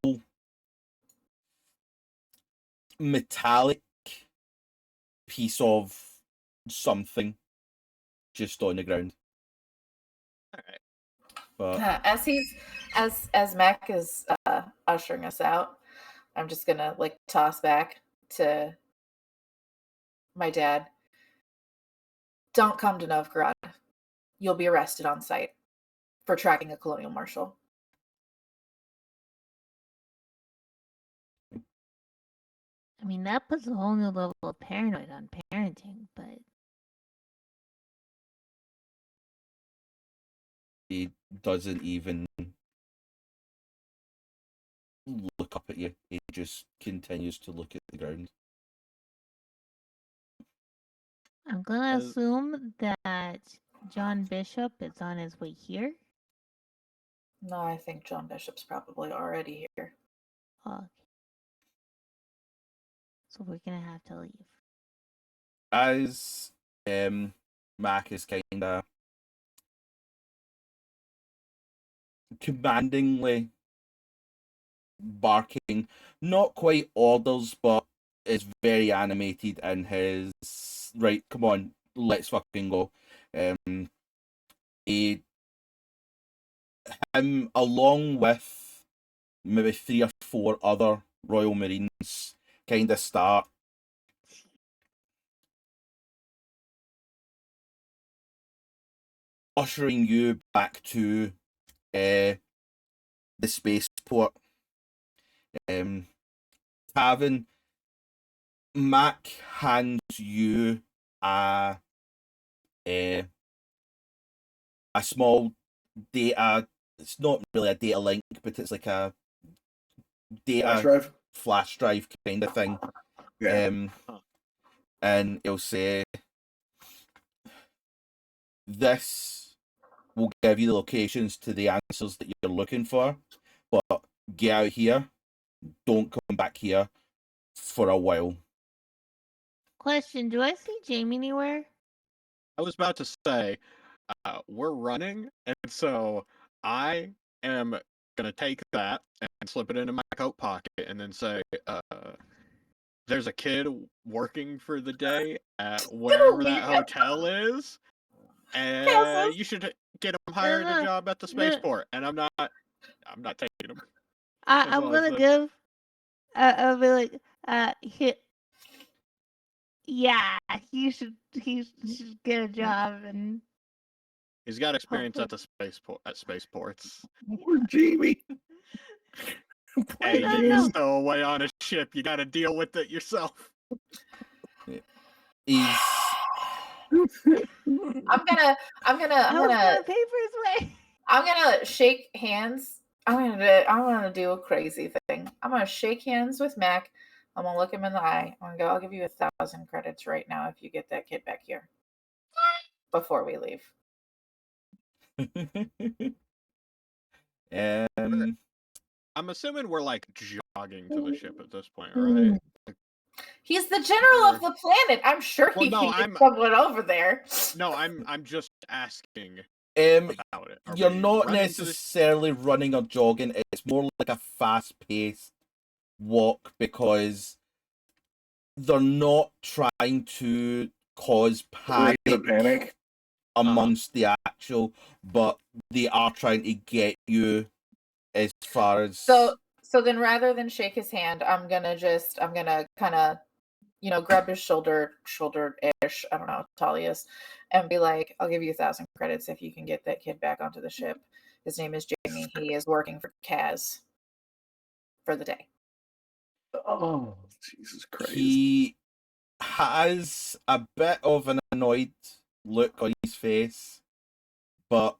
metallic piece of something just on the ground. All right. But As Mac is ushering us out, I'm just gonna like toss back to my dad. Don't come to Novgorod. You'll be arrested on sight for tracking a colonial marshal. I mean, that puts a whole new level of paranoid on parenting, but he doesn't even look up at you. He just continues to look at the ground. I'm gonna As- assume that John Bishop is on his way here. No, I think John Bishop's probably already here. Okay. So we're gonna have to leave. As Mac is kind of commandingly barking, not quite orders, but is very animated in his right. Come on, let's fucking go. Him along with maybe 3 or 4 other Royal Marines kind of start ushering you back to the spaceport. Tavin, Mac hands you a small data. It's not really a data link, but it's like a data flash drive kind of thing. Yeah. And it'll say, this will give you the locations to the answers that you're looking for, but get out here. Don't come back here for a while. Question: do I see Jamie anywhere? I was about to say, we're running, and so I am gonna take that and slip it into my coat pocket, and then say, "There's a kid working for the day at wherever that hotel is, and you should get him hired a job at the spaceport." And I'm not taking him. I'm gonna give. I'll be like, yeah, he should get a job, and he's got experience at the spaceports. Poor Jamie. Hey, No, you no. stow away on a ship. You got to deal with it yourself. He's. I'm gonna pay for his way. I'm gonna shake hands. I'm gonna do a crazy thing. I'm gonna shake hands with Mac. I'm gonna look him in the eye. I'm gonna go, I'll give you 1,000 credits right now if you get that kid back here before we leave. I'm assuming we're like jogging to the ship at this point, right? He's the general of the planet. I'm sure he can get someone over there. No, I'm just asking about it. You're not necessarily running or jogging. It's more like a fast-paced walk because they're not trying to cause panic amongst the actual, but they are trying to get you as far as. So then rather than shake his hand, I'm gonna kind of grab his shoulder-ish, I don't know, Talius, and be like, I'll give you 1,000 credits if you can get that kid back onto the ship. His name is Jamie. He is working for Kaz for the day. Oh, Jesus Christ. He has a bit of an annoyed look on his face, but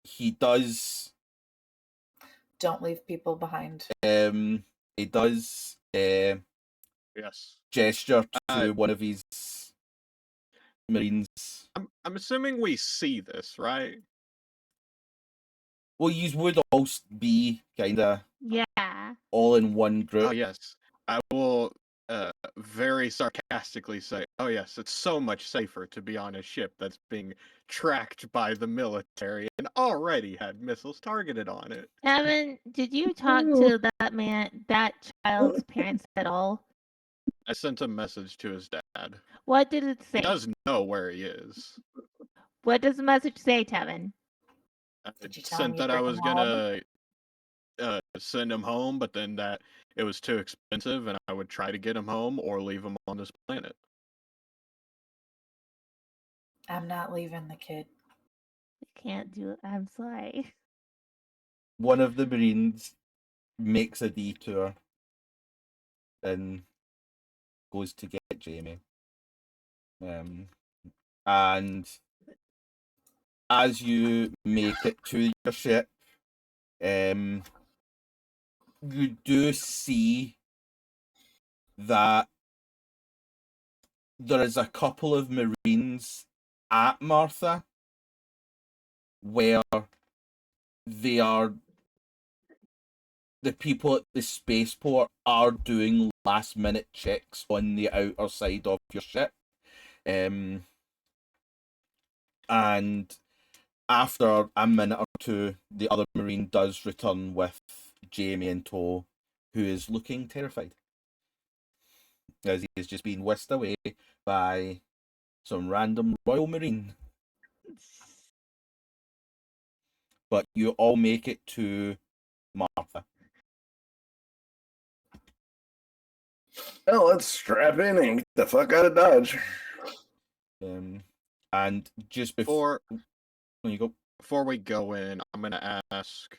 he does Don't leave people behind. he does Yes. gesture to one of his Marines. I'm assuming we see this, right? Well, you would all be kind of Yeah. all in one group. Oh yes. I will very sarcastically say, oh yes, it's so much safer to be on a ship that's being tracked by the military and already had missiles targeted on it. Tavin, did you talk to that child's parents at all? I sent a message to his dad. What did it say? He does know where he is. What does the message say, Tavin? I Did you tell him sent you'd that I bring was him home? gonna send him home, but then that it was too expensive and I would try to get him home or leave him on this planet. I'm not leaving the kid. I can't do it. I'm sorry. One of the Marines makes a detour and goes to get Jamie. And as you make it to your ship, you do see that there is a couple of Marines at Martha where the people at the spaceport are doing last minute checks on the outer side of your ship. And after a minute or two, the other Marine does return with Jamie in tow, who is looking terrified, as he is just being whisked away by some random Royal Marine. But you all make it to Martha. Well, let's strap in and get the fuck out of Dodge. And just before you go, before we go in, I'm gonna ask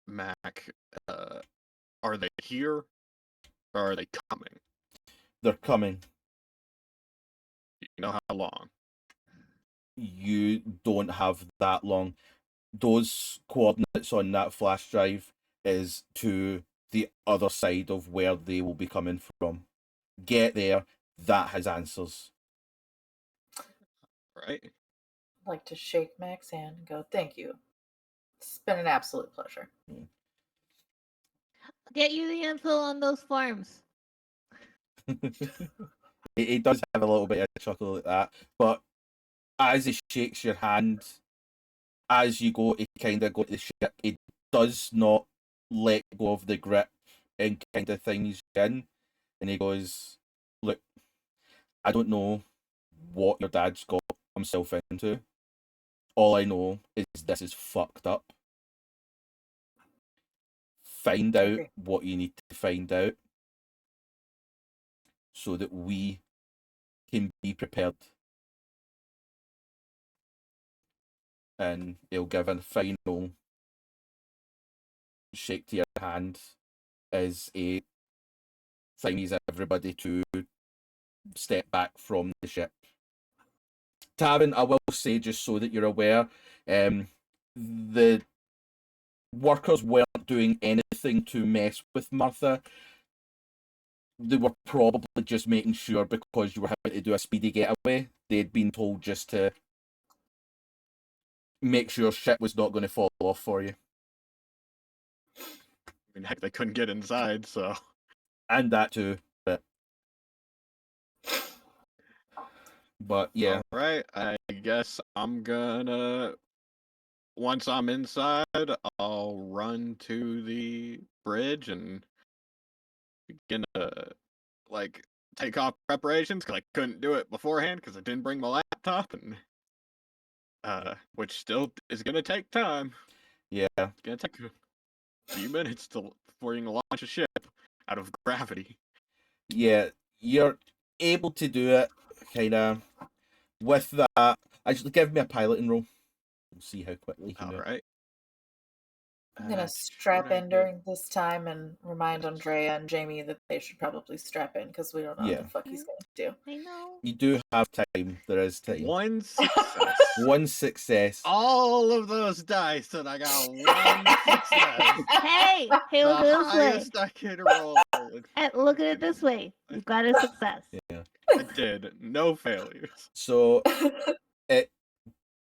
Mac, are they here or are they coming? They're coming. You know how long? You don't have that long. Those coordinates on that flash drive is to the other side of where they will be coming from. Get there, that has answers. Right? I'd like to shake Mac's hand and go, thank you. It's been an absolute pleasure. I'll get you the info on those farms. He does have a little bit of a chuckle at that, but as he shakes your hand, as you go to kind of go to the ship, he does not let go of the grip and kind of things in, and he goes, "Look, I don't know what your dad's got himself into. All I know is this is fucked up. Find out what you need to find out so that we can be prepared." And he'll give a final shake to your hand as he thingies everybody to step back from the ship. Tavin, I will say, just so that you're aware, the workers weren't doing anything to mess with Martha. They were probably just making sure, because you were having to do a speedy getaway, they'd been told just to make sure shit was not going to fall off for you. I mean, heck, they couldn't get inside, so. And that too, but yeah. Alright, I guess I'm gonna, once I'm inside, I'll run to the bridge and begin to, like, take off preparations, because I couldn't do it beforehand, because I didn't bring my laptop, and which still is gonna take time. Yeah. It's gonna take a few minutes before you can launch a ship out of gravity. Yeah, you're able to do it, kind of, with that. Actually, give me a piloting roll. We'll see how quickly you can All do it. right. I'm gonna What strap did I in get? during this time and remind Andrea and Jamie that they should probably strap in because we don't know what Yeah. the fuck he's gonna do. I know. You do have time. There is time. One success. One success. All of those dice, and I got one success. Hey, The look at it this way. highest I can roll. Look at it this way. You've got a success. Yeah. I did. No failures. So it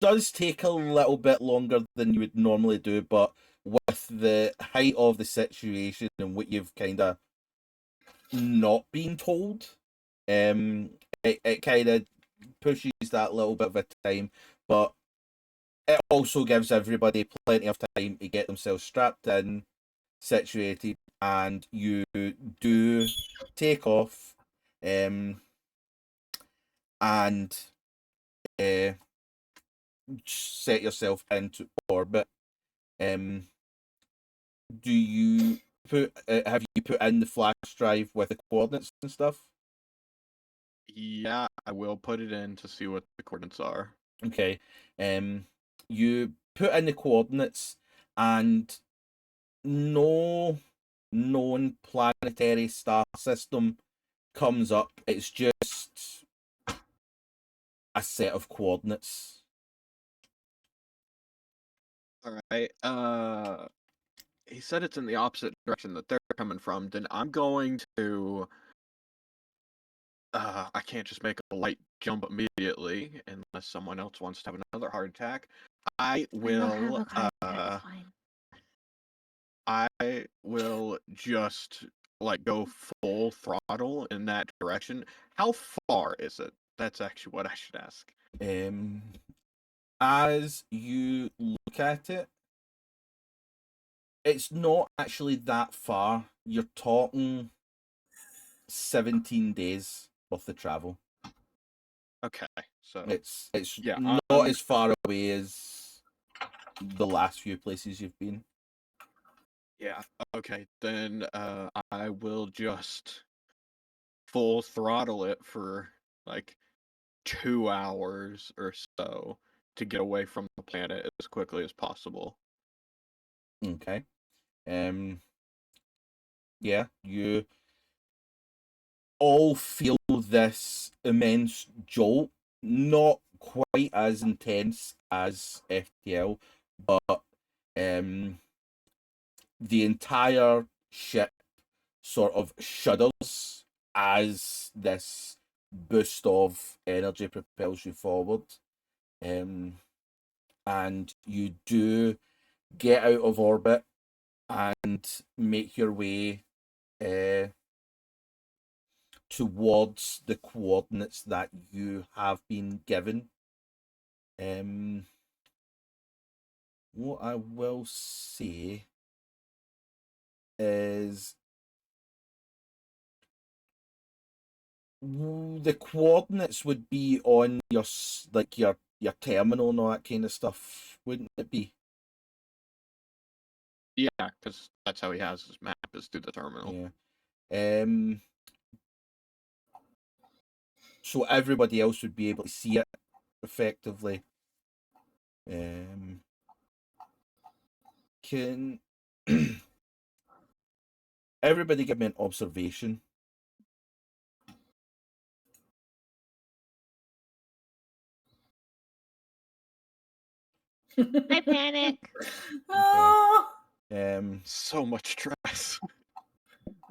does take a little bit longer than you would normally do, but with the height of the situation and what you've kind of not been told, it kind of pushes that little bit of a time, but it also gives everybody plenty of time to get themselves strapped in, situated, and you do take off, and set yourself into orbit. Do you have you put in the flash drive with the coordinates and stuff? Yeah, I will put it in to see what the coordinates are. Okay. You put in the coordinates, and no known planetary star system comes up. It's just a set of coordinates. All right. He said it's in the opposite direction that they're coming from. Then I'm going to. I can't just make a light jump immediately unless someone else wants to have another heart attack. I I don't will. have a heart attack, it's fine. I will just like go full throttle in that direction. How far is it? That's actually what I should ask. As you look at it, it's not actually that far. You're talking 17 days worth of travel. Okay, so It's yeah, not I'm- as far away as the last few places you've been. yeah. Okay, then I will just full throttle it for like 2 hours or so to get away from the planet as quickly as possible. Okay. Yeah, you all feel this immense jolt, not quite as intense as FTL, but the entire ship sort of shudders as this boost of energy propels you forward. And you do get out of orbit and make your way towards the coordinates that you have been given. What I will say is the coordinates would be on your your terminal and all that kind of stuff, wouldn't it be? Yeah, because that's how he has his map is through the terminal. Yeah. So everybody else would be able to see it effectively. Can everybody give me an observation? I panic. Oh, So much stress.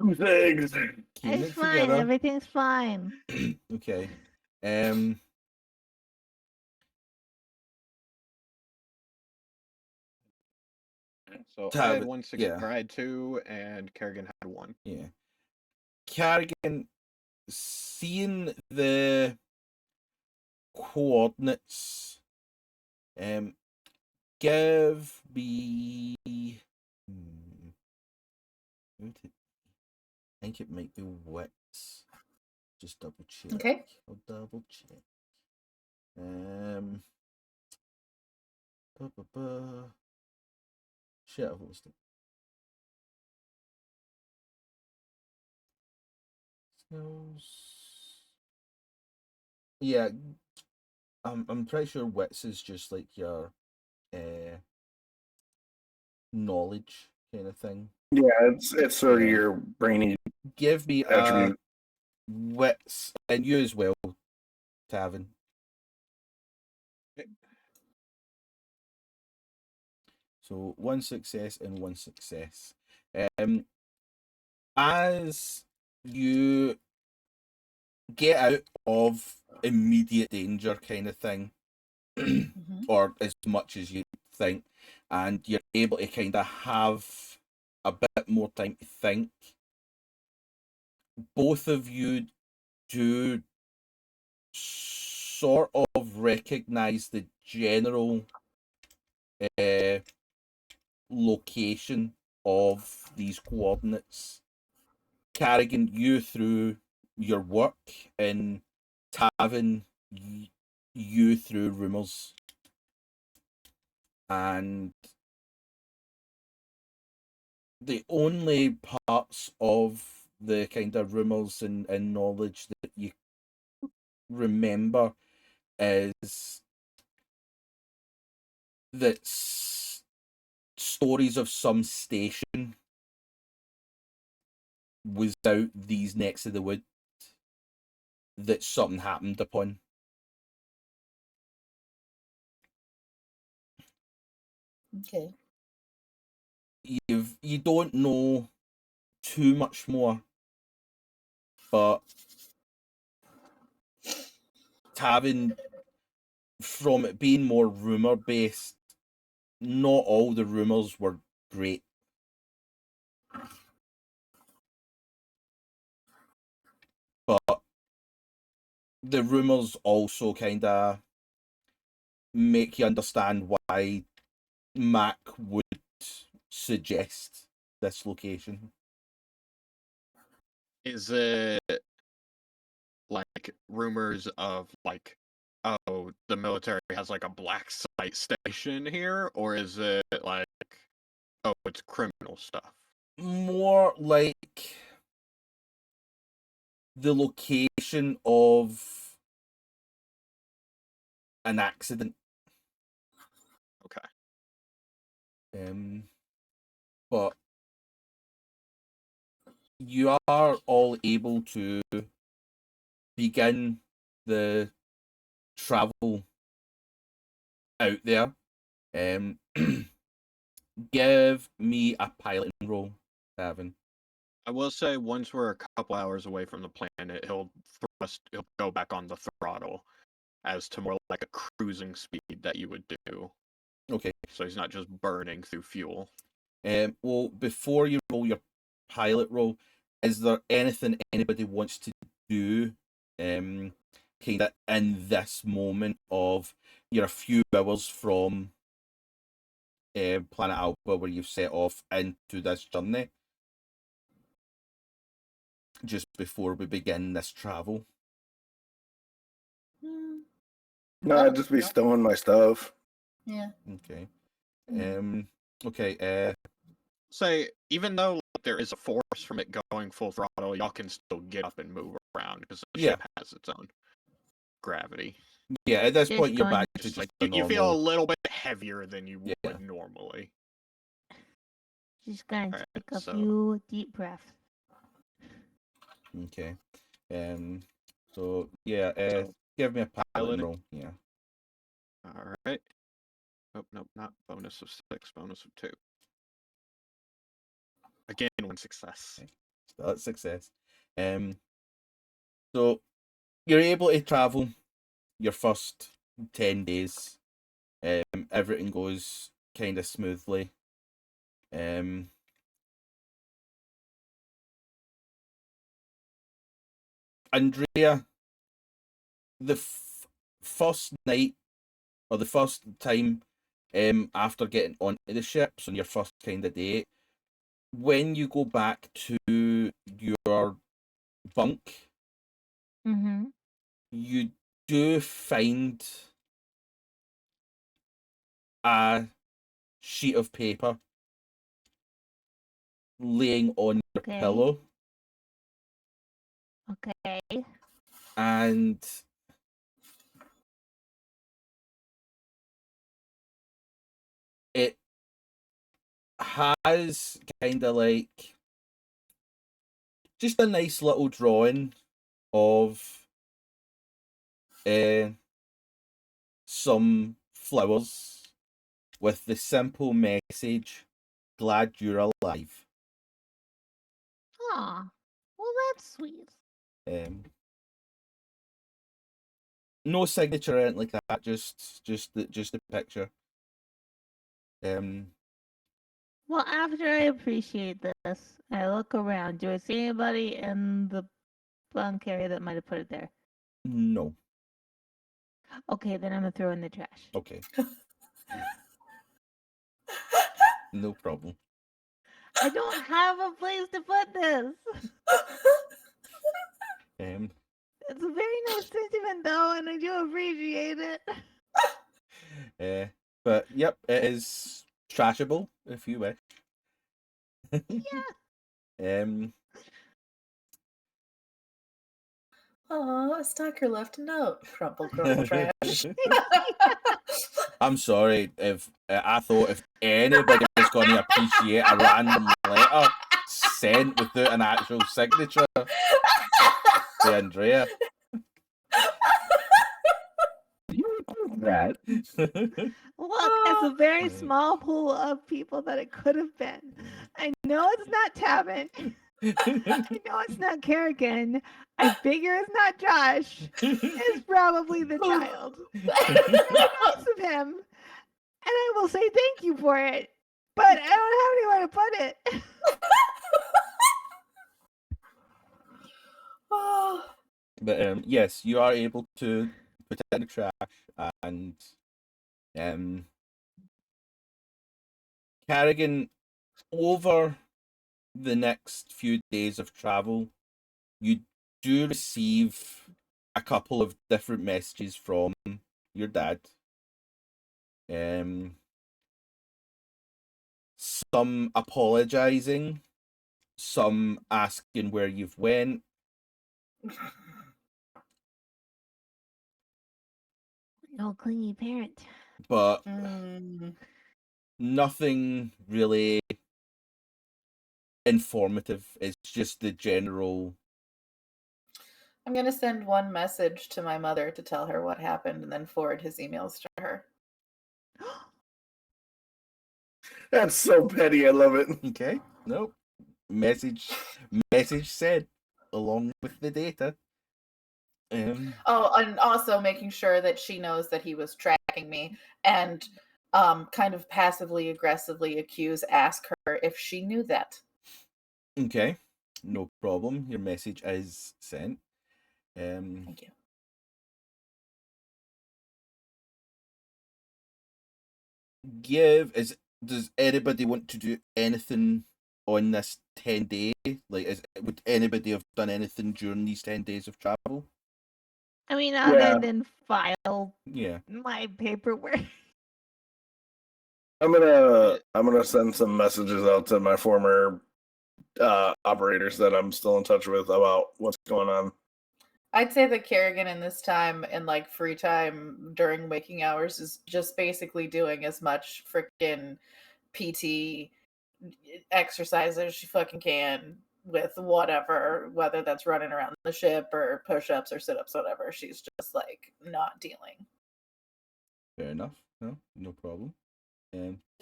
2 things. Keeping It's it fine. together. Everything's fine. Okay. So I had Tavin, 1 6, yeah. or I had 2, and Carrigan had 1. Yeah. Carrigan, seeing the coordinates, give me. I think it might be wits. Just double check. Okay. I'll double check. Shit, I've lost it. Skills. Yeah, I'm pretty sure wits is just like your knowledge kind of thing. Yeah, it's sort of Yeah. your brainy Give me a attribute. wits, and you as well, Tavin. So one success and one success. As you get out of immediate danger, kind of thing, or as much as you think, and you're able to kind of have a bit more time to think. Both of you do sort of recognize the general location of these coordinates. Carrigan, you through your work, and Tavin, you through rumours. And the only parts of the kind of rumours and knowledge that you remember is that stories of some station was out these next to the wood that something happened upon. Okay. You don't know too much more, but Tavin, from it being more rumor based, not all the rumors were great. But the rumors also kind of make you understand why Mac would suggest this location. Is it like rumors of like, oh, the military has like a black site station here, or is it like, oh, it's criminal stuff? More like the location of an accident. Okay. But you are all able to begin the travel out there. Give me a piloting roll, Tavin. I will say, once we're a couple hours away from the planet, he'll go back on the throttle as to more like a cruising speed that you would do. Okay. So he's not just burning through fuel. Well, before you roll your pilot roll, is there anything anybody wants to do, kind of in this moment of you're a few hours from Planet Alpha, where you've set off into this journey, just before we begin this travel? No, I'd just be stowing my stuff. Yeah. Okay. Okay. Say, even though there is a force from it going full throttle, y'all can still get up and move around because the ship has its own gravity. Yeah, at this Just point, you're going- back to just like a you feel a normal. little bit heavier than you Yeah. would normally. Just gonna Alright, take a so- few deep breaths. Okay. So yeah. So, Give me a pilot piloting. roll. Yeah. All right. Oh, nope, not bonus of 6, bonus of 2. Again, one success. Okay. So that's success. So you're able to travel your first 10 days. Everything goes kind of smoothly. Andrea, the first night or the first time after getting onto the ships on your first kind of day, when you go back to your bunk, Mm-hmm. you do find a sheet of paper laying on your Okay. pillow, Okay. and has kind of like just a nice little drawing of some flowers with the simple message, "Glad you're alive." Aw. Well, that's sweet. No signature or anything like that. Just the picture. Well, after I appreciate this, I look around. Do I see anybody in the bunk area that might have put it there? No. Okay, then I'm gonna throw it in the trash. Okay. No problem. I don't have a place to put this. It's a very nice sentiment, though, and I do appreciate it. But yep, it is trashable if you wish. Yeah. Oh, a stalker left a note. Crumple, crumple, trash. I'm sorry if I thought if anybody was going to appreciate a random letter sent without an actual signature to Andrea. That. Look, it's a very small pool of people that it could have been. I know it's not Tavin. I know it's not Carrigan. I figure it's not Josh. It's probably the child. Nice of him. And I will say thank you for it. But I don't have anywhere to put it. But yes, you are able to put it in the trash, and Carrigan, over the next few days of travel, you do receive a couple of different messages from your dad. Some apologizing, some asking where you've went. No clingy parent. But nothing really informative. It's just the general. I'm going to send one message to my mother to tell her what happened and then forward his emails to her. That's so petty. I love it. Okay. Nope. Message said along with the data. Oh, and also making sure that she knows that he was tracking me, and kind of passively aggressively ask her if she knew that. Okay. No problem. Your message is sent. Thank you. Does anybody want to do anything on this 10-day? Like, would anybody have done anything during these 10 days of travel? I mean, other than file my paperwork. I'm gonna send some messages out to my former operators that I'm still in touch with about what's going on. I'd say that Carrigan in this time and like free time during waking hours is just basically doing as much freaking PT exercise as she fucking can with whatever, whether that's running around the ship or push-ups or sit-ups, whatever. She's just like not dealing. Fair enough. No problem.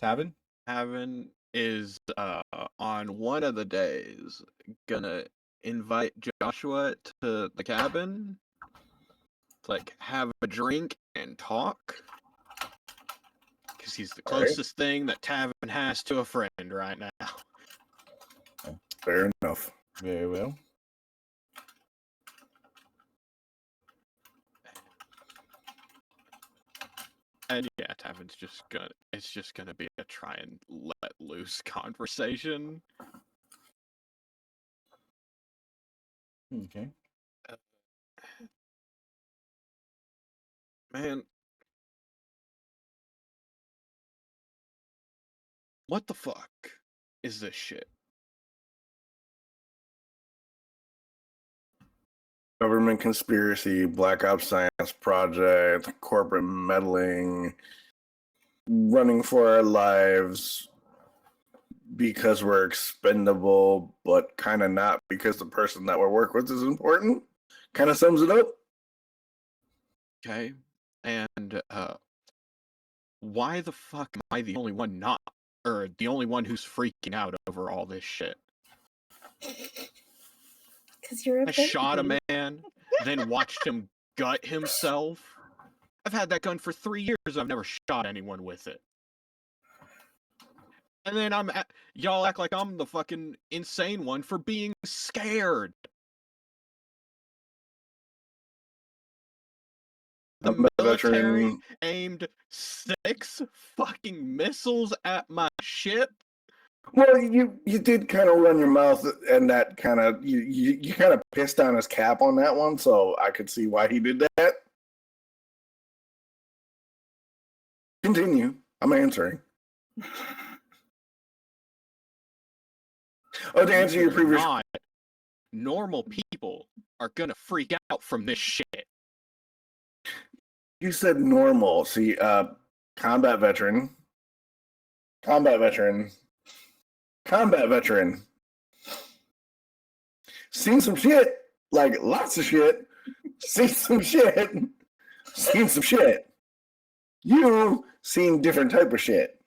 Tavin? Tavin is on one of the days gonna invite Joshua to the cabin to like have a drink and talk, because he's the closest thing that Tavin has to a friend right now. Fair enough. Very well. And yeah, Tavin's it's just gonna be a try and let loose conversation. Okay. Man, what the fuck is this shit? Government conspiracy, Black Ops Science Project, corporate meddling, running for our lives, because we're expendable, but kind of not because the person that we work with is important. Kind of sums it up. Okay. And why the fuck am I the only one the only one who's freaking out over all this shit? Because you're a I shot a baby. man, then watched him gut himself. I've had that gun for 3 years. I've never shot anyone with it. And then y'all act like I'm the fucking insane one for being scared. The military aimed 6 fucking missiles at my ship. Well, you did kind of run your mouth, and that kind of you kind of pissed on his cap on that one, so I could see why he did that. Continue. I'm answering. Oh, to answer your previous. Normal people are gonna freak out from this shit. You said normal. See, combat veteran. Seen some shit, like lots of shit. Seen some shit. You seen different type of shit.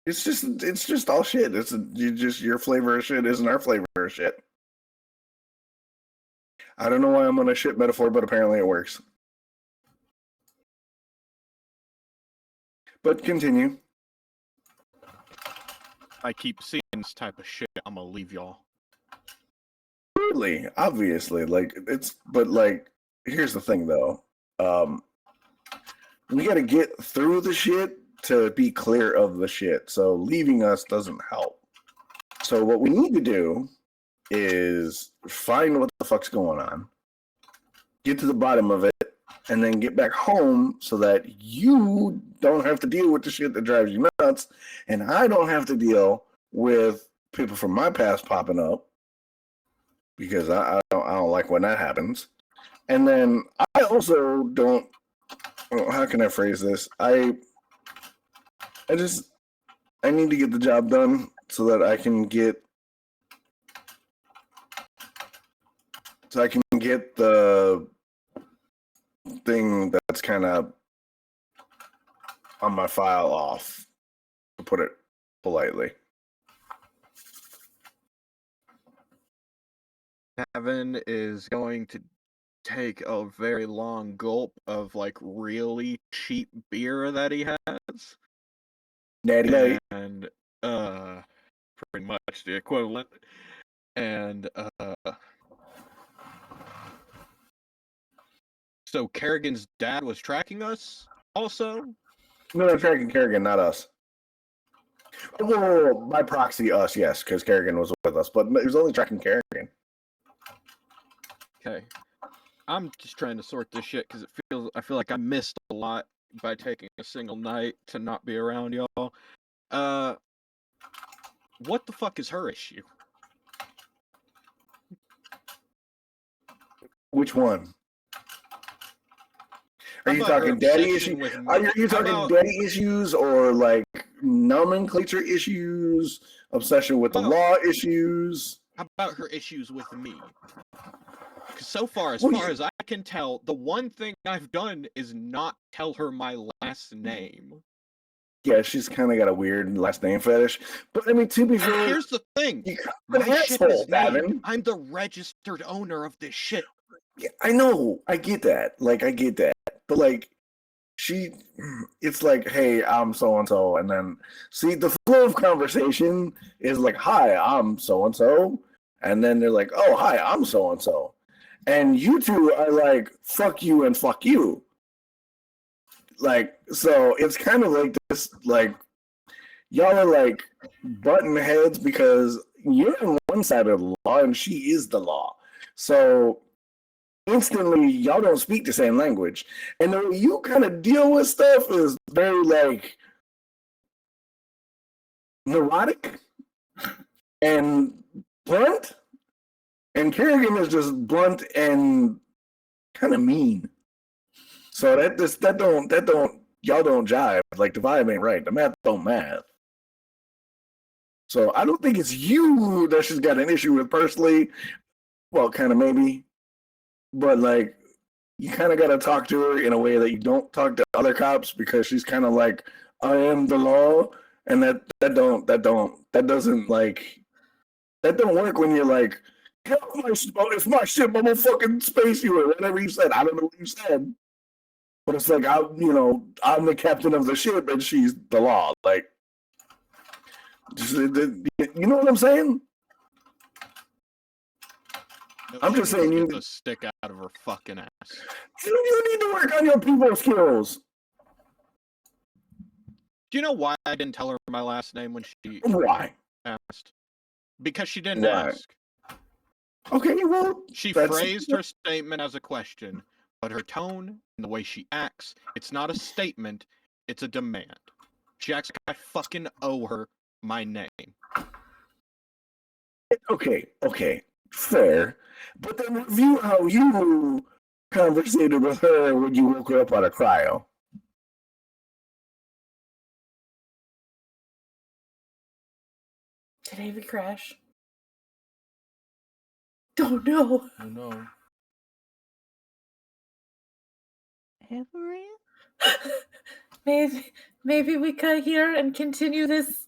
It's just all shit. Your flavor of shit isn't our flavor of shit. I don't know why I'm on a shit metaphor, but apparently it works. But continue. I keep seeing this type of shit. I'm gonna leave y'all. Really, obviously, here's the thing though. We got to get through the shit to be clear of the shit. So leaving us doesn't help. So what we need to do is find what the fuck's going on, get to the bottom of it, and then get back home so that you don't have to deal with the shit that drives you nuts, and I don't have to deal with people from my past popping up, because I don't like when that happens. And then I also don't. How can I phrase this? I need to get the job done so that I can get the thing that's kind of on my file off, to put it politely. Tavin is going to take a very long gulp of like really cheap beer that he has. Natty night. And pretty much the equivalent. And so Carrigan's dad was tracking us also? No, tracking Carrigan, not us. Well, by proxy, us, yes, because Carrigan was with us, but he was only tracking Carrigan. Okay. I'm just trying to sort this shit because I feel like I missed a lot by taking a single night to not be around y'all. What the fuck is her issue? Which one? Are you talking daddy issues? Are you talking daddy issues or like nomenclature issues? Obsession with the law issues? How about her issues with me? Because so far as I can tell, the one thing I've done is not tell her my last name. Yeah, she's kind of got a weird last name fetish. But I mean, to be fair, here's the thing: my ship is named. I'm the registered owner of this ship. Yeah, I know. I get that. But like, it's like, hey, I'm so and so, and then see the flow of conversation is like, hi, I'm so and so, and then they're like, oh, hi, I'm so and so, and you two are like, fuck you and fuck you. Like, so it's kind of like this, like, y'all are like button heads because you're on one side of the law and she is the law. So instantly, y'all don't speak the same language. And the way you kind of deal with stuff is very, like, neurotic and blunt. And Carrigan is just blunt and kind of mean. So that don't y'all don't jive. Like the vibe ain't right. The math don't math. So I don't think it's you that she's got an issue with personally. Well, kind of maybe, but like you kind of got to talk to her in a way that you don't talk to other cops because she's kind of like, I am the law, and that doesn't like that don't work when you're like, it's my ship, I'm gonna fucking space you or whatever you said. I don't know what you said, but it's like I'm the captain of the ship and she's the law. Like, you know what I'm saying? No, I'm she just needs saying to you get the stick out of her fucking ass. You need to work on your people skills. Do you know why I didn't tell her my last name when she Why? asked? Because she didn't Why? ask. Okay, well, She phrased her statement as a question, but her tone and the way she acts, it's not a statement, it's a demand. She acts like I fucking owe her my name. Okay, fair. But then review how you conversated with her when you woke her up out of cryo. Did Avery crash? Oh no. Oh no. Avery? Maybe we cut here and continue this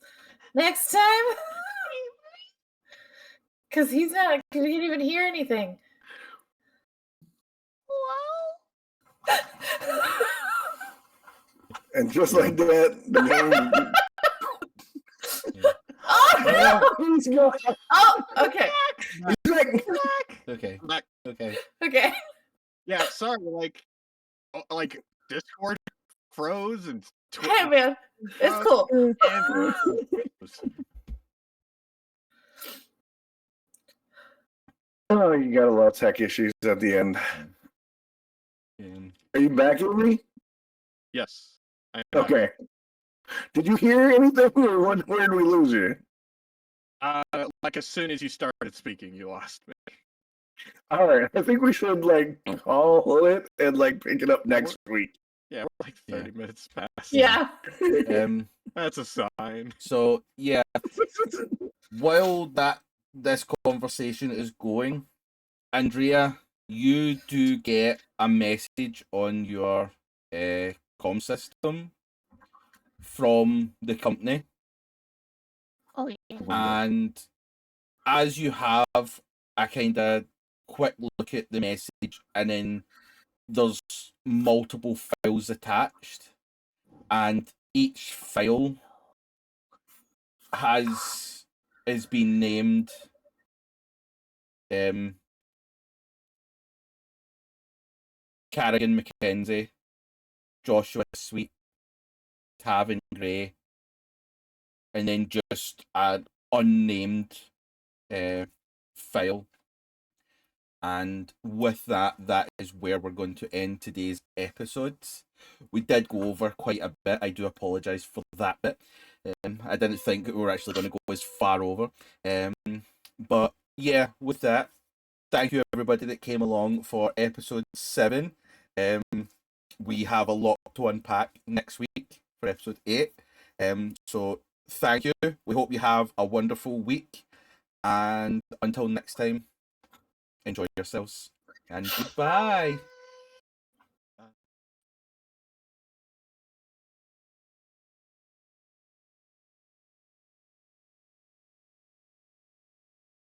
next time? Because he didn't even hear anything. Hello? And just like that, the game. Oh no! He's going. Oh, okay. He's like, Okay. Back. Okay. Okay. Yeah, sorry, like Discord froze and Hey man, it's cool. Oh, you got a lot of tech issues at the end. Are you back with me? Yes. I am. Okay. Did you hear anything, or where did we lose you? Like as soon as you started speaking, you lost me. All right, I think we should like call it and like pick it up next week. Yeah, we're like 30 minutes past. Yeah. That's a sign. So yeah, while this conversation is going, Andrea, you do get a message on your comm system from the company, Oh yeah. and as you have a kind of quick look at the message, and then there's multiple files attached, and each file has been named Carrigan Mackenzie, Joshua Sweet, Tavin Grey, and then just an unnamed file. And with that is where we're going to end today's episodes. We did go over quite a bit. I do apologise for that bit. I didn't think we were actually going to go as far over. But yeah, with that, thank you everybody that came along for episode 7. We have a lot to unpack next week for episode 8. So thank you. We hope you have a wonderful week. And until next time, enjoy yourselves. And goodbye.